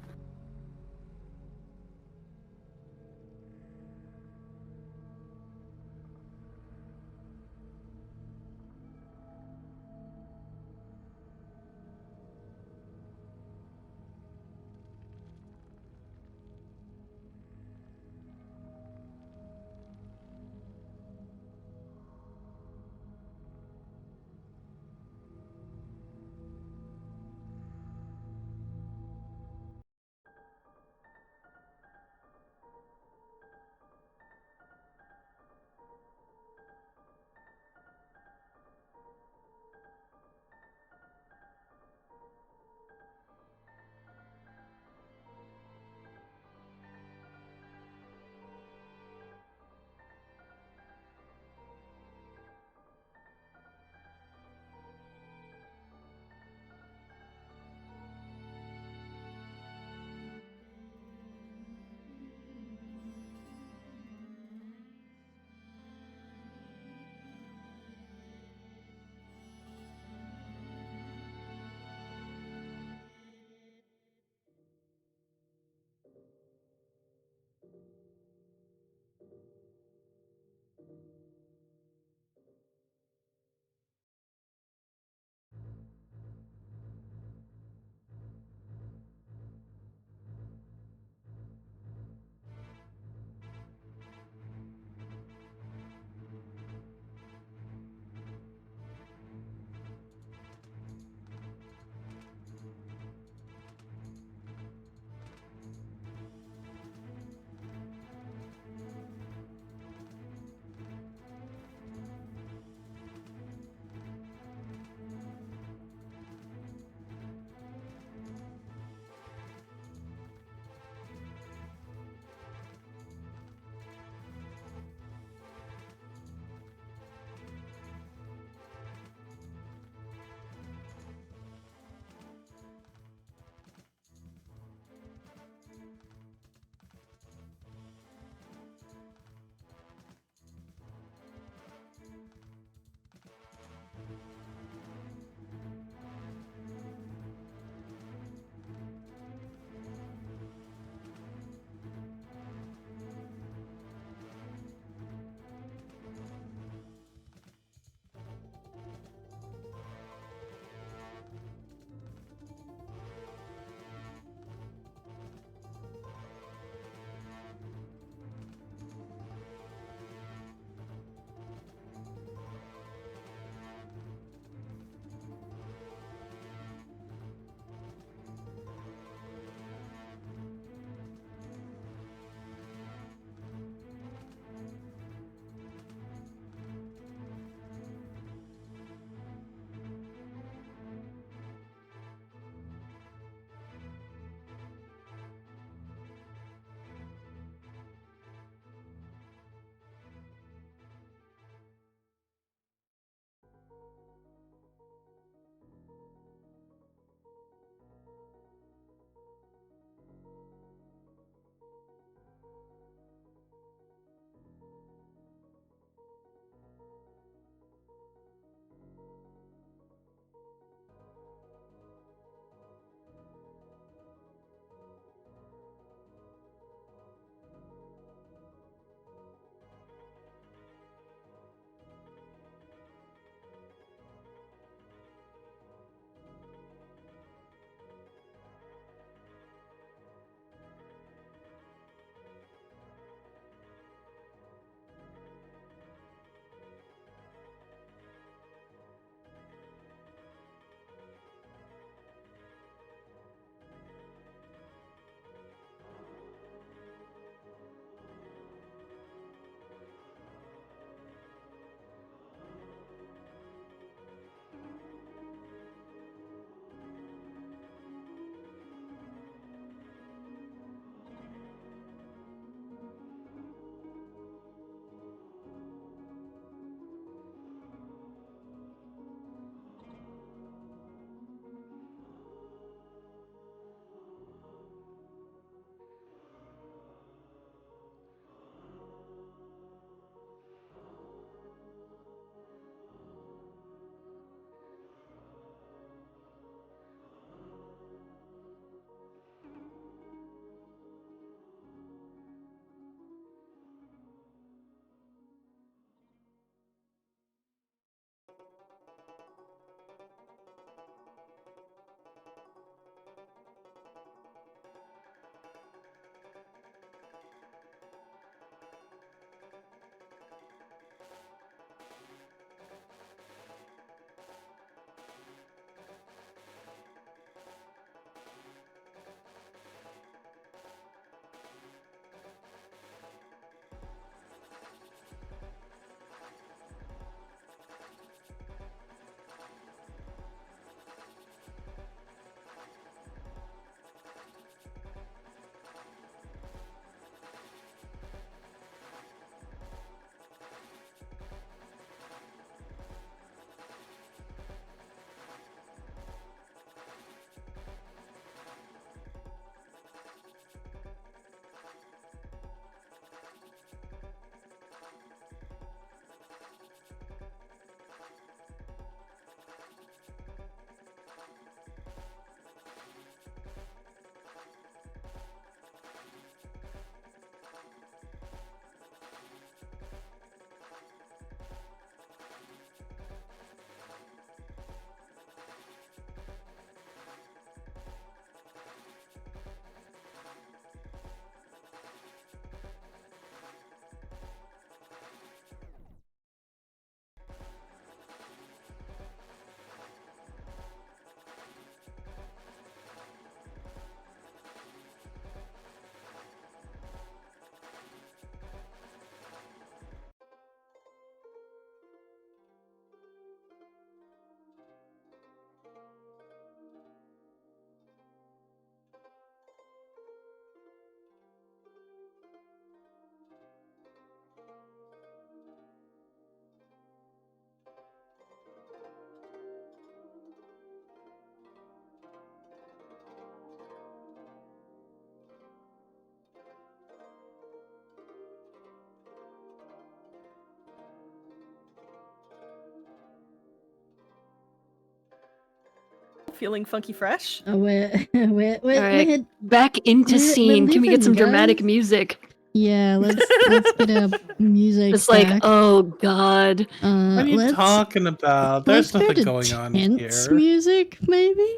feeling funky fresh. Alright. Back into we're scene. Can we get living, some dramatic guys. music? Yeah, let's get our music It's like, back. oh god. What are you Let's talking about? let's There's go nothing to going on tense here. music, maybe.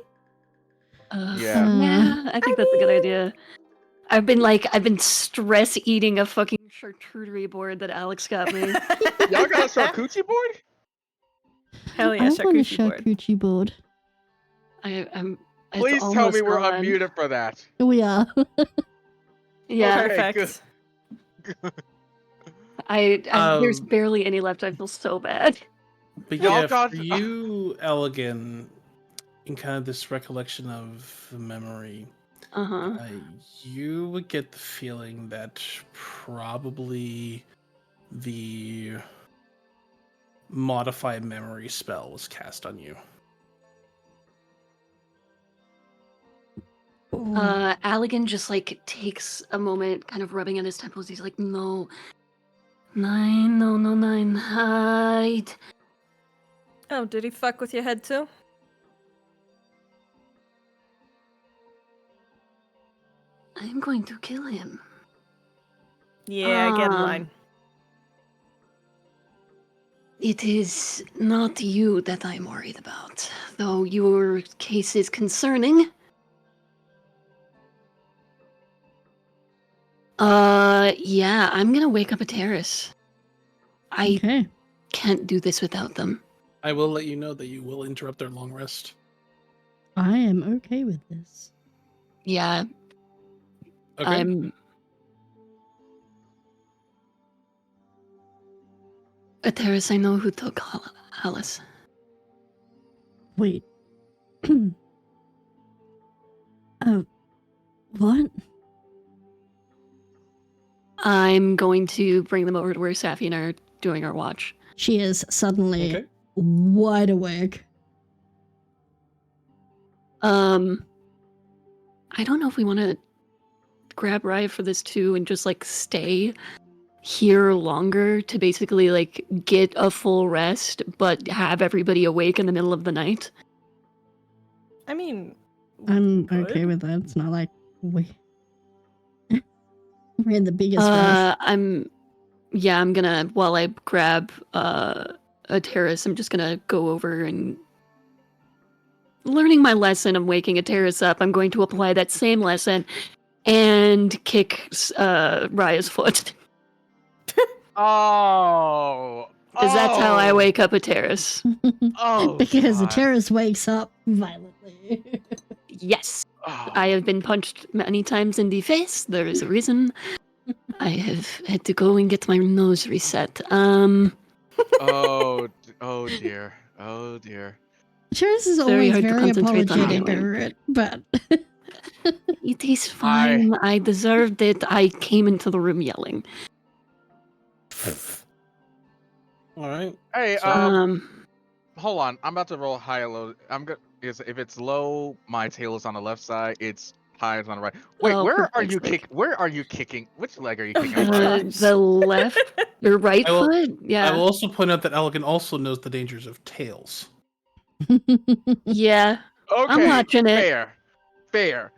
Yeah. Yeah, I think that's a good idea. I've been stress eating a fucking charcuterie board that Alex got me. Y'all got a charcuterie board? Hell yeah, I want a charcuterie board. charcuterie board. I'm. It's Please tell me almost we're gone. unmuted for that. We are. Yeah, Okay, Perfect. there's barely any left. I feel so bad. But Y'all yeah, got- for you, Elegant, in kind of this recollection of the memory, Uh-huh. you would get the feeling that probably the modified memory spell was cast on you. Allegan just like takes a moment, kind of rubbing at his temples. He's like, no. 9, no, 9, hide. Oh, did he fuck with your head too? I'm going to kill him. Yeah, get in line. It is not you that I'm worried about, though your case is concerning. Yeah, I'm gonna wake up a terrace. I Okay. can't do this without them. I will let you know that you will interrupt their long rest. I am okay with this. Yeah, Okay. I'm... A terrace, I know who took Alice. Wait. What? I'm going to bring them over to where Safi and I are doing our watch. She is suddenly Okay. wide awake. I don't know if we want to grab Raya for this too and just like stay here longer to basically like get a full rest, but have everybody awake in the middle of the night. I mean, I'm Good. okay with that. It's not like we're in the biggest rush. I'm gonna, while I grab a terrace, I'm just gonna go over and learning my lesson of waking a terrace up. I'm going to apply that same lesson and kick Raya's foot. Oh. Because that's how I Oh. wake up a terrace. Oh. Because the God. terrorist wakes up violently. Yes. Oh. I have been punched many times in the face. There is a reason. I have had to go and get my nose reset. Oh. Oh dear. Oh dear. Terrorist is Very always hard to very concentrate on apologetic healing. over it, but It is fine. I deserved it. I came into the room yelling. All right. Hey, So- hold on. I'm about to roll high or low. If it's low, my tail is on the left side. It's high is on the right. Wait, Oh, where for are fuck's you sake. Where are you kicking? Which leg are you kicking? Oh, Ryan? gosh. The left, your right I will- foot? Yeah. I will also point out that Elegant also knows the dangers of tails. Yeah. Okay, watching it. Fair.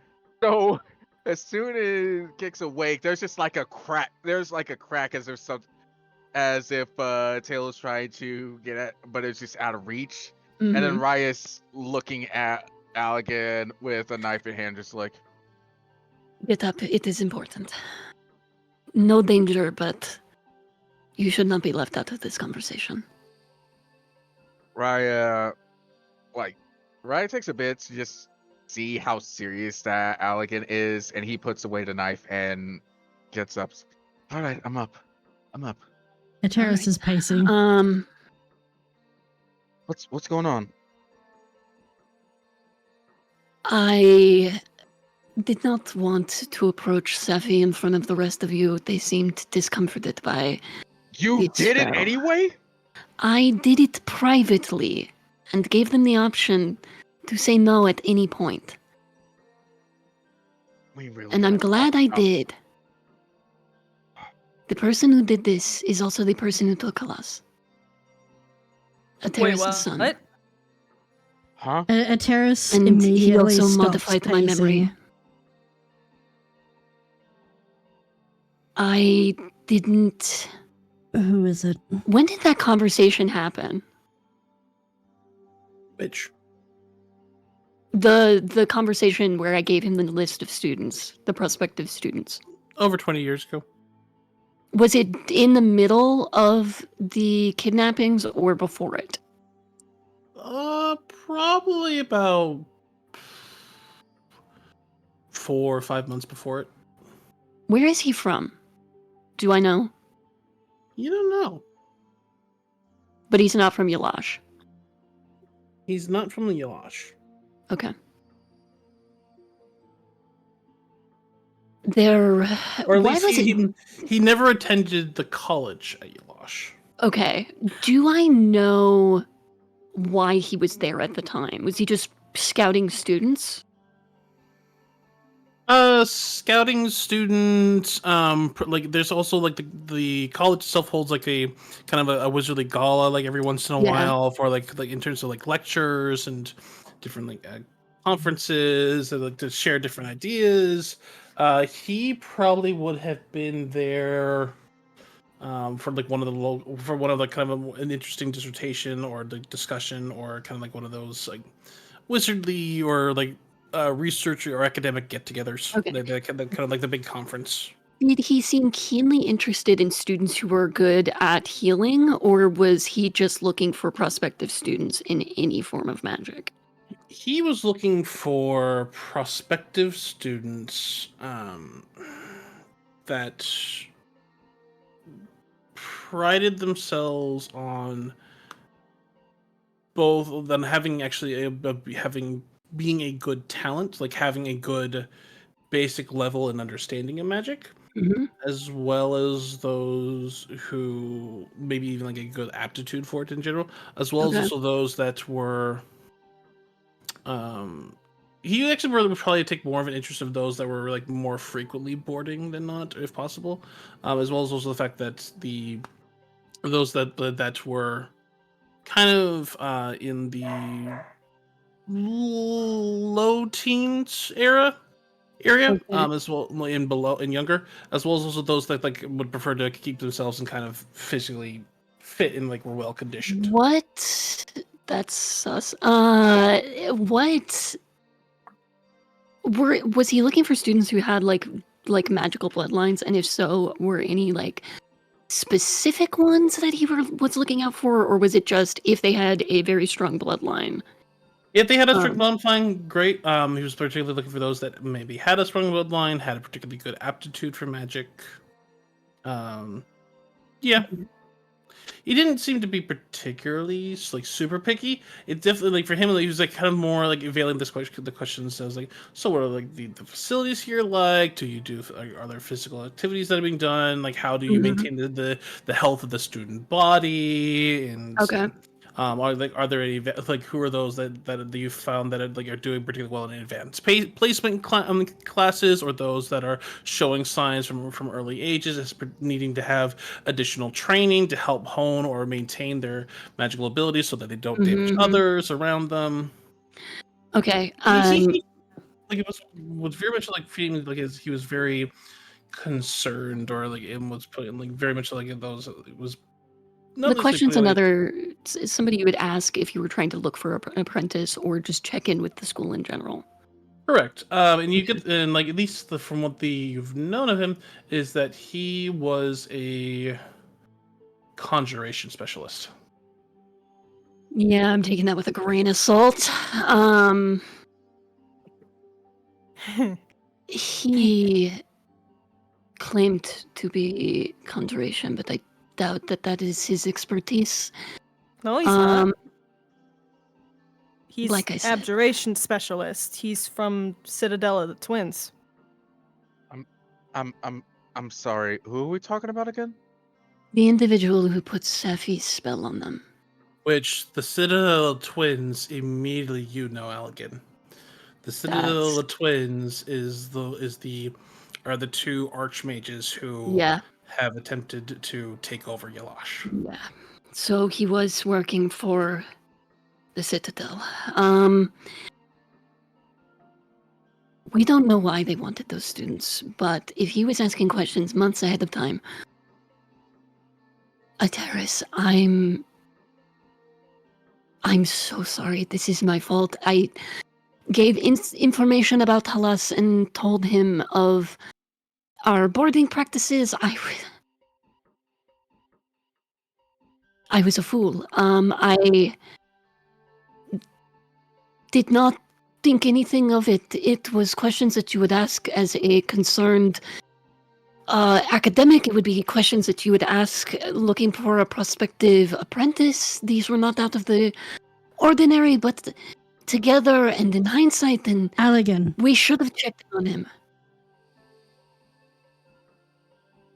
So as soon as it kicks awake, there's just like a crack. There's like a crack as there's some, as if Tail is trying to get at, but it's just out of reach. And then Mhm. Raya's looking at Allegan with a knife in hand, just like, Get up. It is important. No danger, but you should not be left out of this conversation. Raya takes a bit to just see how serious that Allegan is, and he puts away the knife and gets up. All right, I'm up. the terrorist Alright. is pacing. What's going on? I did not want to approach Safi in front of the rest of you. They seemed discomforted by... You It's did it fair. anyway? I did it privately and gave them the option to say no at any point. We really And I'm gotta glad talk I about- did. The person who did this is also the person who took Alas. A Wait, terrorist's what? son. What? Huh? A terrace And he immediately also stops modified my memory. pacing. I didn't. Who is it? When did that conversation happen? Which The conversation where I gave him the list of students, the prospective students. over 20 years ago. Was it in the middle of the kidnappings or before it? Probably about 4 or 5 months before it. Where is he from? Do I know? You don't know. But he's not from Yalash. He's not from the Yalash. Okay. There. Or at Why least was it? he never attended the college at Yalash. Okay. Do I know why he was there at the time? Was he just scouting students? Scouting students. Like there's also like the college itself holds like a kind of a wizardly gala like every once in a Yeah. while for like in terms of like lectures and different like conferences and like to share different ideas. He probably would have been there for like one of the kind of an interesting dissertation or the discussion or kind of like one of those like wizardly or like research or academic get-togethers. Okay. They're kind of like the big conference. Did he seem keenly interested in students who were good at healing, or was he just looking for prospective students in any form of magic? He was looking for prospective students that prided themselves on both of them having actually having being a good talent, like having a good basic level and understanding of magic, Mm-hmm. as well as those who maybe even like a good aptitude for it in general, as well as Okay. also those that were he actually would probably take more of an interest of those that were like more frequently boarding than not, if possible, as well as also the fact that those that were kind of in the low teens area, Okay. as well in below and younger, as well as also those that like would prefer to keep themselves and kind of physically fit and like were well conditioned. What? That's sus. What? Was he looking for students who had like magical bloodlines, and if so, were any like specific ones that he was looking out for, or was it just if they had a very strong bloodline? If they had a strict Um, bloodline, great. He was particularly looking for those that maybe had a strong bloodline, had a particularly good aptitude for magic. Yeah, he didn't seem to be particularly like super picky. It definitely like for him, like, he was like kind of more like veiling this question. The question says like, so what are like the facilities here like? Do you do like, are there physical activities that are being done? Like how do you Mhm. maintain the health of the student body? And Okay. are there any like who are those that you found that are doing particularly well in advanced placement classes, or those that are showing signs from early ages as needing to have additional training to help hone or maintain their magical abilities so that they don't damage Mhm. others around them. Okay. He like it was very much like feeling like he was very concerned or like it was putting like very much like those it was The question's putting, like, somebody you would ask if you were trying to look for an apprentice or just check in with the school in general. correct. And you get and like at least from what you've known of him is that he was a conjuration specialist. Yeah, I'm taking that with a grain of salt. He claimed to be conjuration, but I doubt that is his expertise. No, he's not. Um, He's like I said. abjuration specialist. He's from Citadel of the Twins. I'm sorry. Who are we talking about again? The individual who put Safi's spell on them. Which the Citadel Twins immediately Elegant. The Citadel That's Twins are the two archmages who yeah. have attempted to take over Yalash. Yeah. So he was working for The Citadel. We don't know why they wanted those students, but if he was asking questions months ahead of time, Ateris, I'm so sorry. This is my fault. I gave information about Halas and told him of our boarding practices. I was a fool. I did not think anything of it. It was questions that you would ask as a concerned academic. It would be questions that you would ask looking for a prospective apprentice. These were not out of the ordinary, but together and in hindsight, then Allegan, we should have checked on him.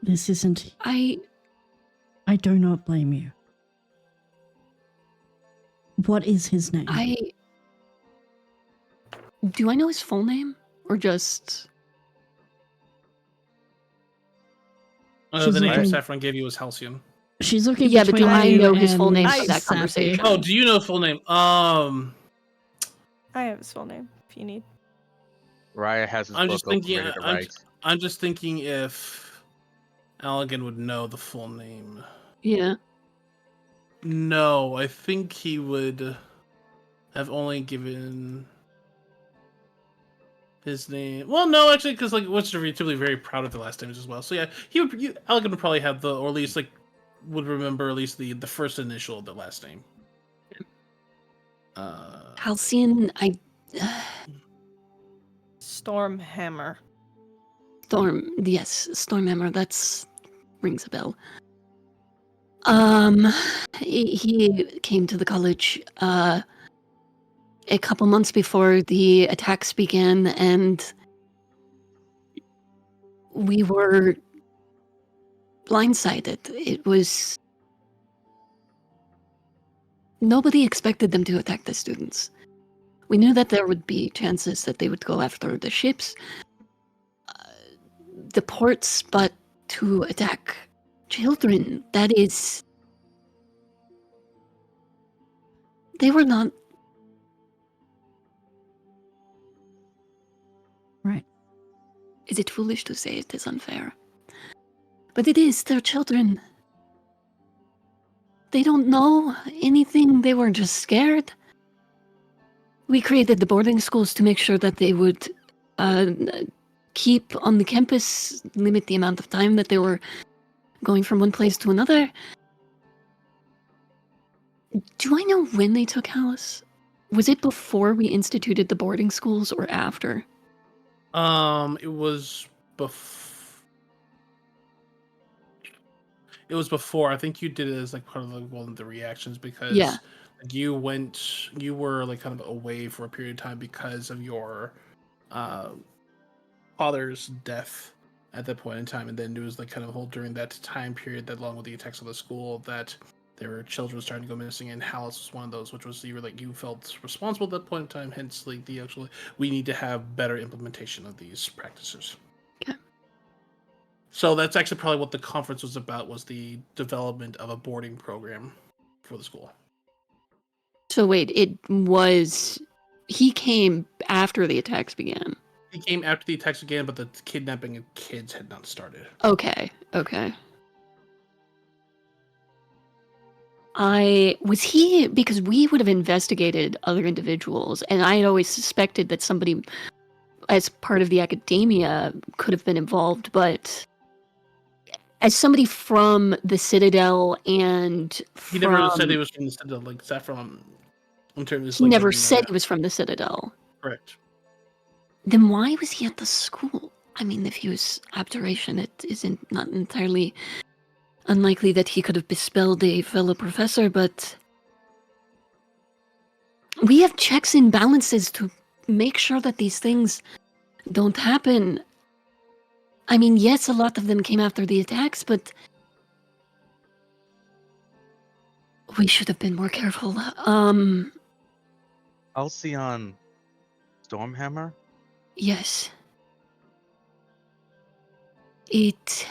this isn't. I do not blame you. What is his name? Do I know his full name? Or just... The name looking- Saffron gave you was Halcyon. She's looking Yeah, but between do I you know his full and name for that Sappy. conversation? Oh, do you know full name? I have his full name if you need. Raya has his I'm book just open, thinking. ready to write. I'm just thinking if Allegan would know the full name. Yeah. No, I think he would have only given his name. Well, no, actually, because like Witcher typically very proud of the last names as well. So yeah, Allegan would probably have or at least like would remember at least the first initial of the last name. Halcyon, Stormhammer. Yes, Stormhammer, that's... rings a bell. He came to the college, a couple months before the attacks began, and we were blindsided. It was... Nobody expected them to attack the students. We knew that there would be chances that they would go after the ships, the ports, but to attack children, that is... They were not... Right. Is it foolish to say it is unfair? But it is, they're children. They don't know anything, they were just scared. We created the boarding schools to make sure that they would keep on the campus, limit the amount of time that they were going from one place to another. Do I know when they took Hallis? Was it before we instituted the boarding schools or after? It was It was before. I think you did it as like part of like one of the reactions because Yeah. like, you were like kind of away for a period of time because of your father's death at that point in time, and then it was like kind of whole during that time period, that along with the attacks on the school, that there were children starting to go missing, and Hallis was one of those, which was you felt responsible at that point in time. Hence, like we need to have better implementation of these practices. Okay. So that's actually probably what the conference was about, was the development of a boarding program for the school. So wait, he came after the attacks began. He came after the attacks began, but the kidnapping of kids had not started. Okay. Because we would have investigated other individuals, and I had always suspected that somebody as part of the academia could have been involved, but as somebody from the Citadel and He never said he was from the Citadel, like Saffron. In terms of, he like, never being said there. he was from the Citadel. Correct. Then why was he at the school? I mean, if he was abjuration, it isn't not entirely unlikely that he could have bespelled a fellow professor, but we have checks and balances to make sure that these things don't happen. I mean, yes, a lot of them came after the attacks, but we should have been more careful. Halcyon Stormhammer? Yes. It...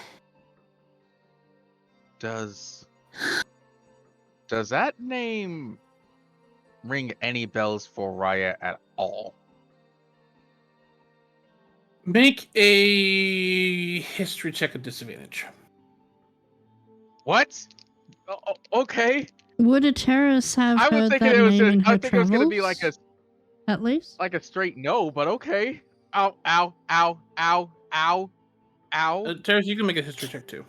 Does that name ring any bells for Raya at all. Make a history check at disadvantage. What? Okay. Would a terrorist have I was heard thinking that it was. name in I her think it was gonna be travels? At least? like a straight no, but okay. Ow! Ow! Ow! Ow! Ow! Ow! Terrace, you can make a history check too.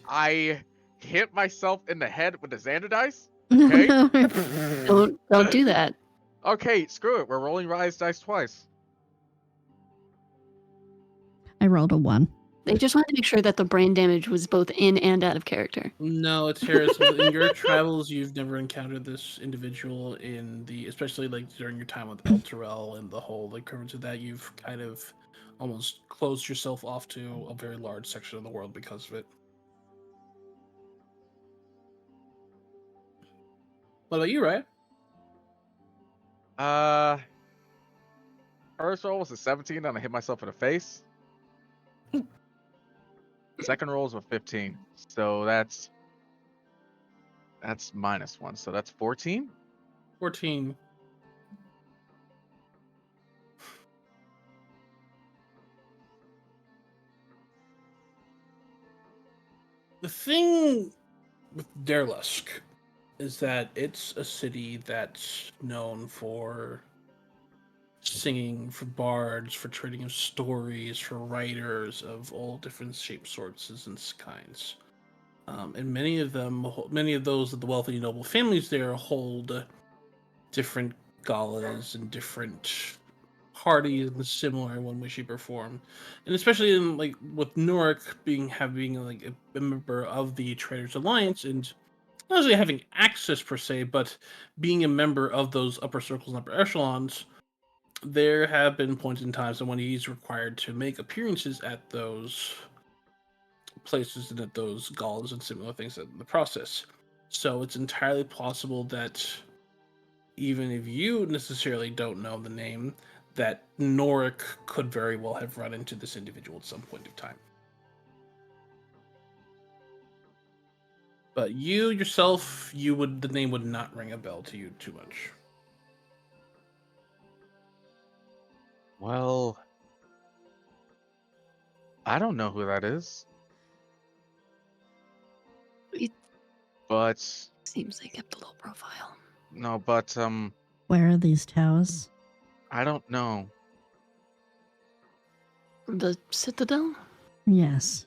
I hit myself in the head with the Xander dice. No, Okay. no. Don't do that. Okay, screw it. We're rolling Raya's dice twice. I rolled a 1. They just wanted to make sure that the brain damage was both in and out of character. No, Terrace, in your travels, you've never encountered this individual especially like during your time with El Terrell and the whole like currents of that. You've kind of almost closed yourself off to a very large section of the world because of it. What about you, Ryan? First roll was a 17 and I hit myself in the face. Second roll was a 15. So that's -1. So that's 14. 14. The thing with Derlusk is that it's a city that's known for singing, for bards, for trading of stories, for writers of all different shapes, sorts, and kinds. And many of those of the wealthy and noble families there hold different galas and different parties in similar in one way, shape, or form. And especially in like with Norik being like a member of the Traders Alliance and not only having access per se, but being a member of those upper circles and upper echelons, there have been points in times when he's required to make appearances at those places and at those galas and similar things in the process. So it's entirely possible that even if you necessarily don't know the name, that Norik could very well have run into this individual at some point of time. But you yourself, the name would not ring a bell to you too much. Well, I don't know who that is. It But seems they kept a low profile. no, but Where are these towers? I don't know. The Citadel? Yes.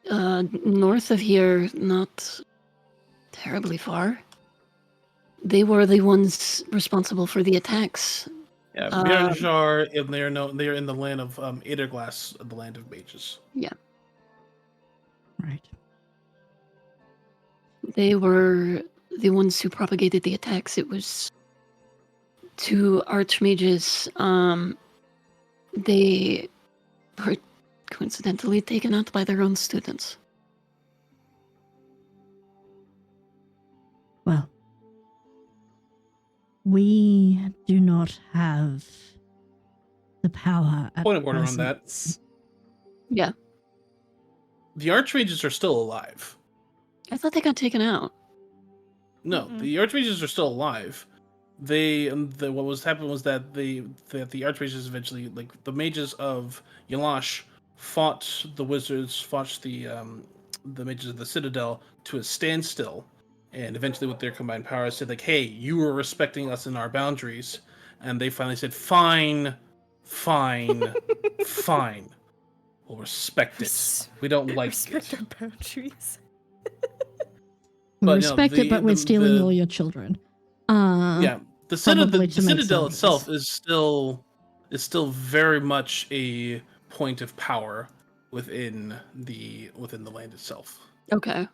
North of here, not terribly far. They were the ones responsible for the attacks. Yeah, Miranjar, and they're in the land of Aderglass, the land of mages. Yeah. Right. They were the ones who propagated the attacks. It was 2 archmages. They were coincidentally taken out by their own students. Well, we do not have the power at Point of order on that. present. Yeah. The Archmages are still alive. I thought they got taken out. No, Mm-mm. the Archmages are still alive. What was happened was that the Archmages eventually, like the mages of Yalash, fought the wizards, fought the mages of the Citadel to a standstill, and eventually with their combined powers said like, "Hey, you were respecting us in our boundaries," and they finally said, "Fine, fine, fine. We'll respect it. We don't like Respect it." our boundaries. We But no, respect it, but we're stealing all your children. Yeah, the probably to make Citadel soldiers. itself is still very much a point of power within the land itself, Okay.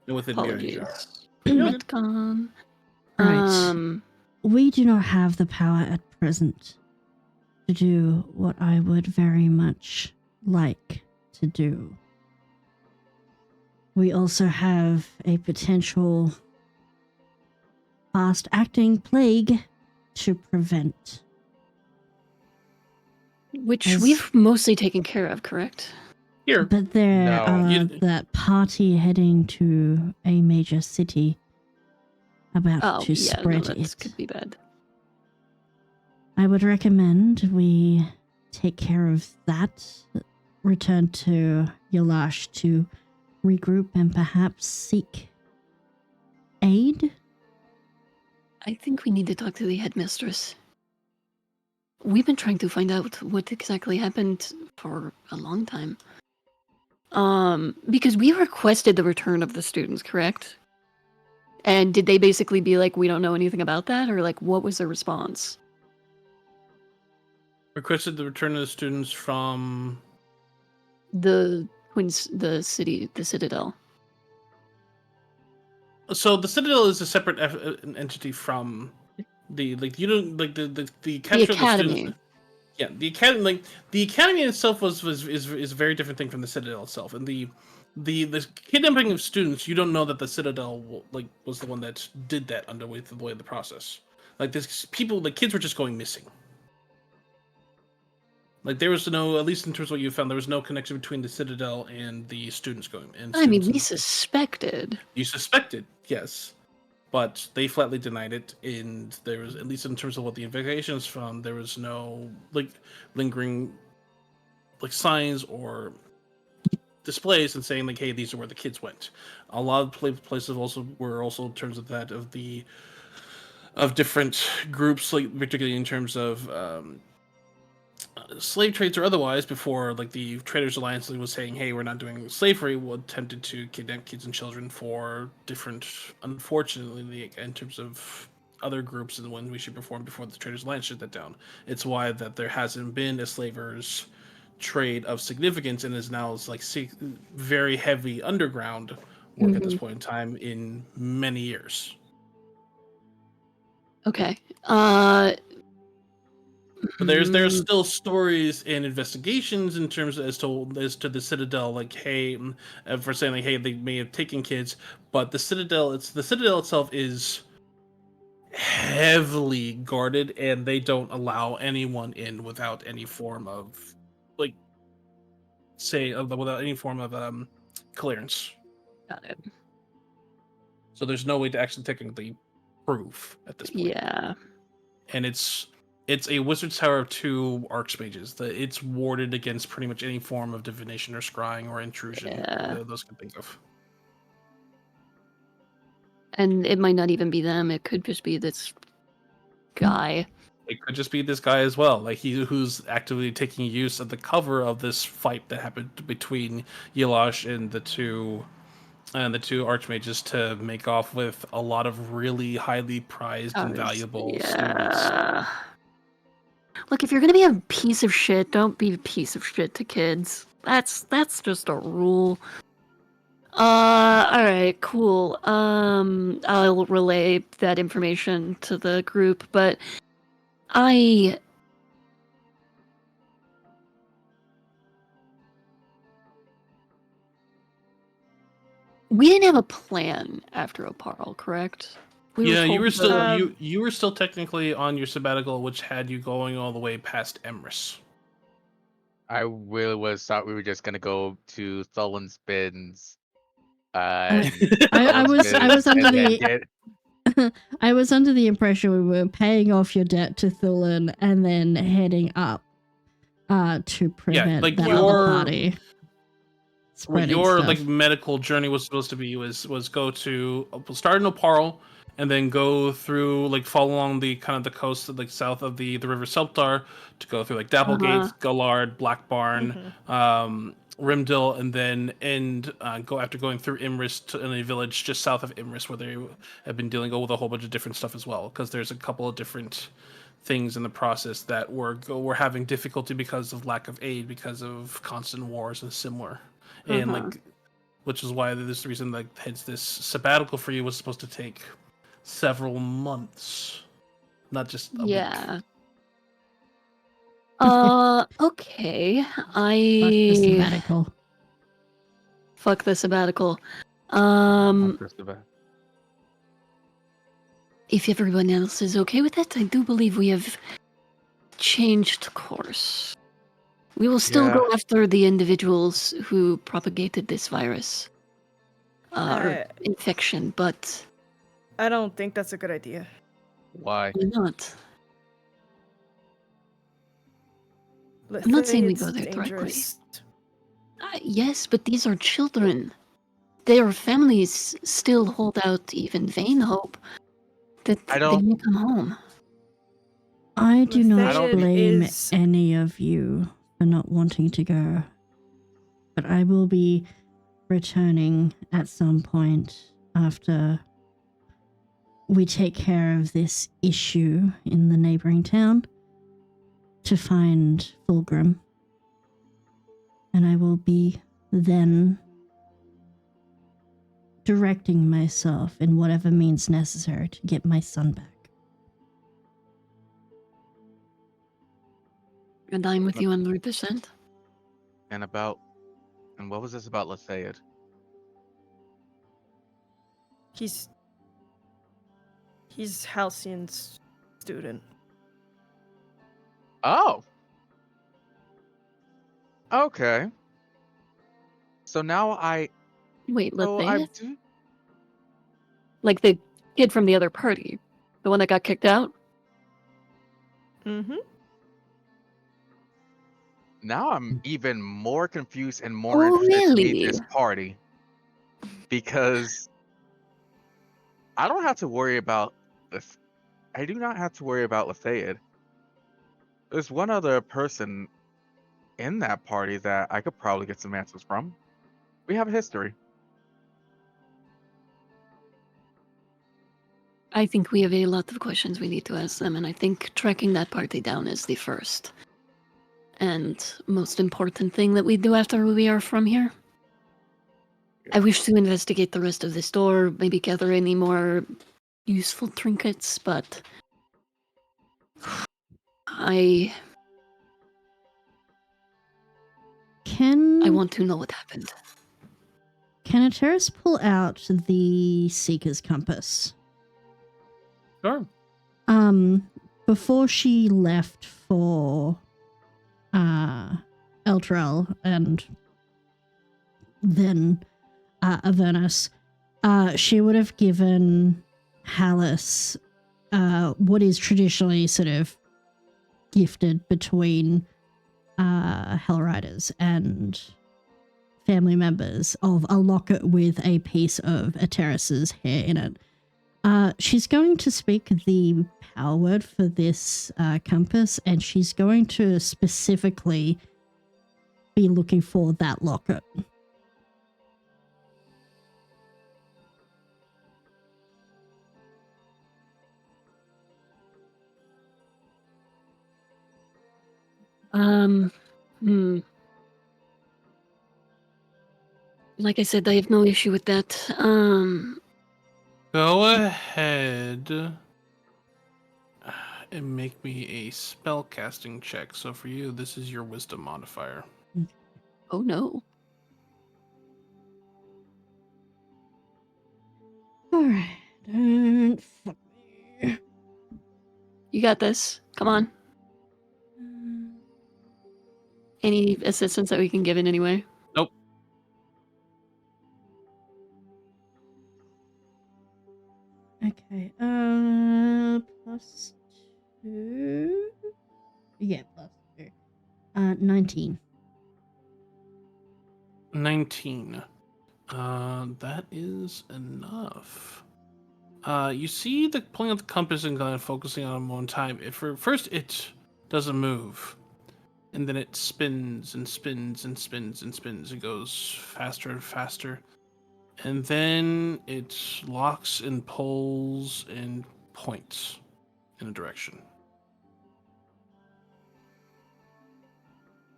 and within Apologies. Miranjar. Retcon. Right. We do not have the power at present to do what I would very much like to do. We also have a potential fast-acting plague to prevent. Which As- we've mostly taken care of, correct? Here, But there No, are you- that party heading to a major city about Oh, to yeah, no, spread that it. could be bad. I would recommend we take care of that, return to Yalash to regroup and perhaps seek aid. I think we need to talk to the headmistress. We've been trying to find out what exactly happened for a long time. Because we requested the return of the students, correct? And did they basically be like, we don't know anything about that? Or like, what was their response? Requested the return of the students from. The Citadel. So the Citadel is a separate entity from the you don't like the capture of the Academy. students. Yeah, the academy, like the academy itself is a very different thing from the Citadel itself, and the kidnapping of students. You don't know that the Citadel was the one that did that under the way of the process. Like this, the kids were just going missing. Like there was no, at least in terms of what you found, there was no connection between the Citadel and the students going. I mean, we suspected. You suspected, yes, but they flatly denied it. And there was, at least in terms of what the investigations found, there was no lingering signs or displays and saying hey, these are where the kids went. A lot of places were also in terms of that of different groups, particularly in terms of slave trades or otherwise, before the Traders Alliance was saying, hey, we're not doing slavery, attempted to kidnap kids and children for different, unfortunately, in terms of other groups and the ones we should perform before the Traders Alliance shut that down. It's why that there hasn't been a slavers trade of significance and is now very heavy underground work at this point in time in many years. Okay. But there's still stories and investigations in terms as to the Citadel, hey, for saying hey, they may have taken kids, but the Citadel itself is heavily guarded, and they don't allow anyone in without any form of without any form of clearance. Got it. So there's no way to actually technically prove at this point. Yeah. And it's a wizard's tower of 2 archmages. It's warded against pretty much any form of divination or scrying or intrusion. Yeah. Those can think of. And it might not even be them. It could just be this guy. It could just be this guy as well, who's actively taking use of the cover of this fight that happened between Yelash and the two archmages to make off with a lot of really highly prized and valuable students. Look, if you're gonna be a piece of shit, don't be a piece of shit to kids. That's just a rule. Alright, cool. I'll relay that information to the group, but we didn't have a plan after Oparl, correct? You were still you were still technically on your sabbatical, which had you going all the way past Emrys. I really thought we were just gonna go to Thulin's Bins. I was under the I was under the impression we were paying off your debt to Thulin and then heading up to prevent that other party. What your medical journey was supposed to be was go to start in Oparl and then go through follow along the kind of the coast south of the river Selptar to go through Dapplegate, Gullard, Black Barn, Rimdil, and then after going through Imris in a village just south of Imris where they have been dealing with a whole bunch of different stuff as well, because there's a couple of different things in the process that were having difficulty because of lack of aid, because of constant wars and similar. And which is why this reason hence this sabbatical for you was supposed to take several months, not just a week. Okay. Fuck the sabbatical. If everyone else is okay with it, I do believe we have changed course. We will still go after the individuals who propagated this virus or infection, but I don't think that's a good idea. Why? Why not? I'm not saying we go It's there directly. dangerous. Yes, but these are children. Their families still hold out even vain hope that I they don't- may come home. I do not Thayed blame is- any of you for not wanting to go. But I will be returning at some point after we take care of this issue in the neighboring town to find Fulgrim. And I will be then directing myself in whatever means necessary to get my son back. And I'm with you 100%. And what was this about Lasayed? He's Halcyon's student. Oh. Okay. So now Wait, so I Lethaeus? do. Like the kid from the other party? The one that got kicked out? Mm-hmm. Now I'm even more confused and more Oh, interested to meet really? this party because I don't have to worry about this. I do not have to worry about Lasayed. There's one other person in that party that I could probably get some answers from. We have a history. I think we have a lot of questions we need to ask them, and I think tracking that party down is the first and most important thing that we do after we are from here. I wish to investigate the rest of the store, maybe gather any more useful trinkets, but I want to know what happened. Can Ateris pull out the Seeker's Compass? Sure. Before she left for Eltrel and then Avernus, she would have given Hallis what is traditionally sort of gifted between Hellriders and family members of a locket with a piece of Ateris's hair in it. She's going to speak the power word for this compass, and she's going to specifically be looking for that locket. Like I said, I have no issue with that. Go ahead and make me a spell casting check. So for you, this is your wisdom modifier. Oh no. Alright, don't fuck me. You got this. Come on. Any assistance that we can give in any way? Nope. Okay, plus 2. Yeah, plus 2. 19. 19. That is enough. You see the pulling out the compass and kind of focusing on it one time. First, it doesn't move, and then it spins and spins and spins and spins. It goes faster and faster, and then it locks and pulls and points in a direction.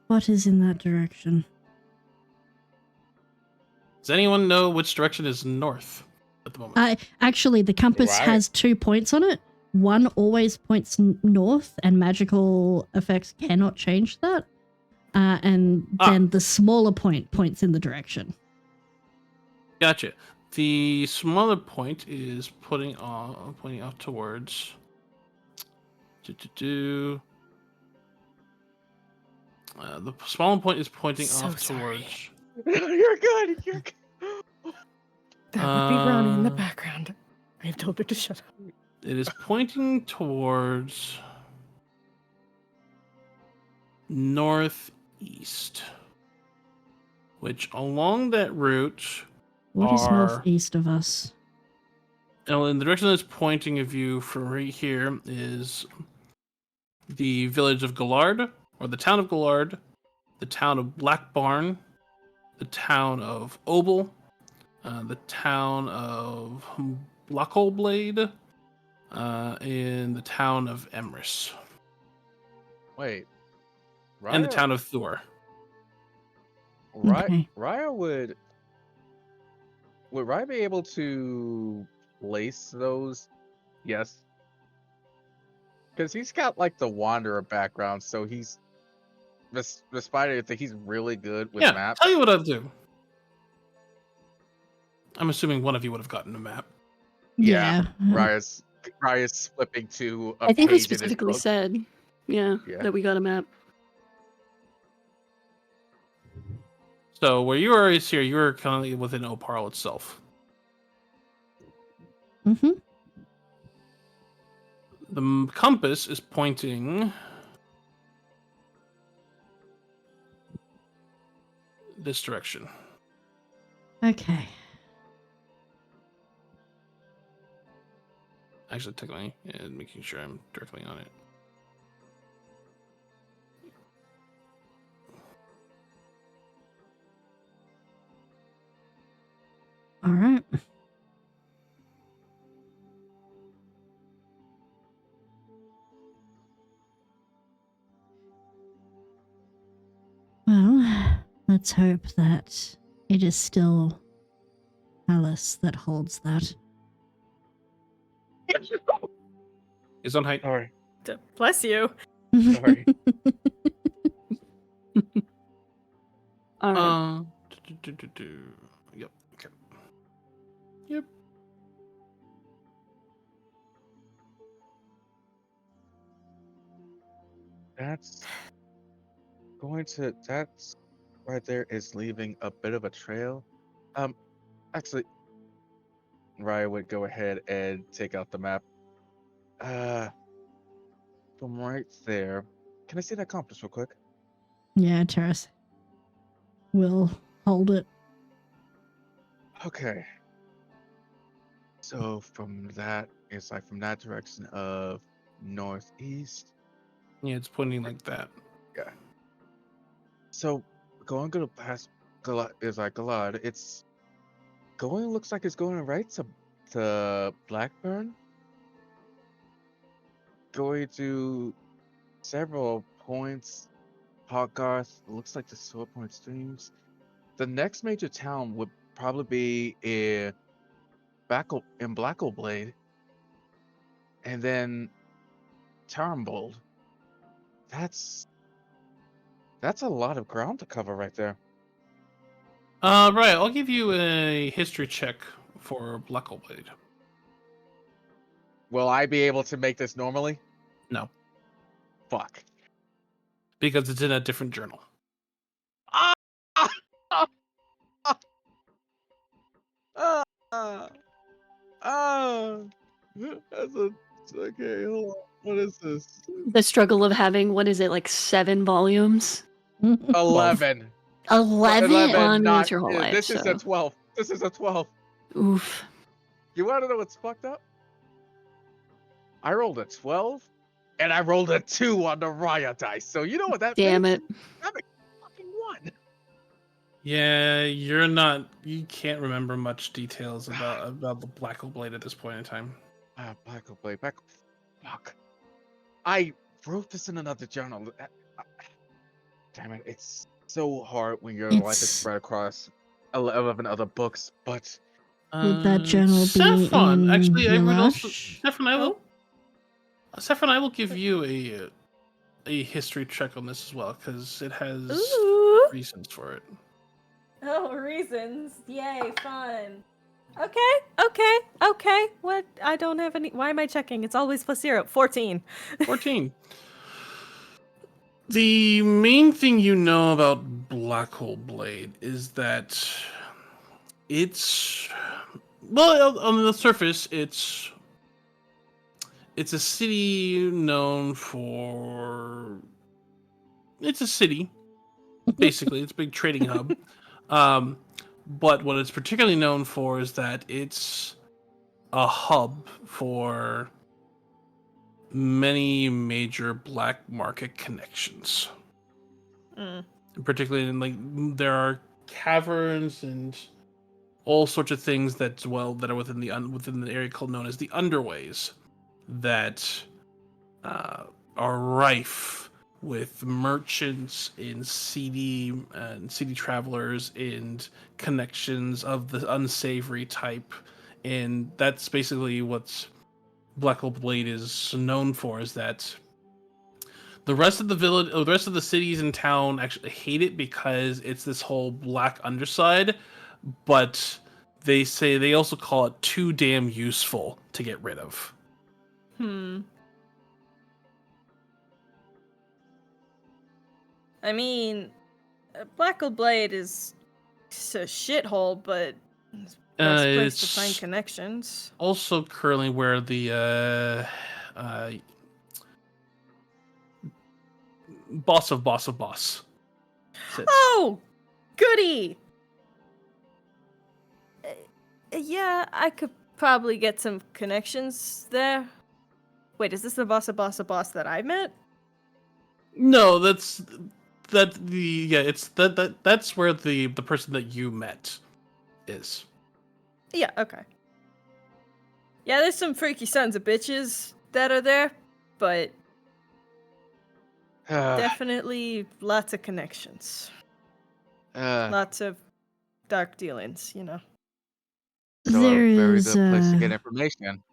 What is in that direction? Does anyone know which direction is north at the moment? Actually, the compass Right. has 2 points on it. One always points north, and magical effects cannot change that. And then the smaller point points in the direction. Gotcha. The smaller point is pointing off towards. The smaller point is pointing So off sorry. towards. You're good. You're good. That would be Ronnie in the Uh, background. I have told it to shut up. It is pointing towards northeast, which along that route What is are... northeast of us? Now, in the direction that's pointing of you from right here is the village of Gallard, or the town of Gallard, the town of Black Barn, the town of Obel, the town of Blackoblade, and the town of Emrys, Wait. and the Raya, town of Thor. Okay. Raya would Raya be able to place those? Yes. Because he's got like the Wanderer background, so he's despite everything, he's really good with Yeah, maps. tell you what I'll do. I'm assuming one of you would have gotten a map. Yeah. Yeah. Raya's flipping to a I think we page in his specifically book. said, yeah, Yeah. that we got a map. So where you are is here. You are currently within Oparl itself. Mm-hmm. The compass is pointing this direction. Okay. Actually, technically, and making sure I'm directly on it. All right. Well, let's hope that it is still Alice that holds that. Is on height. Sorry. Bless you. Sorry. All right. Yep. Okay. Yep. That's right there is leaving a bit of a trail. Actually, Raya would go ahead and take out the map. From right there. Can I see that compass real quick? Yeah, Terrace will hold it. Okay. So from that, it's like from that direction of northeast. Yeah, it's pointing like that. Yeah. So going to past is like Galad. It's going. Looks like it's going right to Blackburn. Going to several points. Hoggarth. Looks like the Sword Point Streams. The next major town would probably be in Blackoblade, and then Tarmbold. That's a lot of ground to cover right there. Right. I'll give you a history check for Blackoblade. Will I be able to make this normally? No, Fuck. because it's in a different journal. Ah! Ah! Ah! Ah! That's a okay. Hold on. What is this? The struggle of having, what is it, like 7 volumes? 11. 11? Well, I mean, Not. that's your whole life, This is so. a 12. This is a 12. Oof. You want to know what's fucked up? I rolled a 12, and I rolled a 2 on the Raya dice. So you know what that Damn makes? it. That makes fucking 1. Yeah, you're not. You can't remember much details about the Blackoblade at this point in time. Blackoblade. Fuck. I wrote this in another journal. Damn it, it's so hard when your life is It's- spread across 11 other books, but Would that journal be Saffron, in actually, everyone else. Yelash? Saffron, I will give you a history check on this as well because it has Ooh. reasons for it. Oh, reasons. Yay, fun. Okay. What? I don't have any. Why am I checking? It's always plus 0. 14. 14. The main thing you know about Black Hole Blade is that it's well, on the surface, it's a city known for. It's a city, basically. It's a big trading hub. But what it's particularly known for is that it's a hub for many major black market connections. Particularly in there are caverns and all sorts of things that are within the area called known as the underways that are rife with merchants in seedy travelers and connections of the unsavory type, and that's basically what Black Hole Blade is known for. Is that the rest of the rest of the cities in town actually hate it because it's this whole black underside, but they also call it too damn useful to get rid of. I mean, Black Blade is a shithole, but it's the best place to find It's connections. also currently where the boss of boss sits. Oh, goody! Yeah, I could probably get some connections there. Wait, is this the boss of boss that I met? No, that's where the person that you met is. Yeah, okay. Yeah, there's some freaky sons of bitches that are there, but definitely lots of connections. Lots of dark dealings, you know. So There a very is good place to get information.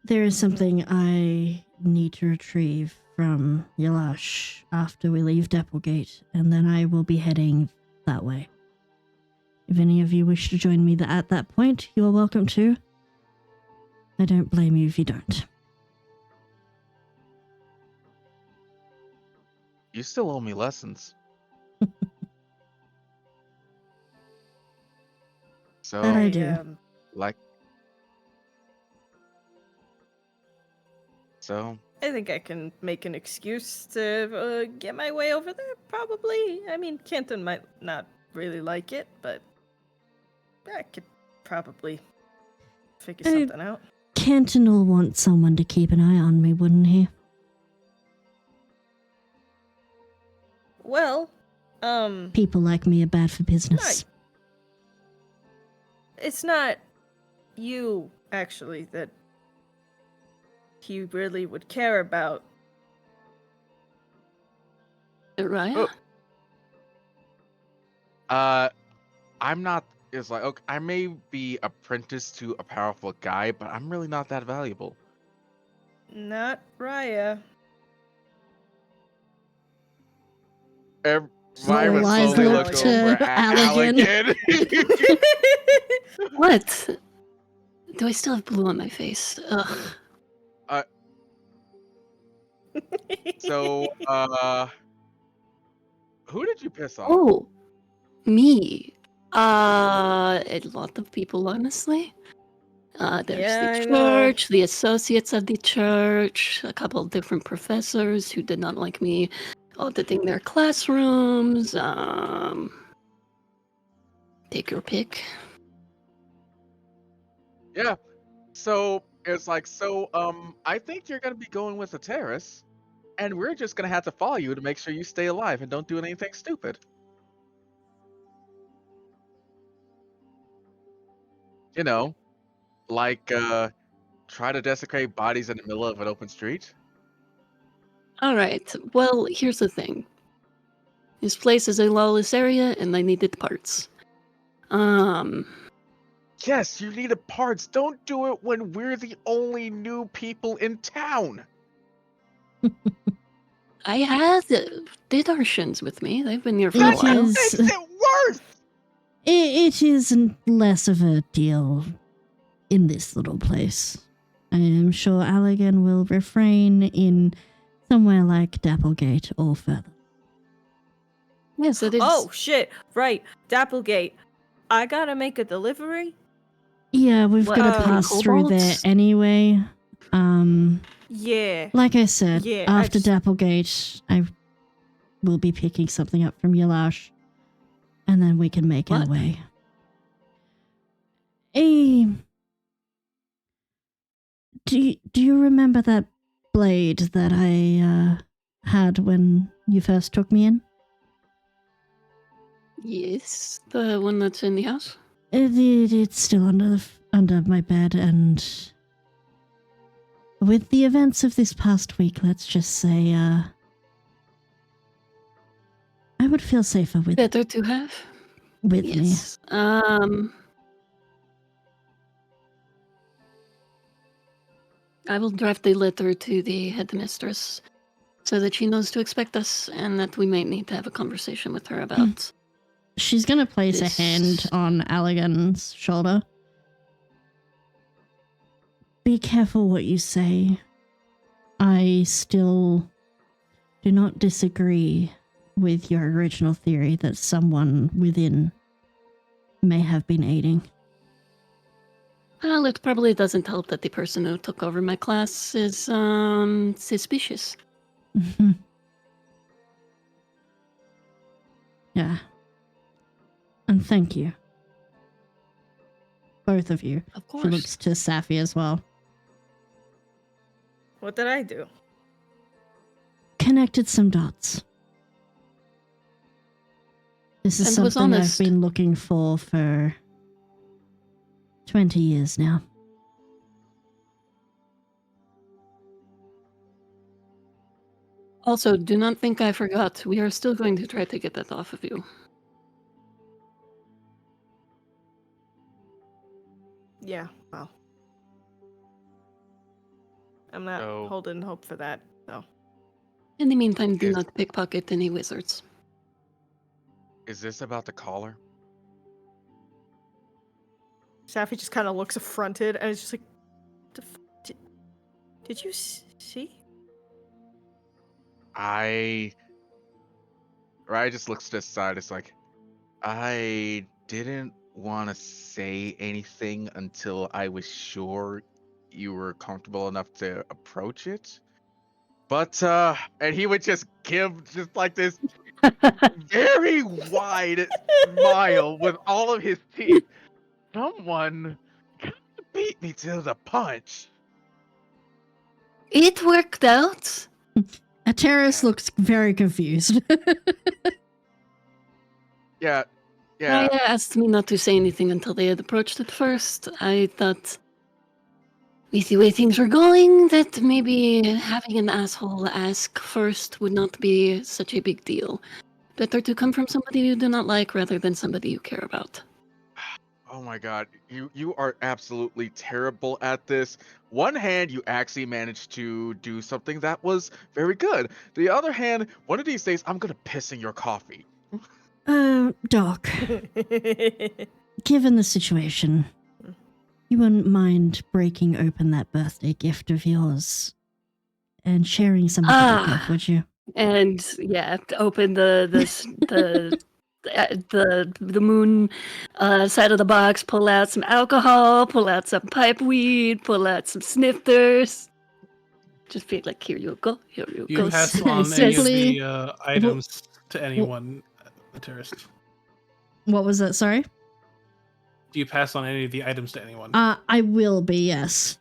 there is something I need to retrieve from Yalash after we leave Dapplegate, and then I will be heading that way. If any of you wish to join me at that point, you are welcome to. I don't blame you if you don't. You still owe me lessons. So, That I do. like, so I think I can make an excuse to get my way over there, probably. I mean, Canton might not really like it, but I could probably figure something out. Canton will want someone to keep an eye on me, wouldn't he? Well, People like me are bad for business. it's not you, actually, that he really would care about. Raya? I'm not. It's like, okay, I may be apprenticed to a powerful guy, but I'm really not that valuable. Not Raya. Myra eyes slowly look look to over at Allegan. Allegan. What? Do I still have blue on my face? Ugh. So, who did you piss off? Oh, me. A lot of people, honestly. There's Yeah, I the know. church, the associates of the church, a couple of different professors who did not like me auditing their classrooms. Take your pick. Yeah. So it's like, I think you're gonna be going with the terrace, and we're just gonna have to follow you to make sure you stay alive and don't do anything stupid. You know, like try to desecrate bodies in the middle of an open street. All right. Well, here's the thing. This place is a lawless area, and I needed parts. Yes, you needed parts. Don't do it when we're the only new people in town. I had the Darshans with me. They've been here for a It while. is- Makes it worse. It is less of a deal in this little place. I am sure Allegan will refrain in somewhere like Dapplegate or further. Yes, it is. Oh, shit. Right. Dapplegate. I gotta make a delivery. Yeah, we've What, got to uh, pass through there kobolds? anyway. Yeah. Like I said, Yeah, I after just- Dapplegate, I will be picking something up from Yelash, and then we can make our What? way. Hey, do you remember that blade that I had when you first took me in? Yes, the one that's in the house. It's still under my bed, and with the events of this past week, let's just say, I would feel safer with Better to have. me. Yes. I will draft a letter to the headmistress so that she knows to expect us and that we might need to have a conversation with her about. She's gonna place This- a hand on Allegan's shoulder. Be careful what you say. I still do not disagree with your original theory that someone within may have been aiding. Well, it probably doesn't help that the person who took over my class is suspicious. Yeah. And thank you. Both of you. Of She course. looks to Safi as well. What did I do? Connected some dots. This is And was something I've honest. been looking for 20 years now. Also, do not think I forgot. We are still going to try to get that off of you. Yeah, well. I'm not So- holding hope for that, though. In the meantime, do Is- not pickpocket any wizards. Is this about the collar? Safi just kind of looks affronted and is just like, did you see? Ryan just looks to the side. It's like, I didn't want to say anything until I was sure you were comfortable enough to approach it. But, and he would just give just like this very wide smile with all of his teeth. Someone kind of beat me to the punch. It worked out. Ateris looks very confused. Yeah, Raya asked me not to say anything until they had approached it first. I thought, with the way things were going, that maybe having an asshole ask first would not be such a big deal. Better to come from somebody you do not like rather than somebody you care about. Oh my god, you are absolutely terrible at this. One hand, you actually managed to do something that was very good. The other hand, one of these days, I'm gonna piss in your coffee. Doc, given the situation, you wouldn't mind breaking open that birthday gift of yours and sharing some of the liquor, Ah. would you? And yeah, open the moon side of the box, pull out some alcohol, pull out some pipe weed, pull out some snifters. Just be like, here you go, here you You go. pass sis." on any of Simply- the items to anyone, the terrorist. What was that? Sorry? Do you pass on any of the items to anyone? I will be, yes.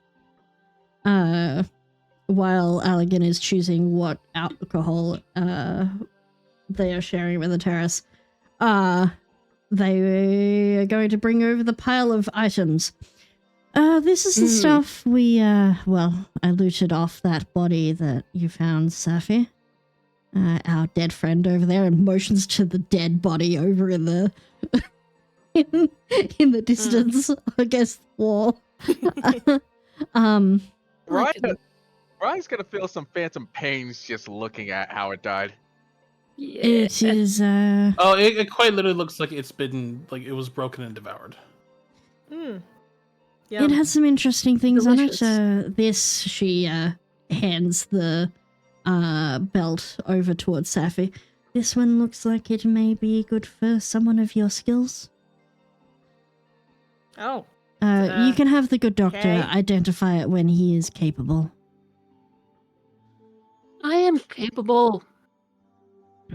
While Allegan is choosing what alcohol they are sharing with the terrace, they are going to bring over the pile of items. This is the stuff we, I looted off that body that you found, Safi. Our dead friend over there, and motions to the dead body over in the in the distance against the wall. Ryan's gonna feel some phantom pains just looking at how it died. Yeah. It is Oh, it quite literally looks like it was broken and devoured. Yum. it has some interesting things on Delicious. it. This she hands the belt over towards Safi. This one looks like it may be good for someone of your skills. Oh. You can have the good doctor okay. identify it when he is capable. I am capable.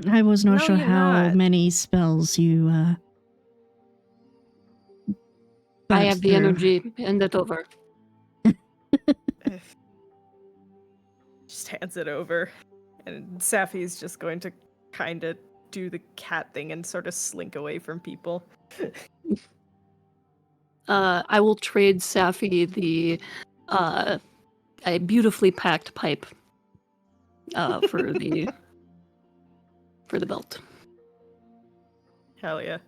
I was not No, sure you're how not. many spells you I burnt have the through. energy. Hand it over. Just hands it over. And Safi's just going to kind of do the cat thing and sort of slink away from people. I will trade Safi a beautifully packed pipe for the belt. Hell yeah.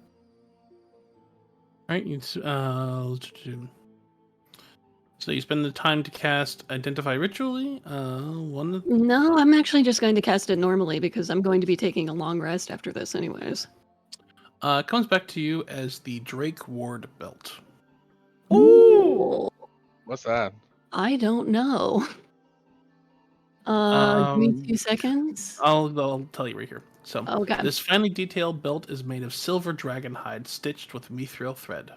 All right, so you spend the time to cast Identify Ritually. One. No, I'm actually just going to cast it normally because I'm going to be taking a long rest after this, anyways. Comes back to you as the Drake Ward belt. Ooh. What's that? I don't know. Give me 2 seconds. I'll tell you right here. So, Okay. this finely detailed belt is made of silver dragon hide stitched with mithril thread.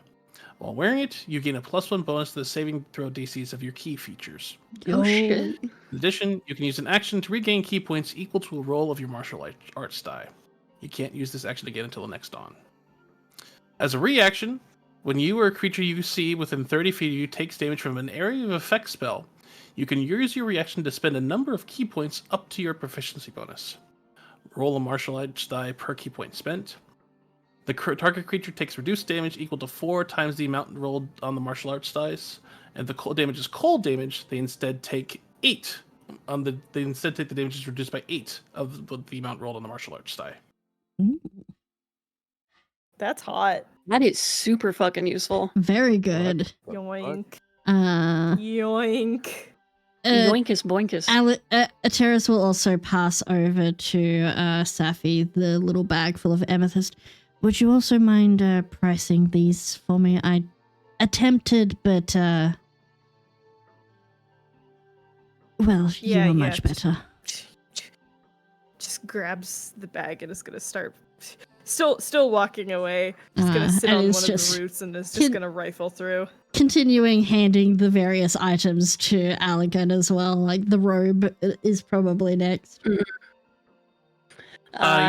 While wearing it, you gain a +1 bonus to the saving throw DCs of your key features. Oh shit. In addition, you can use an action to regain key points equal to a roll of your martial arts die. You can't use this action again until the next dawn. As a reaction, when you or a creature you see within 30 feet of you takes damage from an area of effect spell, you can use your reaction to spend a number of key points up to your proficiency bonus. Roll a martial arts die per key point spent. The target creature takes reduced damage equal to 4 times the amount rolled on the martial arts dice, and the cold damage is cold damage. They instead take 8. They instead take the damage is reduced by 8 of the amount rolled on the martial arts die. That's hot. That is super fucking useful. Very good. Yoink. Uh, Yoink. Yoinkus boinkus. Ateris will also pass over to Safi the little bag full of amethyst. Would you also mind pricing these for me? I attempted, but well, Yeah, you were yeah. much better. Just grabs the bag and is gonna start still walking away. Just gonna sit and on one it's of just the roots and is just gonna rifle through. Continuing handing the various items to Allegan as well. Like the robe is probably next. You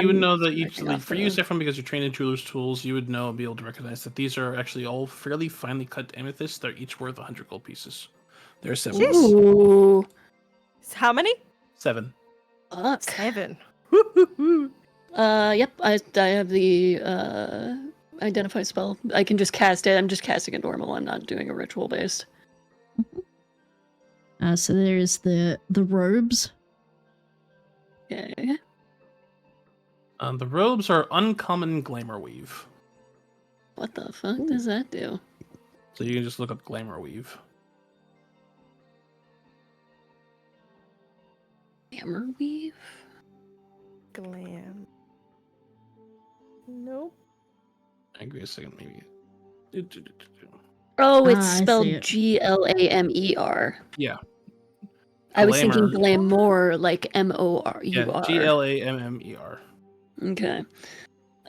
would know that each, scratching like, off for the- you, Stefan, because you're trained in jeweler's tools, you would know, be able to recognize that these are actually all fairly finely cut amethysts. They're each worth 100 gold pieces. There are 7. Ooh. How many? 7. Fuck. 7. Yep, I have the identify spell. I can just cast it. I'm just casting it normal. I'm not doing a ritual based. So there's the robes. Okay. The robes are uncommon glamour weave. What the fuck does that do? So you can just look up glamour weave. Hammer weave? Glam. Nope. I agree a second, maybe. Oh, it's I see spelled it. Glamer. Yeah. I was thinking Glamour. glamour, like MORUR. Yeah, GLAMMER. Okay.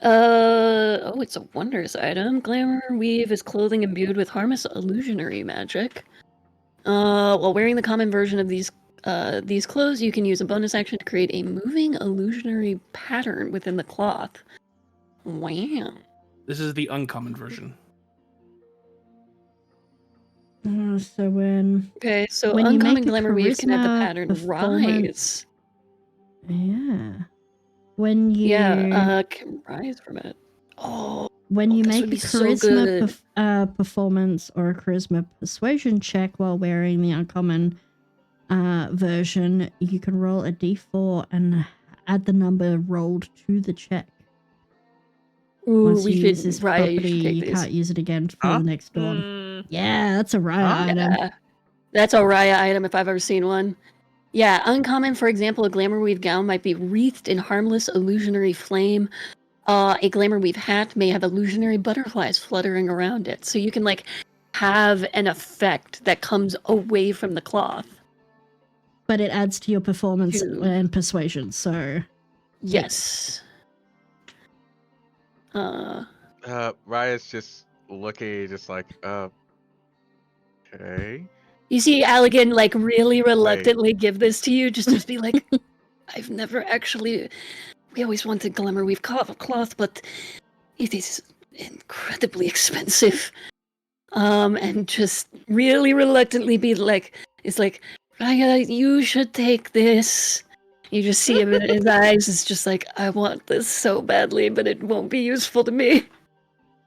Oh, it's a wondrous item. Glamour weave is clothing imbued with harmless illusionary magic. While wearing the common version of these clothes, you can use a bonus action to create a moving illusionary pattern within the cloth. Wow. This is the uncommon version. So when Okay, so When you uncommon make a glamour weave can have the charisma pattern performance- rise. yeah, when you Can rise from it. Oh, when you this make would a be so charisma good. performance or a charisma persuasion check while wearing the uncommon version, you can roll a d4 and add the number rolled to the check. Ooh, Once you use this Raya, you property, should take you these. can't use it again for Huh? the next dawn. Yeah, that's a riot Huh? item. Yeah. That's a Raya item if I've ever seen one. Yeah, uncommon, for example, a glamour weave gown might be wreathed in harmless illusionary flame. A glamour weave hat may have illusionary butterflies fluttering around it. So you can like have an effect that comes away from the cloth. But it adds to your performance To- and persuasion, so Yes. Raya's just looking just like, okay. You see Allegan like really Wait. reluctantly give this to you, just to be like, I've never actually. We always wanted glimmer weave cloth, but it is incredibly expensive. And just really reluctantly be like, it's like, Raya, you should take this. You just see him in his eyes. It's just like, I want this so badly, but it won't be useful to me.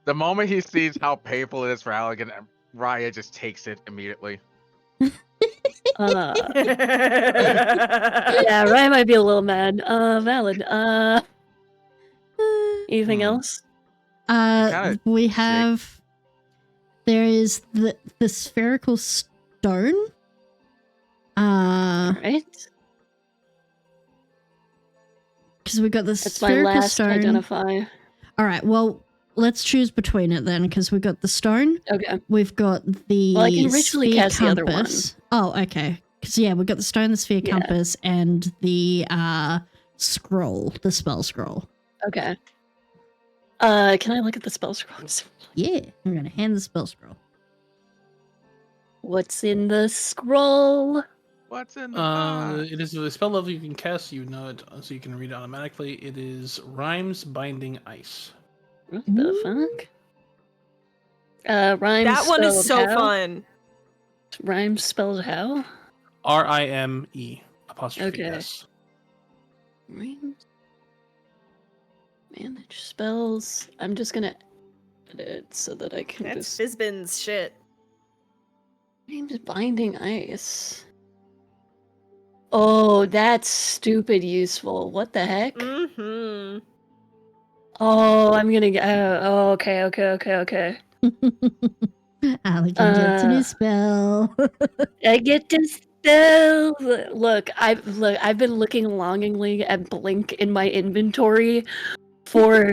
The moment he sees how painful it is for Allegan, Raya just takes it immediately. Yeah, Ryan might be a little mad. Valid. Anything else? Kinda We shake. have. There is the spherical stone. Alright. Because we got the That's my spherical last stone. identify. All right, well, let's choose between it then, because we've got the stone. Okay. We've got the Well, I can ritually sphere cast the other one. compass. Oh, okay. Because yeah, we've got the stone, the sphere Yeah. compass, and the scroll, the spell scroll. Okay. Can I look at the spell scrolls? Yeah, I'm gonna hand the spell scroll. What's in the scroll? What's in the box? It is a spell level you can cast. You know it, so you can read it automatically. It is Rhymes Binding Ice. What the fuck? Rhymes That one is spelled so how? fun. Rhymes spelled how? RIME apostrophe Okay. S. Rhymes. Manage spells. I'm just gonna edit so that I can That's just. Fizbin's shit. Rhymes binding ice. Oh, that's stupid useful. What the heck? Mm-hmm. Oh, I'm gonna get. Oh, okay. Alec gets a new spell. I get to spell. Look, I've been looking longingly at Blink in my inventory for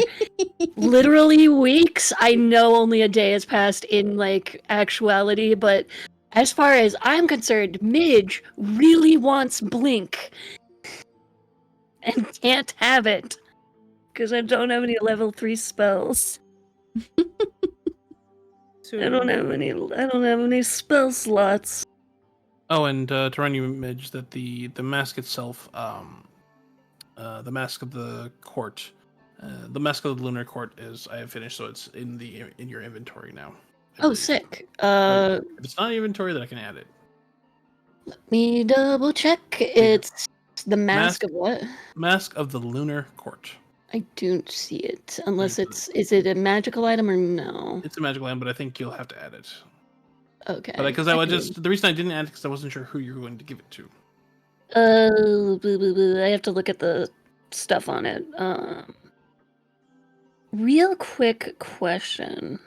literally weeks. I know only a day has passed in like actuality, but as far as I'm concerned, Midge really wants Blink and can't have it because I don't have any level 3 spells. I don't have any spell slots. Oh, and to run you image that the mask itself, the mask of the court, the mask of the lunar court is I have finished, so it's in your inventory now. I Oh, believe. sick. If it's not in inventory, then I can add it. Let me double check. It's the mask Mask- of what? Mask of the lunar court. I don't see it. Unless There's is it a magical item or no? It's a magical item, but I think you'll have to add it. Okay. But because the reason I didn't add it because I wasn't sure who you're going to give it to. I have to look at the stuff on it. Real quick question.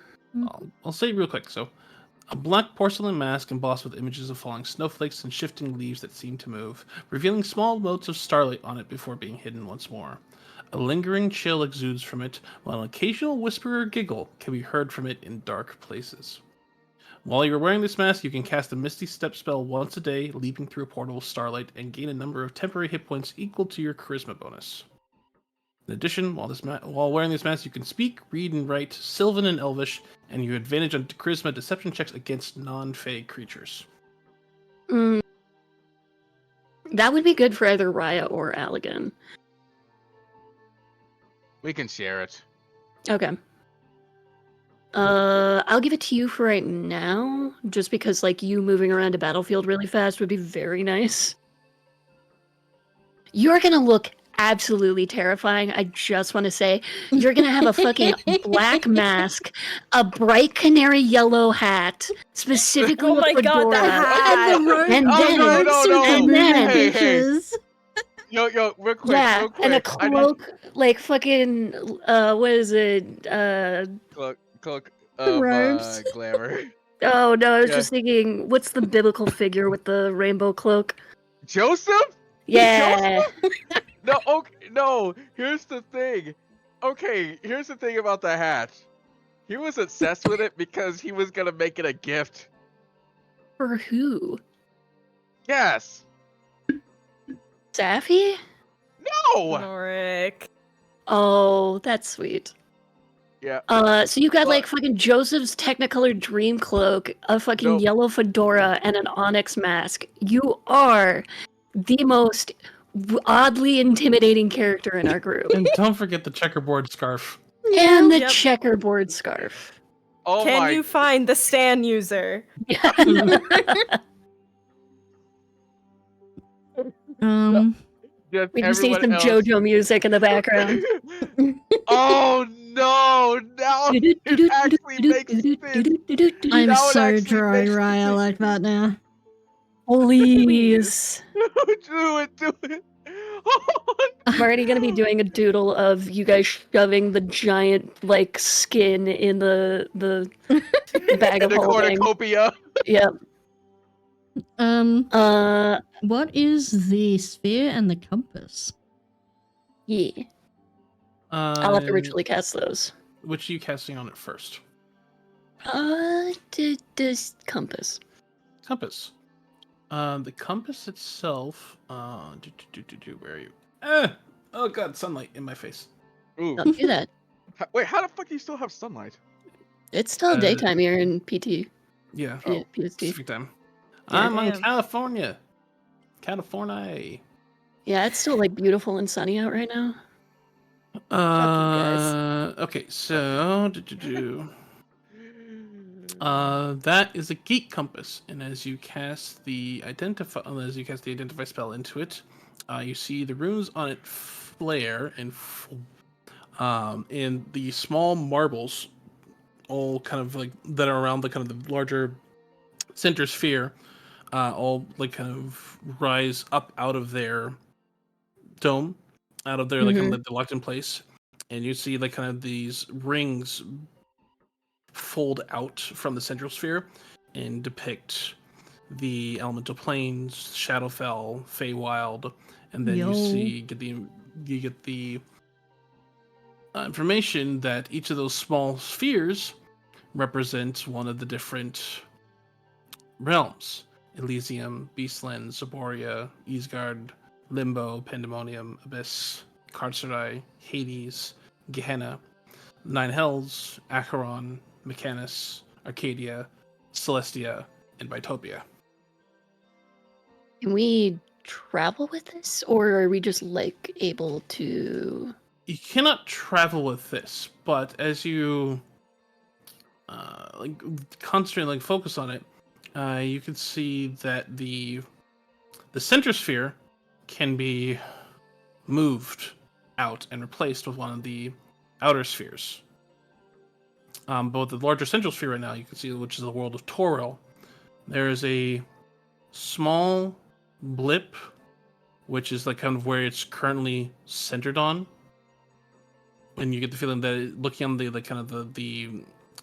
I'll say it real quick. So, a black porcelain mask embossed with images of falling snowflakes and shifting leaves that seem to move, revealing small motes of starlight on it before being hidden once more. A lingering chill exudes from it, while an occasional whisper or giggle can be heard from it in dark places. While you're wearing this mask, you can cast a Misty Step spell once a day, leaping through a portal of starlight, and gain a number of temporary hit points equal to your charisma bonus. In addition, while wearing this mask, you can speak, read, and write Sylvan and Elvish, and you have advantage on charisma deception checks against non-fey creatures. That would be good for either Raya or Allegan. We can share it. Okay. I'll give it to you for right now, just because like you moving around a battlefield really fast would be very nice. You're gonna look absolutely terrifying. I just want to say, you're gonna have a fucking black mask, a bright canary yellow hat, specifically Oh with my god, fedora, the hat! And the robe, And the then- robe no, suit no. and Then- Hey, hey. dishes. Yo, real quick, yeah, real quick. and a I need- cloak, like fucking, what is it? Cloak The of robes. glamour. Oh no, I was Yeah. just thinking, what's the biblical figure with the rainbow cloak? Joseph? Yeah. No, okay, no. Here's the thing. Okay, here's the thing about the hat. He was obsessed with it because he was gonna make it a gift. For who? Yes. Safi? No. Norik. Oh, that's sweet. Yeah. So you got But- like fucking Joseph's Technicolor Dream Cloak, a fucking Nope. yellow fedora, and an onyx mask. You are the most oddly intimidating character in our group. And don't forget the checkerboard scarf. And the Yep. checkerboard scarf. Oh Can my you find the Stan user? just We just need everyone some else. JoJo music in the background. Oh no! Now it actually makes sense. I'm That would so actually dry, make Raya sense. like that now. Please. Do it. I'm already gonna be doing a doodle of you guys shoving the giant like skin in the bag of The holding. cornucopia. Yep. What is the sphere and the compass? Yeah. I'll have to ritually cast those. Which are you casting on it first? This compass. Compass. The compass itself. Where are you? Oh god, sunlight in my face. Ooh. Don't do that. Wait, how the fuck do you still have sunlight? It's still daytime here in PT. Yeah. Yeah, PST. Pacific time. Yeah, I'm on damn. California. California. Yeah, it's still like beautiful and sunny out right now. guys. Okay, so that is a geek compass, and as you cast the identify spell into it, you see the runes on it flare and the small marbles, all kind of like that are around the kind of the larger center sphere, all like kind of rise up out of their dome, out of their like kind of they're locked in place, and you see like kind of these rings fold out from the central sphere and depict the elemental planes, Shadowfell, Feywild, and then Yo. you get the information that each of those small spheres represents one of the different realms: Elysium, Beastland, Zaboria, Isgard, Limbo, Pandemonium, Abyss, Carcerai, Hades, Gehenna, Nine Hells, Acheron, Mechanus, Arcadia, Celestia, and Bitopia. Can we travel with this, or are we just like able to? You cannot travel with this, but as you like concentrate, like focus on it, you can see that the center sphere can be moved out and replaced with one of the outer spheres. But the larger central sphere right now, you can see, which is the world of Toril, there is a small blip, which is like kind of where it's currently centered on. And you get the feeling that looking on the like kind of the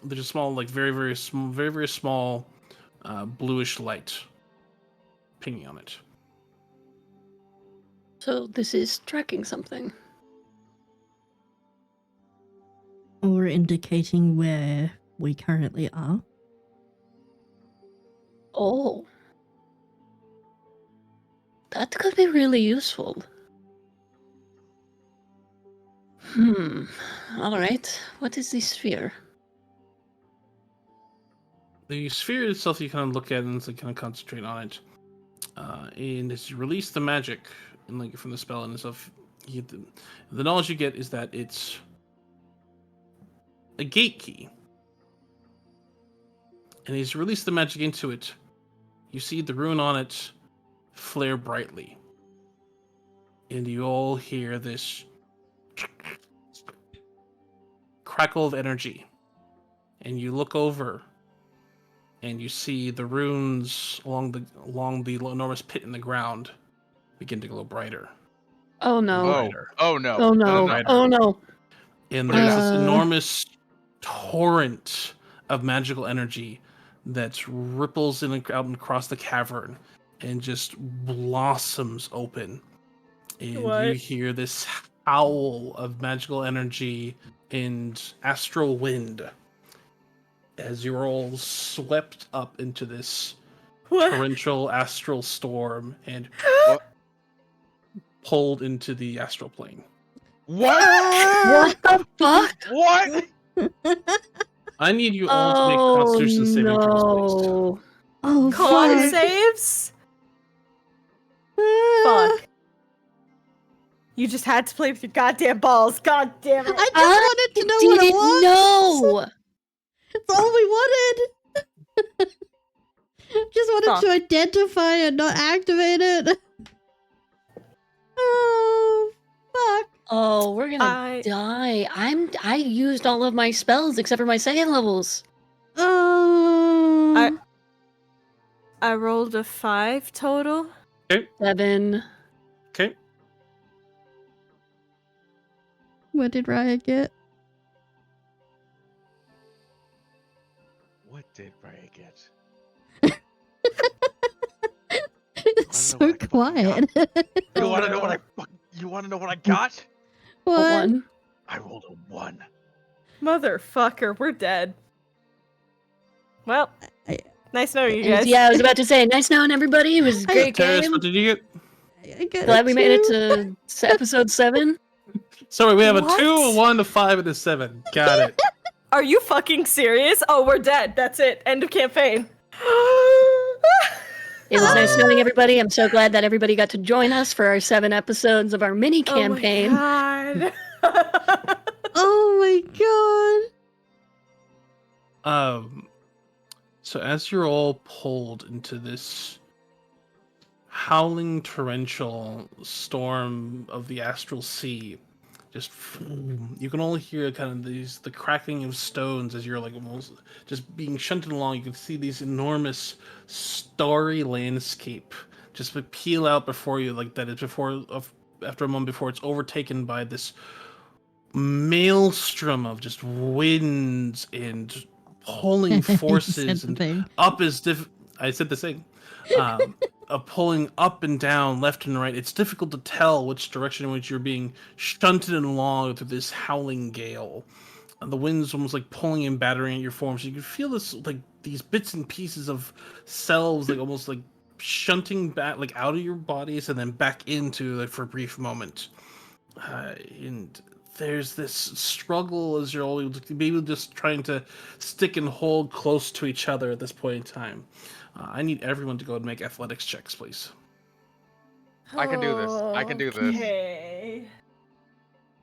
there's a small, like very small bluish light pinging on it. So this is tracking something. Or indicating where we currently are. Oh. That could be really useful. Alright. What is the sphere? The sphere itself, you kind of look at and kind of concentrate on it, and as you release the magic and like from the spell and stuff, the knowledge you get is that it's a gate key. And as you release the magic into it, you see the rune on it flare brightly, and you all hear this crackle of energy, and you look over and you see the runes along the enormous pit in the ground begin to glow brighter. Oh no. Brighter. Oh no. Oh no. Brighter. Oh no. And What is there's this that? enormous torrent of magical energy that ripples in out across the cavern and just blossoms open. And What? you hear this howl of magical energy and astral wind as you're all swept up into this What? torrential astral storm and What? pulled into the astral plane. What? What the fuck? What? I need you all to make Constitution saving throws, please. no. Oh, Con fuck. saves? Ah, Fuck. You just had to play with your goddamn balls. God damn it. I just wanted to know what it Didn't was. know. That's all we wanted. Just wanted Fuck. to identify and not activate it. Oh, fuck. Oh, we're gonna die. I used all of my spells except for my second levels. Oh. I rolled a 5 total. 7. Okay. What did Raya get? What did Raya get? It's so what I fucking quiet. You want to know what You want to know what I got? A What? 1. I rolled a 1. Motherfucker, we're dead. Well, I- nice knowing you And guys. yeah, I was about to say, nice knowing everybody. It was a great Terrace, game. what did you get? I got Glad a we made it 2. to episode 7. Sorry, we have a What? 2, a 1, a 5, and a 7. Got it. Are you fucking serious? Oh, we're dead. That's it. End of campaign. It was nice Oh. knowing everybody. I'm so glad that everybody got to join us for our 7 episodes of our mini campaign. Oh my god. Oh my So as you're all pulled into this howling torrential storm of the astral sea, just you can only hear kind of the cracking of stones as you're like almost just being shunted along. You can see these enormous starry landscape just peel out before you like that. It's after a moment before it's overtaken by this maelstrom of just winds and pulling god. forces and up is I said the same. Pulling up and down, left and right. It's difficult to tell which direction in which you're being shunted along through this howling gale. And the wind's almost like pulling and battering at your form. So you can feel this like these bits and pieces of selves like almost like shunting back like out of your bodies and then back into like for a brief moment. And there's this struggle as you're all maybe just trying to stick and hold close to each other at this point in time. I need everyone to go and make athletics checks, please. I can do this. I can do this. Okay.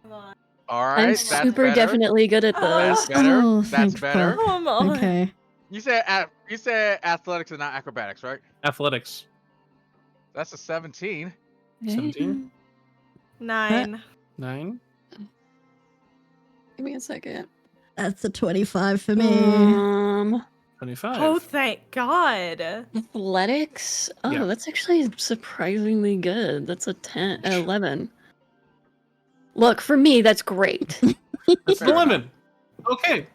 Come on. All I'm right, that's super better. definitely good at That's those. better. Oh, That's thank better. fuck. Come on. Okay. You said athletics and not acrobatics, right? Athletics. That's a 17. 17. 9. 9. Give me a second. That's a 25 for me. 25. Oh, thank God. Athletics? Oh, Yeah. that's actually surprisingly good. That's a 11. Look, for me, that's great. That's an Fair 11. Okay.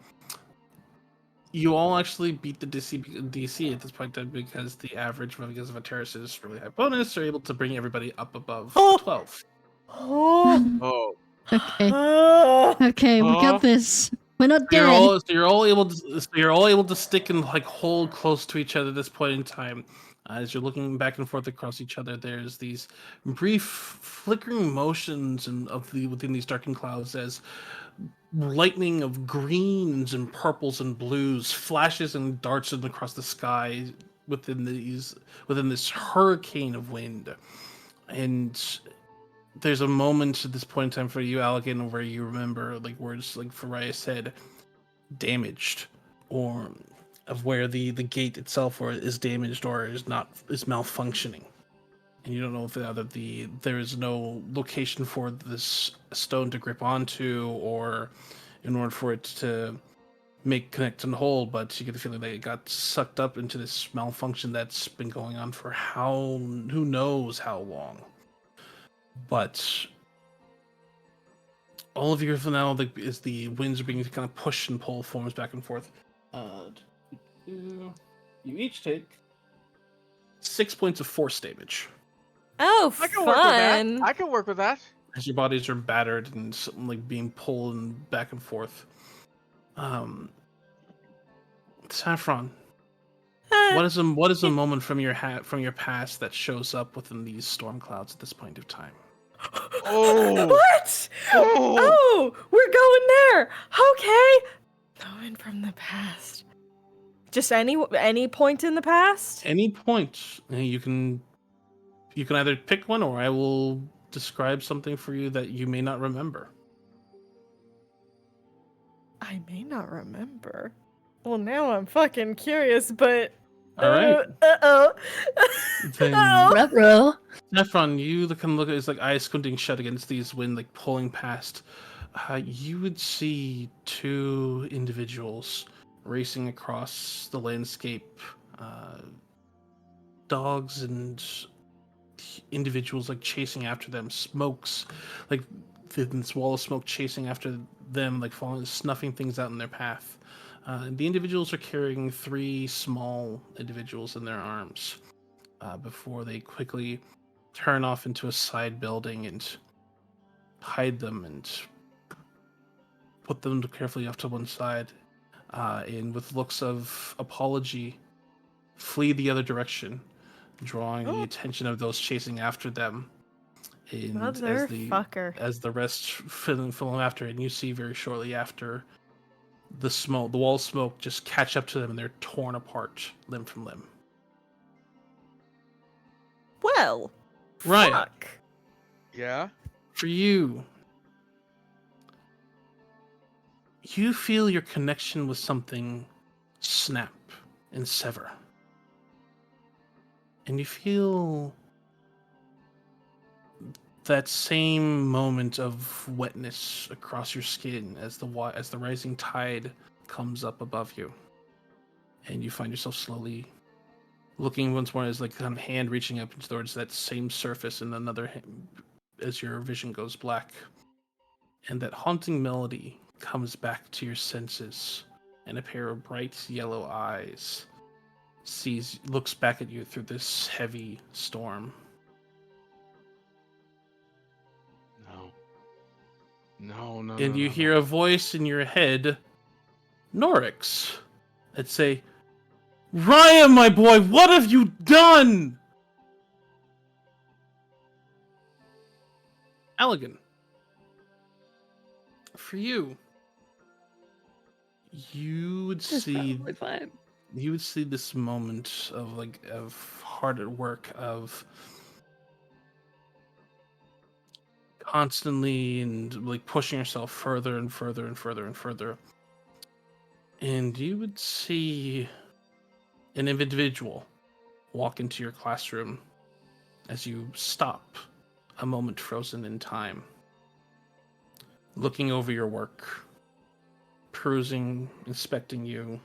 You all actually beat the DC at this point then because the average, because of a terrace is really high bonus, are able to bring everybody up above 12. Oh. Oh, Okay. Okay, we got this. We're not dead. You're all able to stick and like hold close to each other at this point in time. As you're looking back and forth across each other, there's these brief flickering motions within these darkened clouds as lightning of greens and purples and blues flashes and darts across the sky within this hurricane of wind. And there's a moment at this point in time for you, Allegan, where you remember like words like Faraya said, damaged, or of where the gate itself or is damaged or is malfunctioning. And you don't know if there is no location for this stone to grip onto or in order for it to connect and hold, but you get the feeling that it got sucked up into this malfunction that's been going on for who knows how long. But all of you for now, as the winds are being kind of pushed and pull forms back and forth, you each take 6 points of force damage. Oh, I can work with that. fun. I can work with that. As your bodies are battered and like being pulled and back and forth. Saffron, what is a moment from your past that shows up within these storm clouds at this point of time? Oh. What? Oh. Oh, we're going there. Okay. Knowing from the past. Just any point in the past? Any point. You can either pick one, or I will describe something for you that you may not remember. I may not remember. Well, now I'm fucking curious, but All right. uh-oh. Then- Uh-oh. Ruh-roh. Nephron, you can look at his like eyes squinting shut against these wind, like pulling past. You would see two individuals racing across the landscape. Dogs and individuals like chasing after them. Smokes, like this wall of smoke chasing after them, like falling, snuffing things out in their path. The individuals are carrying 3 small individuals in their arms before they quickly turn off into a side building and hide them and put them carefully off to one side. And with looks of apology, flee the other direction, drawing the attention of those chasing after them. And Motherfucker. as the rest fill after, and you see very shortly after the wall of smoke just catch up to them, and they're torn apart limb from limb. Well, Right. fuck. Yeah. For you, you feel your connection with something snap and sever. And you feel that same moment of wetness across your skin as the rising tide comes up above you. And you find yourself slowly looking once more as like kind of hand reaching up towards that same surface, and another hand as your vision goes black. And that haunting melody comes back to your senses, and a pair of bright yellow eyes looks back at you through this heavy storm. No. And you hear a voice in your head, Norix, that say, "Ryan, my boy, what have you done?" Allegan, for you, you would It's see probably fine. this moment of hard at work, of constantly and like pushing yourself further and further and further and further. And you would see an individual walk into your classroom as you stop, a moment frozen in time, looking over your work, perusing, inspecting you,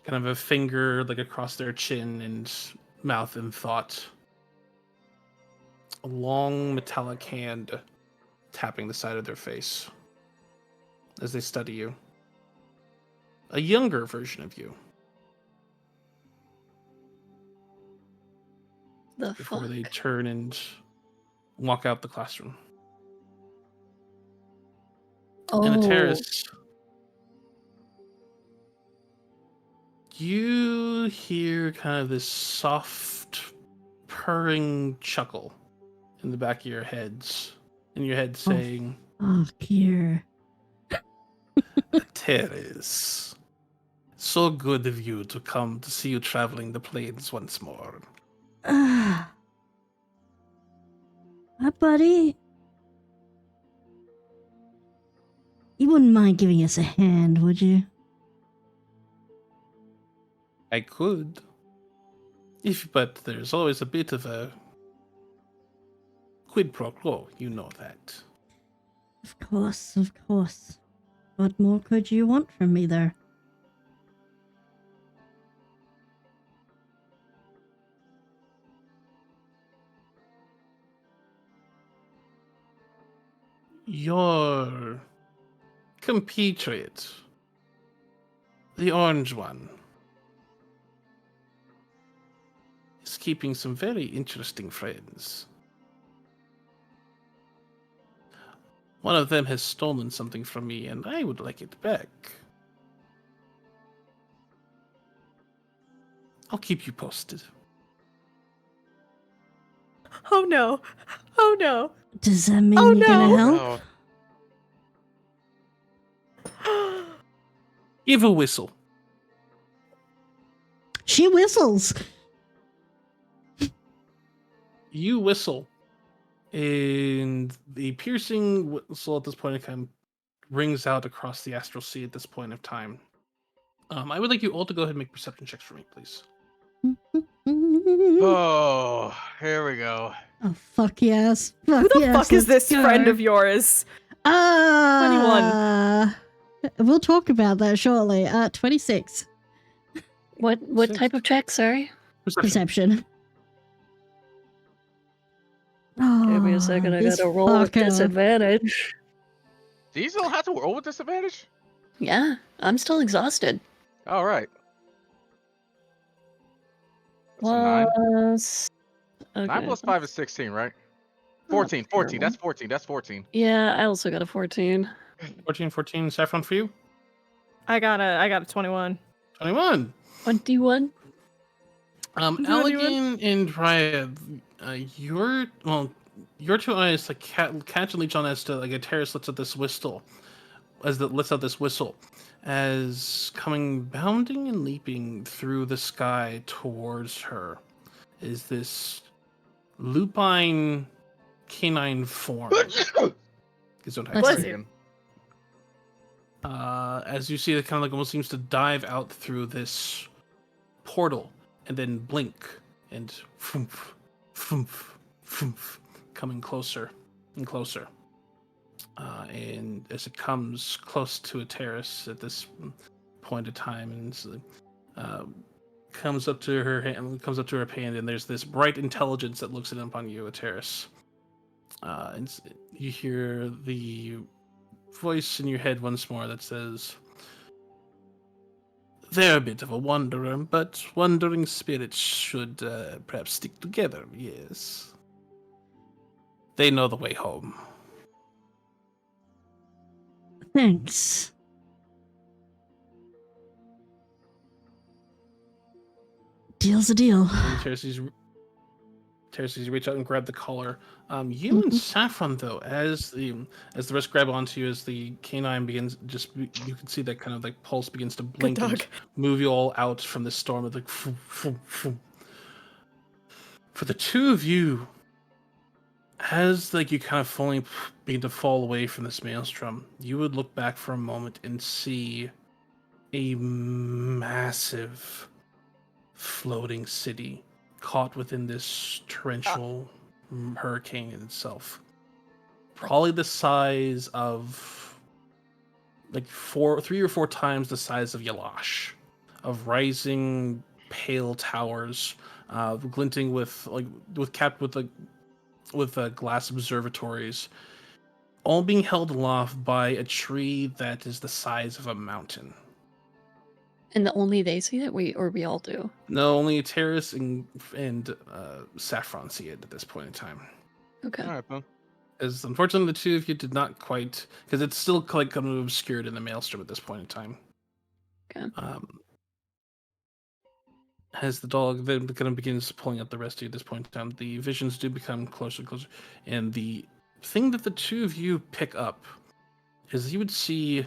kind of a finger like across their chin and mouth in thought. A long metallic hand tapping the side of their face as they study you. A younger version of you The before fuck? they turn and walk out the classroom. Oh, In a terrace, you hear kind of this soft purring chuckle in the back of your heads, in your head saying, Oh, here. "Teres, so good of you to come to see you traveling the plains once more." Hi, buddy. You wouldn't mind giving us a hand, would you? I could. But there's always a bit of a quid pro quo, you know that. Of course, of course. What more could you want from me there? Your compatriot, the orange one, is keeping some very interesting friends. One of them has stolen something from me, and I would like it back. I'll keep you posted. Oh no. Oh no. Does that mean Oh, you're gonna no. help? No. Give a whistle. She whistles. You whistle, and the piercing whistle at this point in time rings out across the astral sea at this point of time. I would like you all to go ahead and make perception checks for me, please. Oh, here we go. Oh, fuck yes. Fuck Who the yes, fuck is let's this go. friend of yours? 21. We'll talk about that shortly. 26. What type of check? Sorry. Perception. Give me a second. I gotta roll with disadvantage. Do you still have to roll with disadvantage? Yeah, I'm still exhausted. All right. That's a 9. Plus. 9 Okay. plus 5 is 16, right? 14. 14. That's 14. That's 14. Yeah, I also got a 14. 14, Saffron for you. I got a 21. 21. 21. Allegan and Raya, your two eyes like catch and leech on as to like a Terrace lets out this whistle, lets out this whistle, as coming bounding and leaping through the sky towards her is this lupine canine form. Bless you. As you see, it kind of like almost seems to dive out through this portal and then blink and foomf, foomf, foomf, coming closer and closer. And as it comes close to a Terrace at this point of time, and comes up to her hand, and there's this bright intelligence that looks in upon you, a Terrace. And you hear the voice in your head once more that says, "They're a bit of a wanderer, but wandering spirits should perhaps stick together, yes. They know the way home." Thanks. Deal's a deal. Terraces, reach out and grab the collar. You and Saffron, though, as the rest grab onto you, as the canine begins, you can see that kind of like pulse begins to blink and move you all out from the storm of like. For the two of you, as like you kind of fully begin to fall away from this maelstrom, you would look back for a moment and see a massive floating city caught within this torrential hurricane in itself. Probably the size of like 3 or 4 times the size of Yalash, of rising pale towers, glinting with glass observatories, all being held aloft by a tree that is the size of a mountain. And only they see it, we all do. No, only Terrace and Saffron see it at this point in time. Okay. All right, then. As unfortunately, the two of you did not quite, because it's still like kind of obscured in the maelstrom at this point in time. Okay. As the dog then kind of begins pulling up the rest of you at this point in time, the visions do become closer and closer. And the thing that the two of you pick up is you would see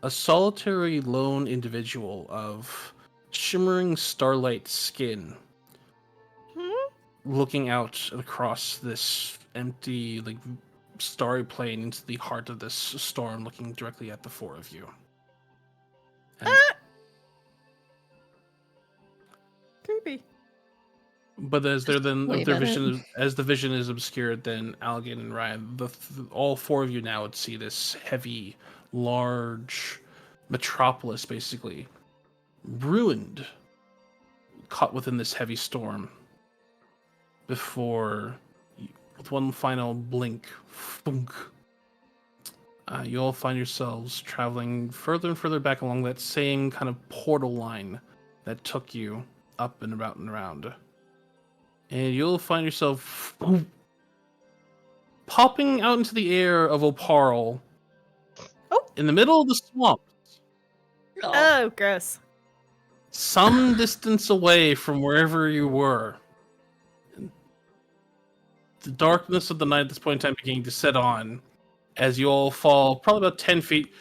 a solitary lone individual of shimmering starlight skin looking out across this empty, like, starry plain into the heart of this storm, looking directly at the four of you. And, Creepy. but as they're then Wave their at vision as the vision is obscured, then Allegan and Ryan, all four of you now would see this heavy, large metropolis, basically ruined, caught within this heavy storm. Before, with one final blink, thunk, you all find yourselves traveling further and further back along that same kind of portal line that took you up and around and around. And you'll find yourself popping out into the air of Oparl in the middle of the swamp, Oh, gross. some distance away from wherever you were. The darkness of the night at this point in time beginning to set on as you all fall probably about 10 feet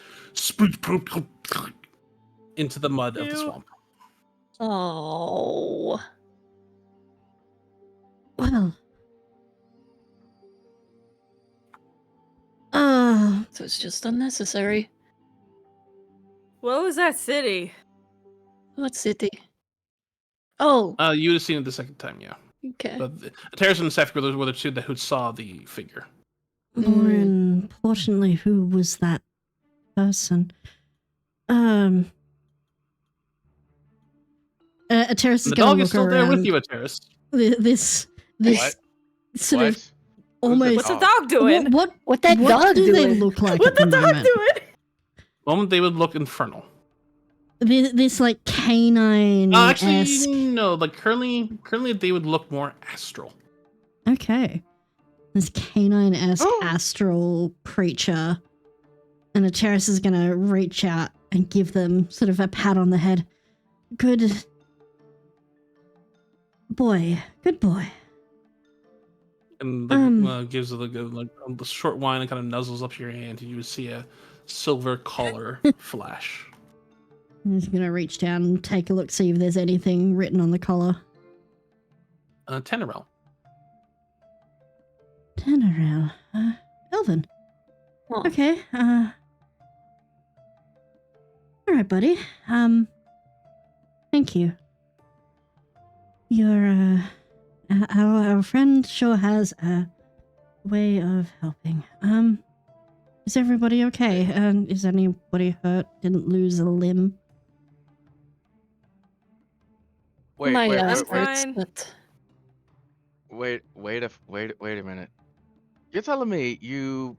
into the mud of the Ew. swamp. Oh. Well. So it's just unnecessary. What was that city? What city? Oh, You would have seen it the second time, yeah. okay. But Terrace and Seth were the two that who saw the figure. More importantly, who was that person? Terrace is And the going dog to is look still there around. with you, Terrace. This What? sort What? of almost. What's the dog doing? What that dog do they doing? look like What at the the dog moment? doing? Moment they would look infernal. This like canine. Actually, no. Like currently they would look more astral. Okay. This canine-esque astral creature. And a Terrace is going to reach out and give them sort of a pat on the head. Good boy. Good boy. And gives it a short whine and kind of nuzzles up your hand, and you would see a silver collar flash. He's going to reach down and take a look, see if there's anything written on the collar. Tenorel. Tenorel. Elvin. Oh. Okay. All right, buddy. Thank you. Your our friend sure has a way of helping. Is everybody okay? Is anybody hurt? Didn't lose a limb? Wait, My wait, ass wait, wait, hurts, fine. but wait a minute. You're telling me you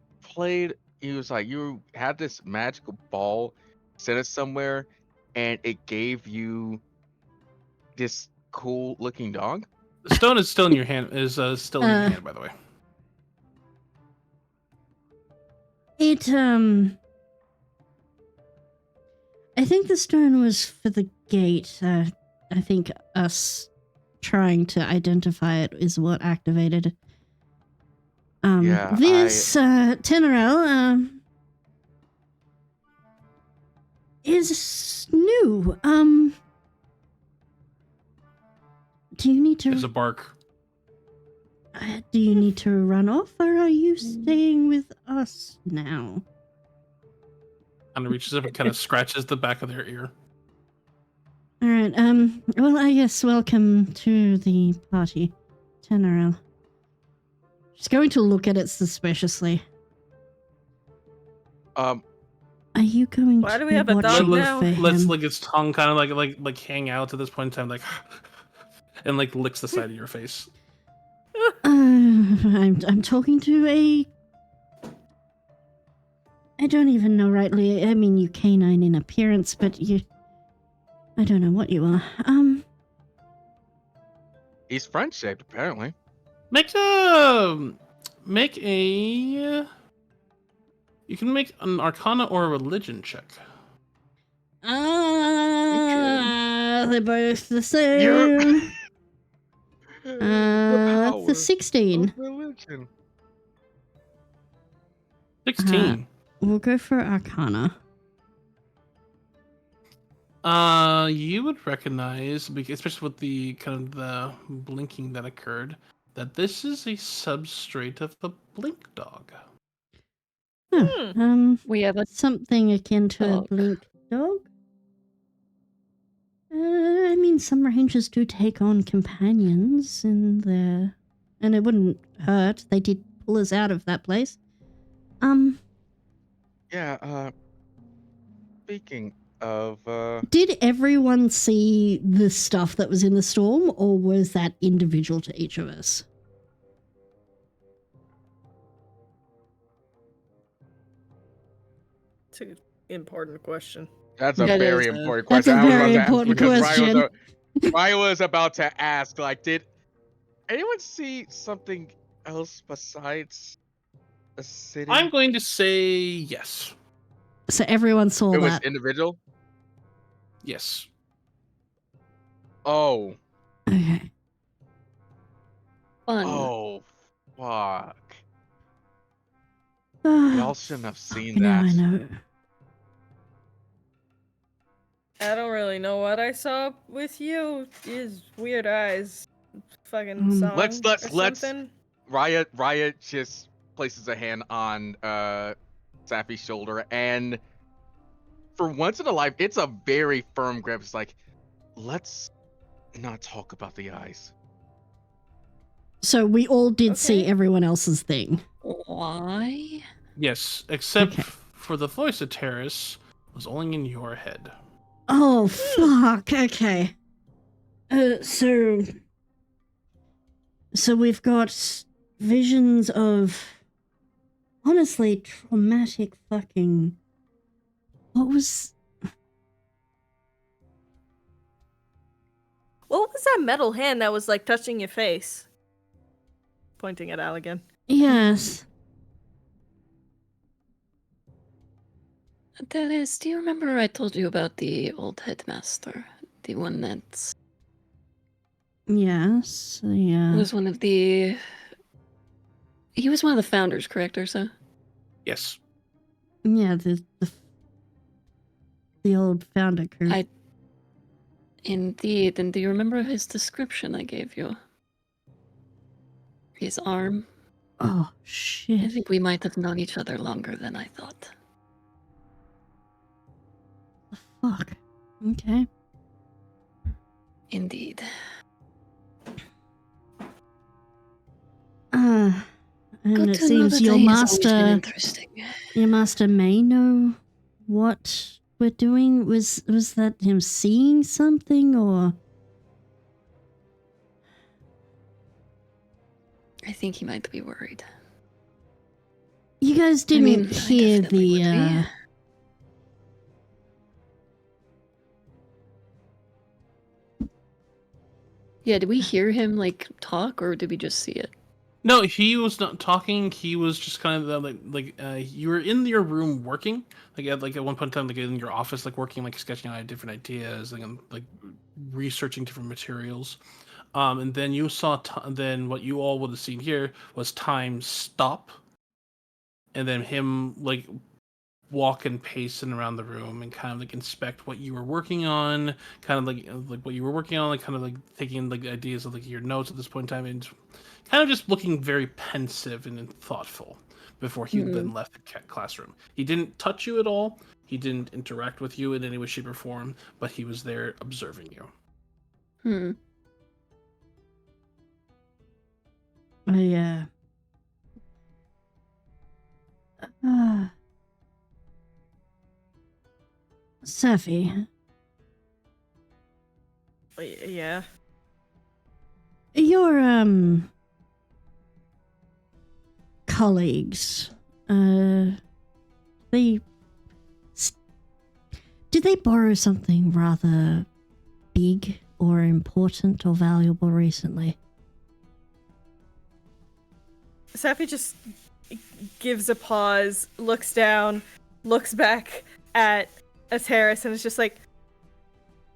had this magical ball, sent it somewhere, and it gave you this cool looking dog? The stone is still in your hand. Still in your hand, by the way. It I think the stone was for the gate. I think us trying to identify it is what activated. Yeah, This Tenorel is new. Do you need There's to a bark. do you need to run off, or are you staying with us now? Kind of reaches up and kind of scratches the back of their ear. All right. Well, I guess welcome to the party, Tenorel. She's going to look at it suspiciously. Are you going Why to do be we have a dog watching now? for Let's him? like its tongue kind of like hang out at this point in time, like and like licks the side of your face. I'm talking to a. I don't even know rightly. I mean, you canine in appearance, but you. I don't know what you are. He's French shaped, apparently. Make a. You can make an Arcana or a Religion check. They're both the same. It's a 16. Religion. 16. We'll go for Arcana. You would recognize, especially with the kind of the blinking that occurred, that this is a substrate of the blink dog. we have a Something akin to a dog. blink dog. I mean, some rangers do take on companions in there, and it wouldn't hurt. They did pull us out of that place. Yeah, speaking of, Did everyone see the stuff that was in the storm, or was that individual to each of us? It's an important question. that's a That very is a- important That's question. a I was very about to ask important because question. Ryan was about to ask, like, did anyone see something else besides a city? I'm going to say yes. So everyone saw It was that. individual? Yes. Oh. Okay. fun. Oh, fuck. Ah, Y'all shouldn't have seen I know, that. I know. I don't really know what I saw with you. His weird eyes. Fucking song Let's or something. Riot just places a hand on Sappy's shoulder, and for once in a life, it's a very firm grip. It's like, let's not talk about the eyes. So we all did see Okay. everyone else's thing. Why? Yes, except Okay. for the voice of Terrace was only in your head. Oh, fuck. Okay. So we've got visions of honestly traumatic fucking. What was. What was that metal hand that was like touching your face? Pointing at Allegan. Yes. Dennis, do you remember I told you about the old headmaster? The one that's Yes. Yeah. was one of the. He was one of the founders, correct, Ursa? Yes. Yeah. The old founder group. Indeed. And do you remember his description I gave you? His arm? Oh I shit. think we might have known each other longer than I thought. Fuck. Okay. Indeed. And Good it to know seems that your he has always been master. interesting. Your master may know what we're doing. Was that him seeing something, or? I think he might be worried. You guys I didn't mean, I hear definitely would the. be. Yeah, did we hear him like talk, or did we just see it? No, he was not talking. He was just kind of you were in your room working, at one point in time, like in your office, like working, like sketching out different ideas, like researching different materials. And then you saw. Then what you all would have seen here was time stop, and then him like walking, pacing around the room, and kind of like inspect what you were working on, kind of like what you were working on, like kind of like taking like ideas of like your notes at this point in time, and kind of just looking very pensive and thoughtful before he then left the classroom. He didn't touch you at all. He didn't interact with you in any way, shape, or form, but he was there observing you. Hmm. Safi, Yeah. your colleagues, they did they borrow something rather big or important or valuable recently? Safi just gives a pause, looks down, looks back at a terrace, and is just like,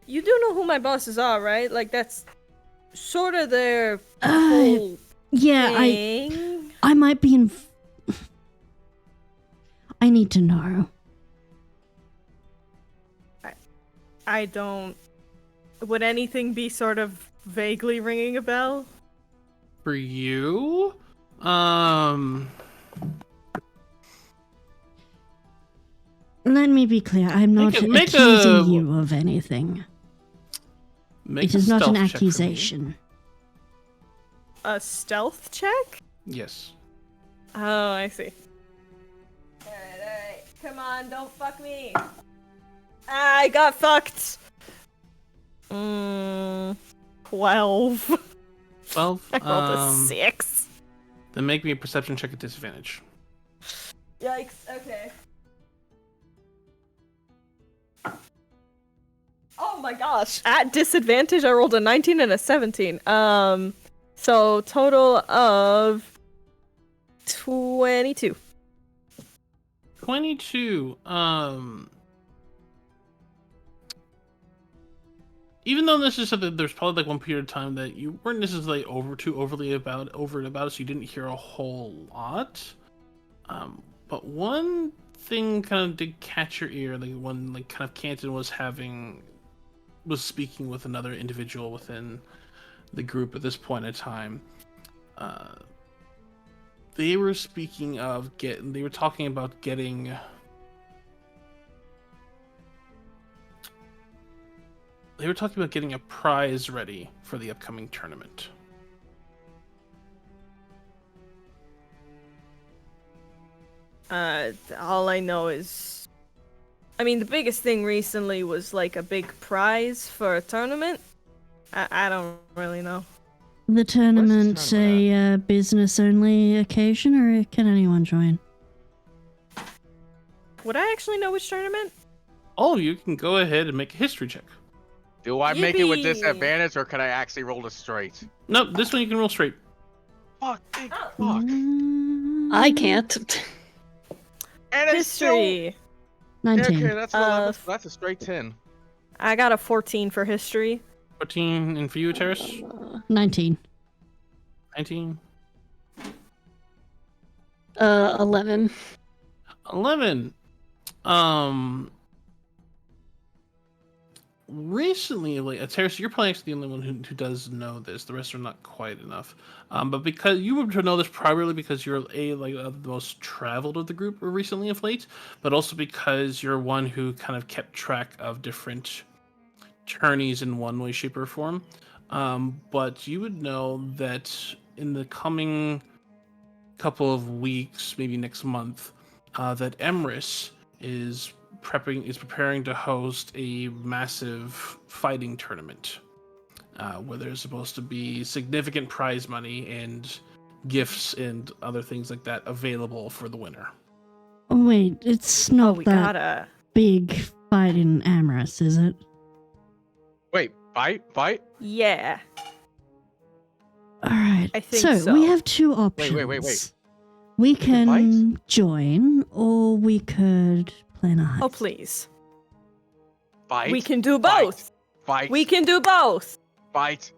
"You do know who my bosses are, right? Like that's sort of their whole Yeah, thing." I might be in. I need to know. I don't. Would anything be sort of vaguely ringing a bell? For you, Let me be clear. I'm not make accusing you of anything. make It a is not an stealth check for me. accusation. A stealth check? Yes. Oh, I see. Alright. Come on, don't fuck me. I got fucked. 12. 12. I rolled a 6. Then make me a perception check at disadvantage. Yikes, okay. Oh my gosh. At disadvantage, I rolled a 19 and a 17. So total of 22. 22. Even though this is something, there's probably like one period of time that you weren't necessarily over it about it, so you didn't hear a whole lot. But one thing kind of did catch your ear, like when like kind of Canton was having was speaking with another individual within the group at this point in time. They were speaking of they were talking about getting. They were talking about getting a prize ready for the upcoming tournament. All I know is, I mean, the biggest thing recently was like a big prize for a tournament. I don't really know. The tournament tournament a business-only occasion, or can anyone join? Would I actually know which tournament? All of you can go ahead and make a history check. Do I make it with Yippee! disadvantage, or can I actually roll it straight? Nope, this one you can roll straight. Fuck, thank fuck. I can't. And it's still... History. 19. Okay, that's a straight 10. I got a 14 for history. 14, and for you, Terrace? 19. 19. 11. 11. Recently, like Terrace, you're probably actually the only one who does know this. The rest are not quite enough. But because you were to know this primarily because you're the most traveled of the group recently of late, but also because you're one who kind of kept track of different tourneys in one way, shape, or form. But you would know that in the coming couple of weeks, maybe next month, that Emrys is preparing to host a massive fighting tournament where there's supposed to be significant prize money and gifts and other things like that available for the winner. Oh wait, it's not we that gotta. big fight in Amorous, is it? Wait, fight? Yeah. Alright, I think so. we have two options. Wait. We can can join, or we could plan a heist. Oh, please. Fight? We can do both. Fight. We can do both. Fight.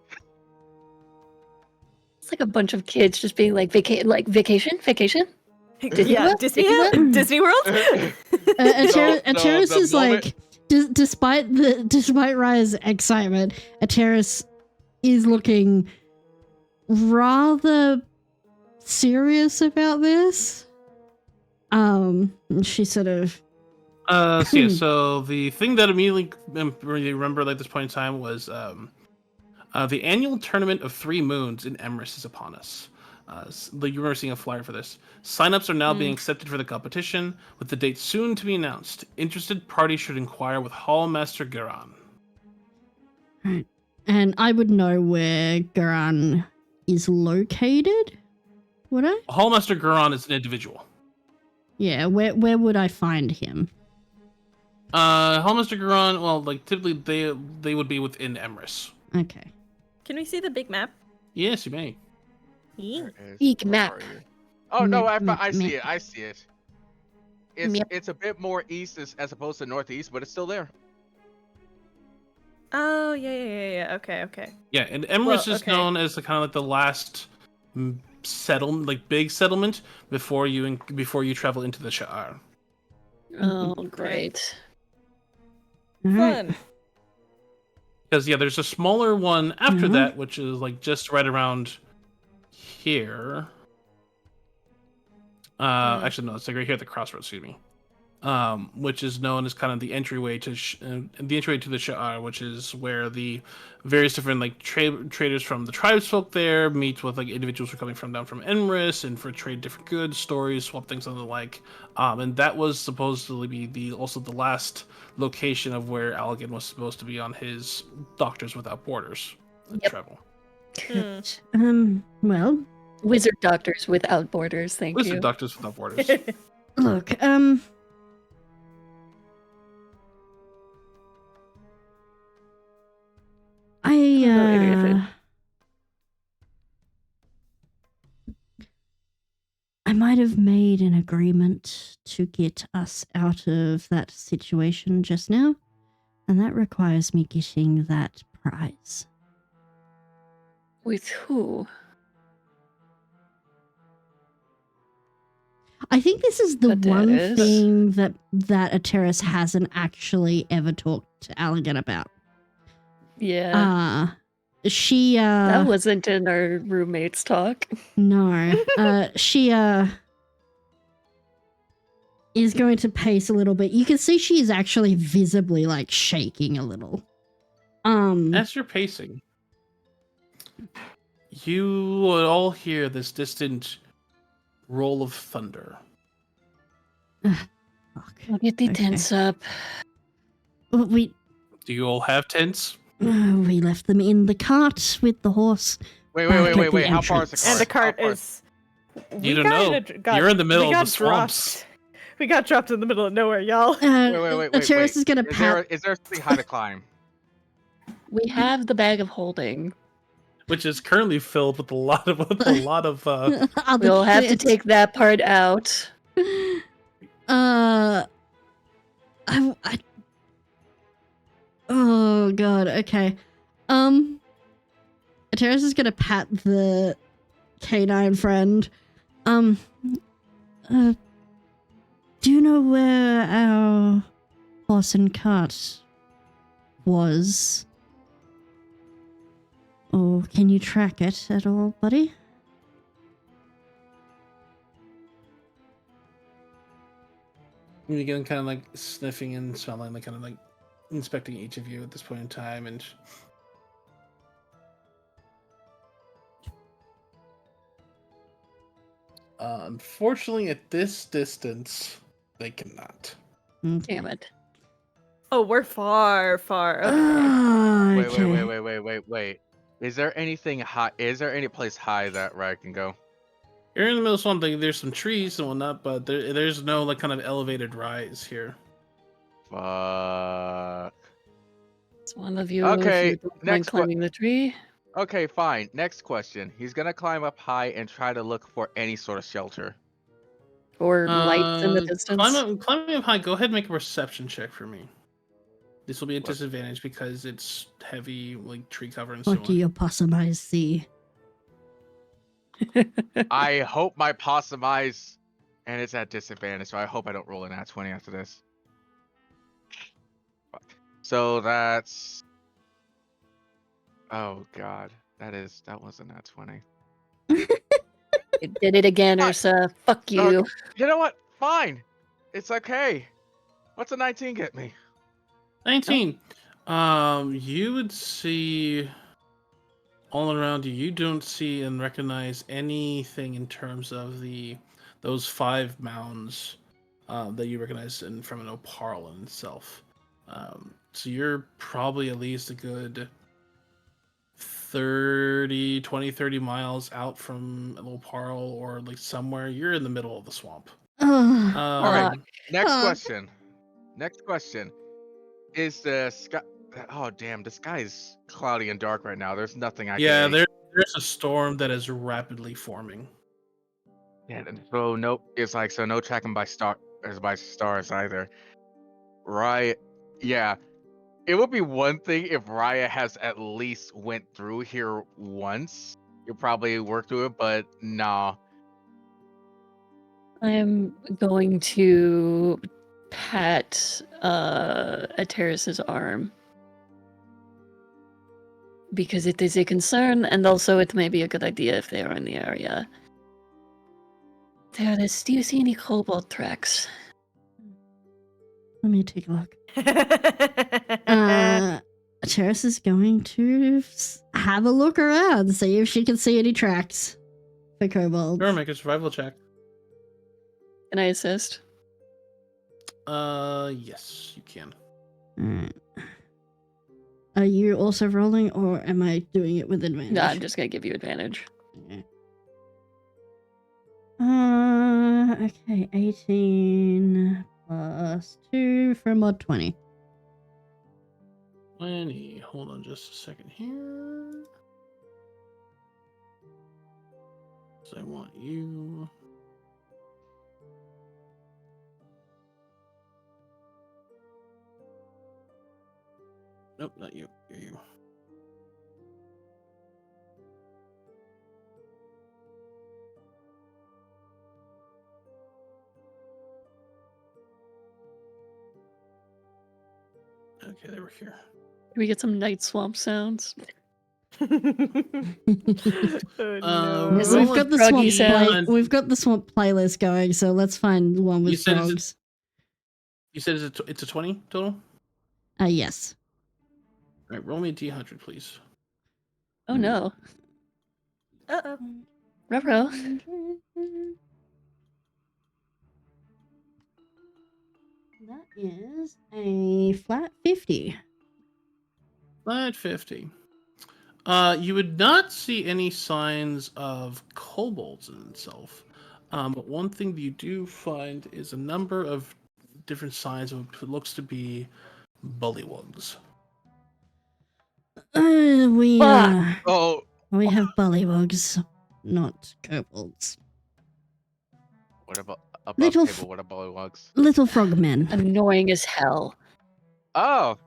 It's like a bunch of kids just being like, vacation? Disney Yeah, World? Disney, Disney World? Disney World? Ateris the is like, despite Raya's excitement, Ateris is looking rather serious about this. She sort of. So the thing that immediately remember at this point in time was the annual tournament of 3 moons in Emrys is upon us. You remember seeing a flyer for this. Sign-ups are now being accepted for the competition, with the date soon to be announced. Interested parties should inquire with Hallmaster Garan. Right. And I would know where Garan is located, would I? Hallmaster Garan is an individual. Yeah, where would I find him? Hallmaster Garan, well, like typically they would be within Emrys. Okay. Can we see the big map? Yes, you may. Yeah. Eek Where map. are you? Oh no, I Map. see it. I see it. Yep. It's a bit more east as opposed to northeast, but it's still there. Oh, yeah. Okay. Yeah, and Emrys is okay. known as the kind of like the last settlement, like big settlement before you travel into the Sha'ar. Oh, great. All right. Fun. Because yeah, there's a smaller one after that, which is like just right around here. Actually, no, it's like right here at the crossroads. Excuse me. Which is known as kind of the entryway to the Sha'ar, which is where the various different like traders from the tribesfolk there meet with like individuals who are coming down from Emrys and for trade different goods, stories, swap things and the like. And that was supposedly be also the last location of where Allegan was supposed to be on his Doctors Without Borders travel. Well, Wizard Doctors Without Borders, thank Wizard you. Doctors Without Borders. look, I might have made an agreement to get us out of that situation just now, and that requires me getting that prize. With who? I think this is the one Ateris? thing that Ateris hasn't actually ever talked to Allegan about. Yeah. She That wasn't in our roommates talk. no. She is going to pace a little bit. You can see she is actually visibly like shaking a little. As you're pacing, you would all hear this distant roll of thunder. Fuck. I'll get the Okay. tents up. We Do you all have tents? we left them in the cart with the horse. Wait, Back wait, at wait, the wait. How far is the entrance. cart? And the cart How far is. You don't know. You're in the middle of the swamps. We got dropped in the middle of nowhere, y'all. Wait, Terrace is gonna Is there pat. is there something high to climb? We have the bag of holding. Which is currently filled with a lot of other We'll have to shit. take that part out. I, oh god. Okay. Terrace is gonna pat the canine friend. Do you know where our horse and cart was? Or can you track it at all, buddy? You begin kind of like sniffing and smelling, like kind of like inspecting each of you at this point in time, and unfortunately, at this distance, they cannot. Damn it. Oh, we're far, far. Okay. Ah, Wait, okay. wait. Is there anything high? Is there any place high that where I can go? You're in the middle of something. There's some trees and whatnot, but there's no like kind of elevated rise here. Fuck. It's one of you. Okay, If you don't mind next climbing the tree. Okay, fine. Next question. He's gonna climb up high and try to look for any sort of shelter. Or lights in the distance. Climbing up high. Go ahead and make a perception check for me. This will be a What? disadvantage because it's heavy, like tree cover and so What do on. your possum eyes see? I hope my possum eyes, and it's at disadvantage, so I hope I don't roll an at 20 after this. So that's. Oh god, that wasn't at 20. You did it again, Fuck. Ursa. Fuck you. Okay. You know what? Fine. It's okay. What's a 19 get me? 19. You would see all around you. You don't see and recognize anything in terms of those 5 mounds that you recognize from an Oparl in itself. So you're probably at least a good 30 miles out from Oparl, or like somewhere. You're in the middle of the swamp. Ugh. All right. Fuck. Next Huh. question. Next question. Is the sky? Oh damn, the sky is cloudy and dark right now. There's nothing I Yeah, can. there's a storm that is rapidly forming. Yeah. So nope. It's like so no tracking by stars either. Right. Yeah. It would be one thing if Raya has at least went through here once. You probably work through it, but nah. I'm going to pat Ateris's arm. Because it is a concern, and also it may be a good idea if they are in the area. Teris, do you see any kobold tracks? Let me take a look. Terrace is going to have a look around, see if she can see any tracks for kobolds. Sure, make a survival check. Can I assist? Yes, you can. Alright. Are you also rolling, or am I doing it with advantage? No, I'm just gonna give you advantage. Okay. Okay, 18 plus 2 for mod 20. 20. Hold on just a second here. So I want you. Nope, not you. You're you. Okay, they were here. we get some night swamp sounds? Oh, no. Is We've it got the froggy swamp sound? we've got the swamp playlist going, so let's find one You with said frogs. You said it's a 20 total? Yes. All right, roll me a D100, please. Oh no. Uh-oh. Ruh-roh. That is a flat 50. Flat 50. You would not see any signs of kobolds in itself. But one thing that you do find is a number of different signs of what looks to be bullywugs. We Oh, have bullywugs, not kobolds. what about above Little table? What about bullywugs? Little frogmen. Annoying as hell. Oh,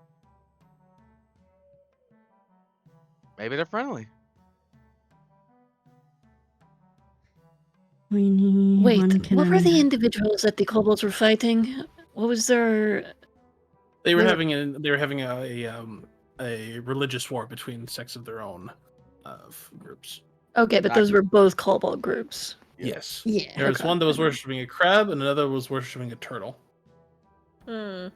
maybe they're friendly. We need Wait, one what were the cannon. individuals that the kobolds were fighting? What was their... They were They're- having a religious war between sects of their own groups. Okay, but Not- those were both kobold groups. Yeah. Yes. Yeah. There was Okay. one that was worshipping a crab, and another was worshipping a turtle. Hmm.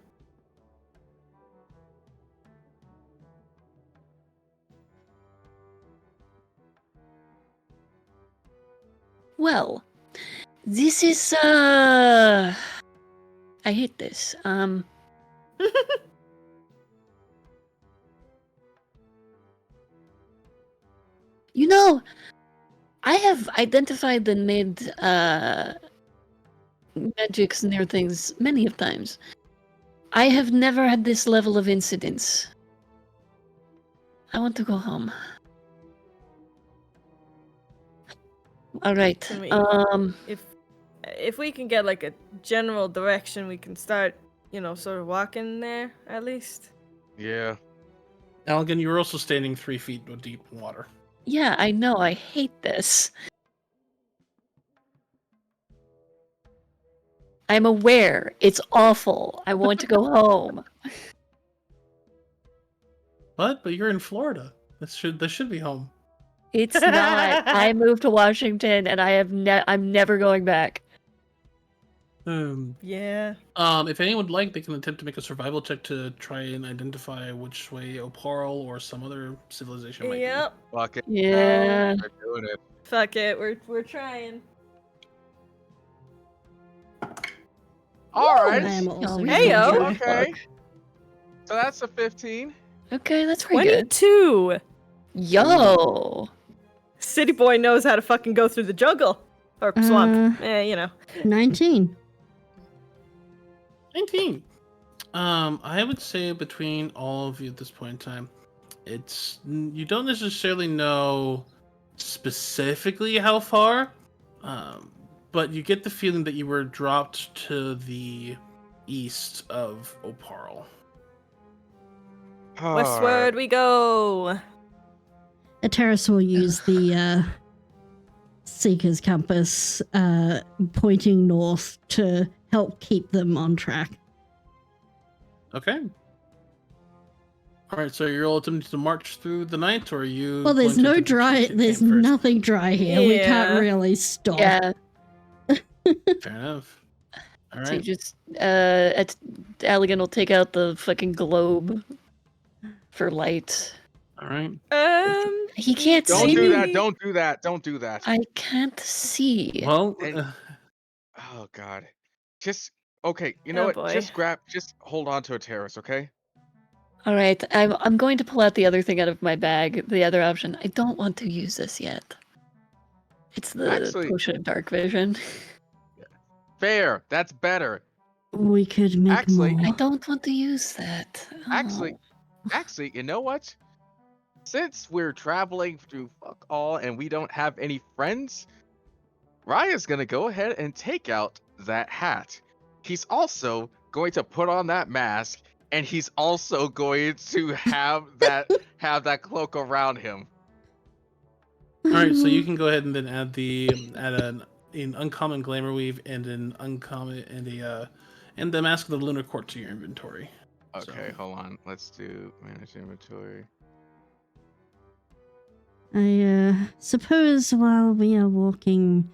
Well, this is I hate this. You know, I have identified the magics near things many of times. I have never had this level of incidents. I want to go home. All right. Can we- If we can get like a general direction, we can start, sort of walking there at least. Yeah. Algan, you were also standing 3 feet deep in water. Yeah, I know. I hate this. I'm aware. It's awful. I want to go home. But you're in Florida. This should be home. It's not. I moved to Washington, and I'm never going back. Yeah. If anyone would like, they can attempt to make a survival check to try and identify which way Oparl or some other civilization might Yep. Fuck it. Yeah. They're doing it. Fuck it. We're trying. All I right. am also we gonna Heyo. try. Okay. So that's a 15. Okay, that's pretty good. 22. Yo. City boy knows how to fucking go through the jungle or swamp. 19. 19. I would say between all of you at this point in time, you don't necessarily know specifically how far, but you get the feeling that you were dropped to the east of Oparl. Westward we go. Ateris will use the Seeker's compass pointing north to help keep them on track. Okay. All right, so you're all attempting to march through the night, or are you? Well, there's going to no attempt to dry. camp There's first? nothing dry here. We Yeah. can't really stop. Yeah. Fair enough. All So you right. just Allegan will take out the fucking globe for light. All right. He can't Don't see do me. that. Don't do that. Don't do that. I can't see. Well, And- Oh god. Just okay. You know Oh, what? boy. Just hold on to a terrace, okay? All right, I'm going to pull out the other thing out of my bag. The other option. I don't want to use this yet. It's the Actually- potion of dark vision. Fair. That's better. We could make Actually, more. I don't want to use that. Actually, Oh. actually, you know what? Since we're traveling through fuck all and we don't have any friends, Raya's gonna go ahead and take out that hat. He's also going to put on that mask, and he's also going to have that cloak around him. all right. So you can go ahead and then add an uncommon glamour weave and an uncommon and the mask of the lunar court to your inventory. Okay, So. hold on. Let's do manage inventory. I suppose while we are walking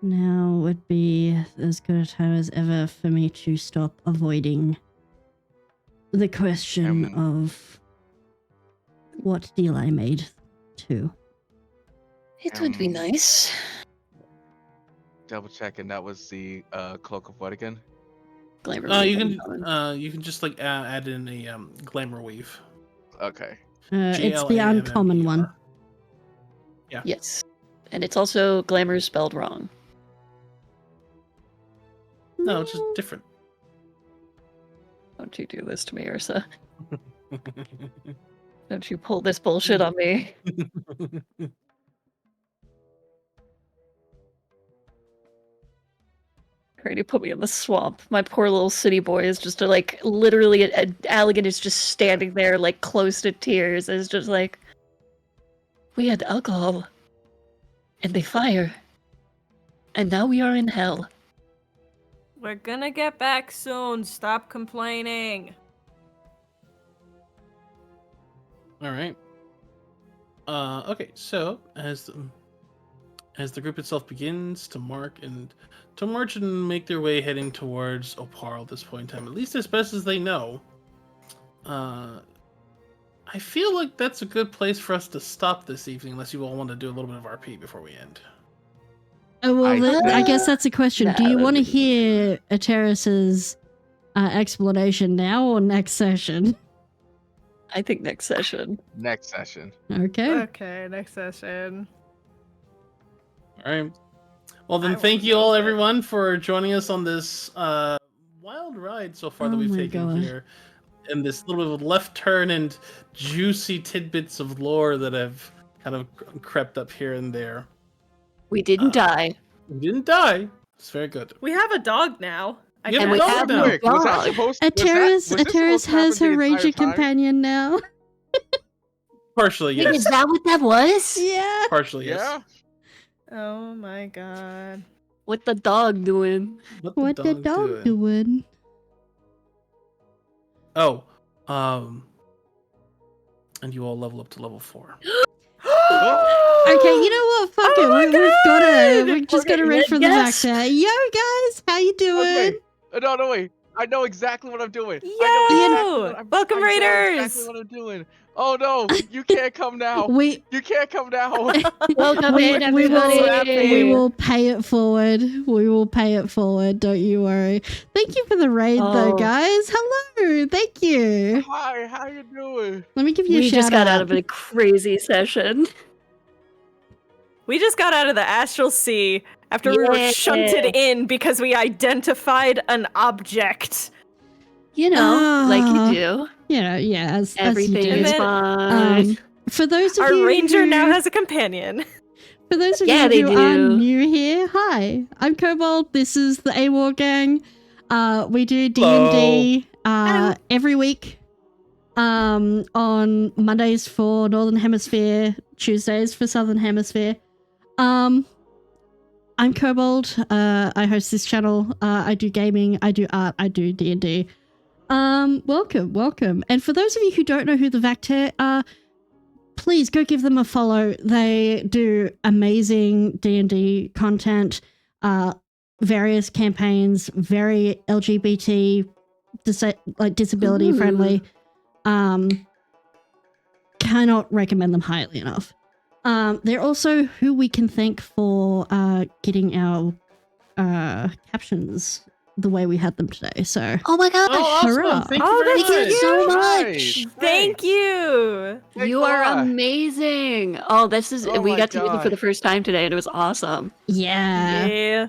now would be as good a time as ever for me to stop avoiding the question of what deal I made to. It would be nice. Double checking. That was the cloak of what again? Glamour You weave. you can just like add in a glamour weave. Okay. It's the uncommon one. Yeah. Yes. And it's also glamour spelled wrong. No, it's just different. Don't you do this to me, Ursa. Don't you pull this bullshit on me. Trying to put me in the swamp. My poor little city boy is just like literally Allegan is just standing there like close to tears. It's just like we had alcohol and the fire. And now we are in hell. We're gonna get back soon. Stop complaining. All right. Okay. So as the group itself begins to march and make their way heading towards Opal at this point in time, at least as best as they know, I feel like that's a good place for us to stop this evening, unless you all want to do a little bit of RP before we end. Oh, well, I guess that's a question. Nah, Do you want to that'd be- hear Ateris's explanation now or next session? I think next session. Next session. Okay. Okay, next session. All right. Well, then, I thank will you all, note it. everyone, for joining us on this wild ride so far that Oh we've my taken God. here, and this little bit of left turn and juicy tidbits of lore that have kind of crept up here and there. We didn't die. We didn't die. It's very good. We have a dog now. I Yeah, And guess. we dog have now. no Quick, was that dog. supposed Ateris was this supposed to happen has her the entire ranger time? companion now. Partially, Wait, yes. is that what that was? Yeah. Partially, yes. Yeah. Oh my god. What the dog doing? What the dog doing? Oh, and you all level up to level 4. Okay, you know what? Fuck Oh it. my We've just Okay, gotta read from yes. the back there. Yo, guys, how you doing? Okay. No, wait. I know exactly what I'm doing. Yo! I Welcome, know Raiders! exactly what I'm doing. Oh no, you can't come now. We You can't come now. Welcome We- in, we will- everybody. we will pay it forward. We will pay it forward. Don't you worry. Thank you for the raid, though, Oh. guys. Hello. Thank you. Hi, how you doing? Let me give you a We shout just got out. out of a crazy session. We just got out of the astral sea after we were Yeah. shunted in because we identified an object. You know, like Ah. you do. Yeah, as Everything you do. And is then- fine. For those of Our you ranger who, now has a companion. For those of Yeah, you they who are do. new here, hi. I'm Kobold. This is the Awwor gang. We do D&D Hello. every week. On Mondays for Northern Hemisphere, Tuesdays for Southern Hemisphere. I'm Kobold. I host this channel. I do gaming. I do art. I do D&D. Welcome. And for those of you who don't know who the Vactor are, please go give them a follow. They do amazing D&D content, various campaigns, very LGBT, disability friendly. Cannot recommend them highly enough. They're also who we can thank for getting our captions the way we had them today. So Oh my gosh. Oh, awesome. hurrah. Thank Oh, you very that's much. Thank you so Nice. much. Thank you. Thanks You a are lot. amazing. Oh, this is Oh we my got to meet you for God. the first time today and it was awesome. yeah. Yeah.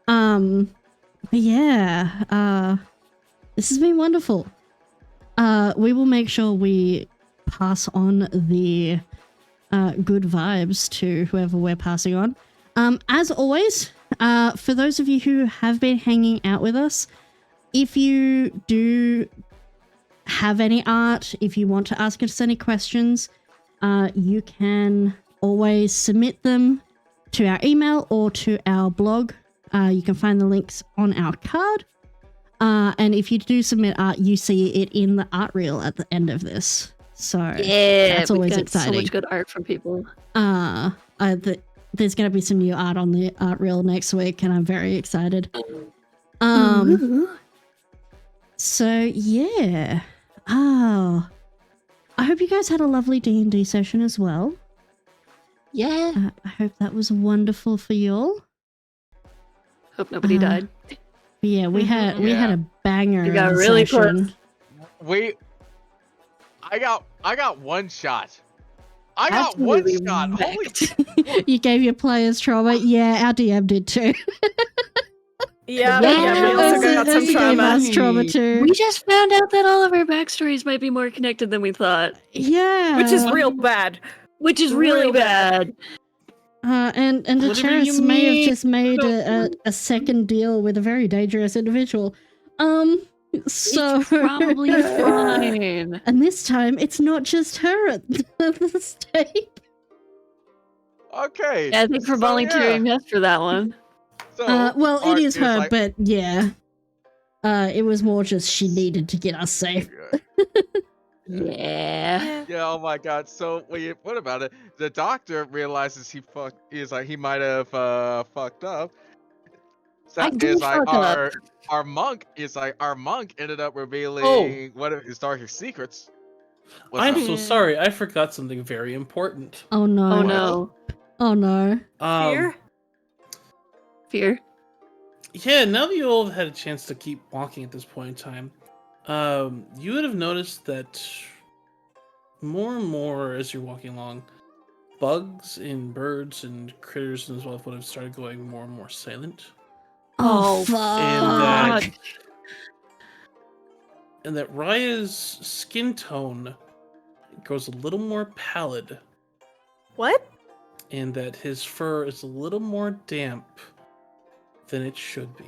But yeah, this has been wonderful. We will make sure we pass on the good vibes to whoever we're passing on. As always, for those of you who have been hanging out with us, if you do have any art, if you want to ask us any questions, you can always submit them to our email or to our blog. You can find the links on our card. And if you do submit art, you see it in the art reel at the end of this. So Yeah, that's always we've got exciting. so much good art from people. There's going to be some new art on the art reel next week, and I'm very excited. Ooh. So yeah. Oh, I hope you guys had a lovely D&D session as well. Yeah. I hope that was wonderful for you all. Hope nobody died. But yeah, we had Yeah. a banger. We got of a really session. Wait, I got one shot. I got one Absolutely shot. Holy wrecked. You gave your players trauma. Yeah, our DM did too. Yeah, Yeah, we also got some he gave trauma. us trauma too. We just found out that all of our backstories might be more connected than we thought, Yeah, Which is real bad. which is really Real bad. bad. And the Whatever terrorists you may have mean. just made No. a second deal with a very dangerous individual. So It's probably fine. And this time, it's not just her at the stake. Okay. Yeah, thanks for so, volunteering us for that one. So, Well, it Art is her, like- but yeah. It was more just she needed to get us safe. Yeah. Yeah, oh my god. So what about it? The doctor realizes he might have fucked up. I That did is like fuck up. our monk ended up revealing one of his darkest secrets. What's I'm up? so sorry. I forgot something very important. Oh no. Oh no. Oh no. Fear? Fear. Yeah, now that you all have had a chance to keep walking at this point in time, you would have noticed that more and more as you're walking along, bugs and birds and critters and as well would have started going more and more silent. Oh, Oh, fuck. And that Raya's skin tone grows a little more pallid, What? and that his fur is a little more damp than it should be.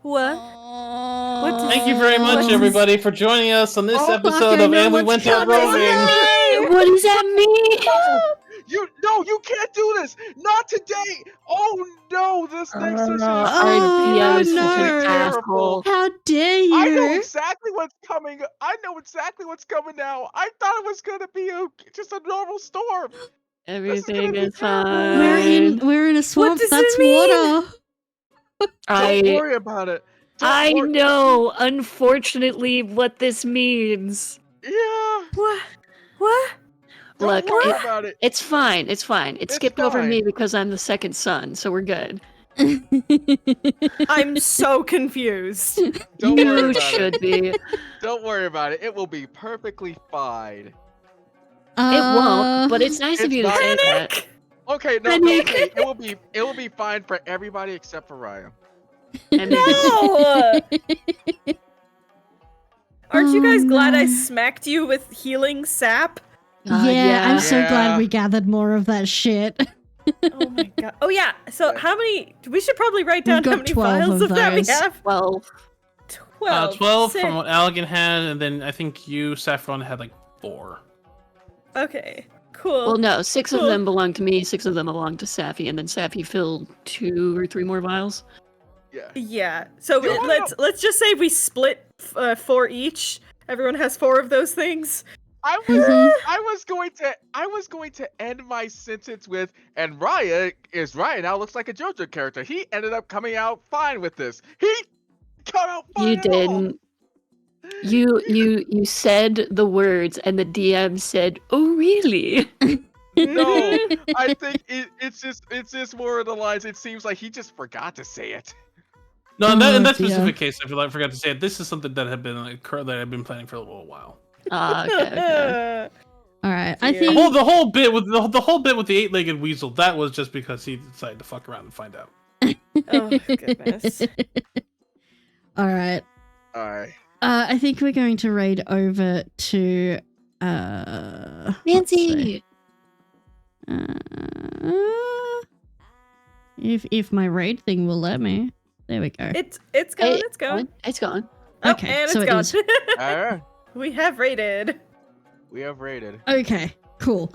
What? What Thank you very much, What? everybody, for joining us on this Oh, fuck, episode I of know And We what's Went Out coming. Roving. What does that mean? You can't do this. Not today. Oh no, this next session is Oh, yeah, this is no. an asshole. How dare you? I know exactly what's coming. I know exactly what's coming now. I thought it was gonna be just a normal storm. Everything gonna be is terrible. fine. We're in a swamp. does it That's mean? water. Don't worry about it. Don't I worry- know, unfortunately, what this means. Yeah. What? What? Don't Look, worry about it. It's fine. It's fine. It It's skipped over fine. me because I'm the second son, so we're good. I'm so confused. Don't worry You about should it. be. Don't worry about it. It will be perfectly fine. It won't, but it's nice of It's you to not- say that. Okay, no, Panic. okay. It will be fine for everybody except for Ryan. And No! Aren't you guys glad I no. smacked you with healing sap? Yeah, I'm so Yeah. glad we gathered more of that shit. Oh my god. Oh yeah. So how many? We should probably write down We've how got many 12 files of of that we those. have. 12. 12. 12 Sick. from what Allegan had, and then I think you, Saffron, had like 4. Okay. Cool. Well, no, 6 of Cool. them belong to me, 6 of them belong to Safi, and then Safi filled 2 or 3 more vials. Yeah. Yeah. So You wanna let's just say we split 4 each. Everyone has 4 of those things. I was going to end my sentence with, and Ryan now looks like a JoJo character. He ended up coming out fine with this. He come out fine. You at all. didn't. You said the words, and the DM said, "Oh, really?" No, I think it's just more of the lines. It seems like he just forgot to say it. No, in Oh, that dear. specific case, I forgot to say it. This is something that had been that I've been planning for a little while. Ah, okay. All right, I Yeah. think. The whole bit with the 8-legged weasel, that was just because he decided to fuck around and find out. Oh goodness. All right. All right. I think we're going to raid over to let's see. Nancy. If my raid thing will let me. There we go. It's going. It's going. It's gone. Oh, Okay, and so it it's is. gone. All right. We have rated. We have rated. Okay, cool.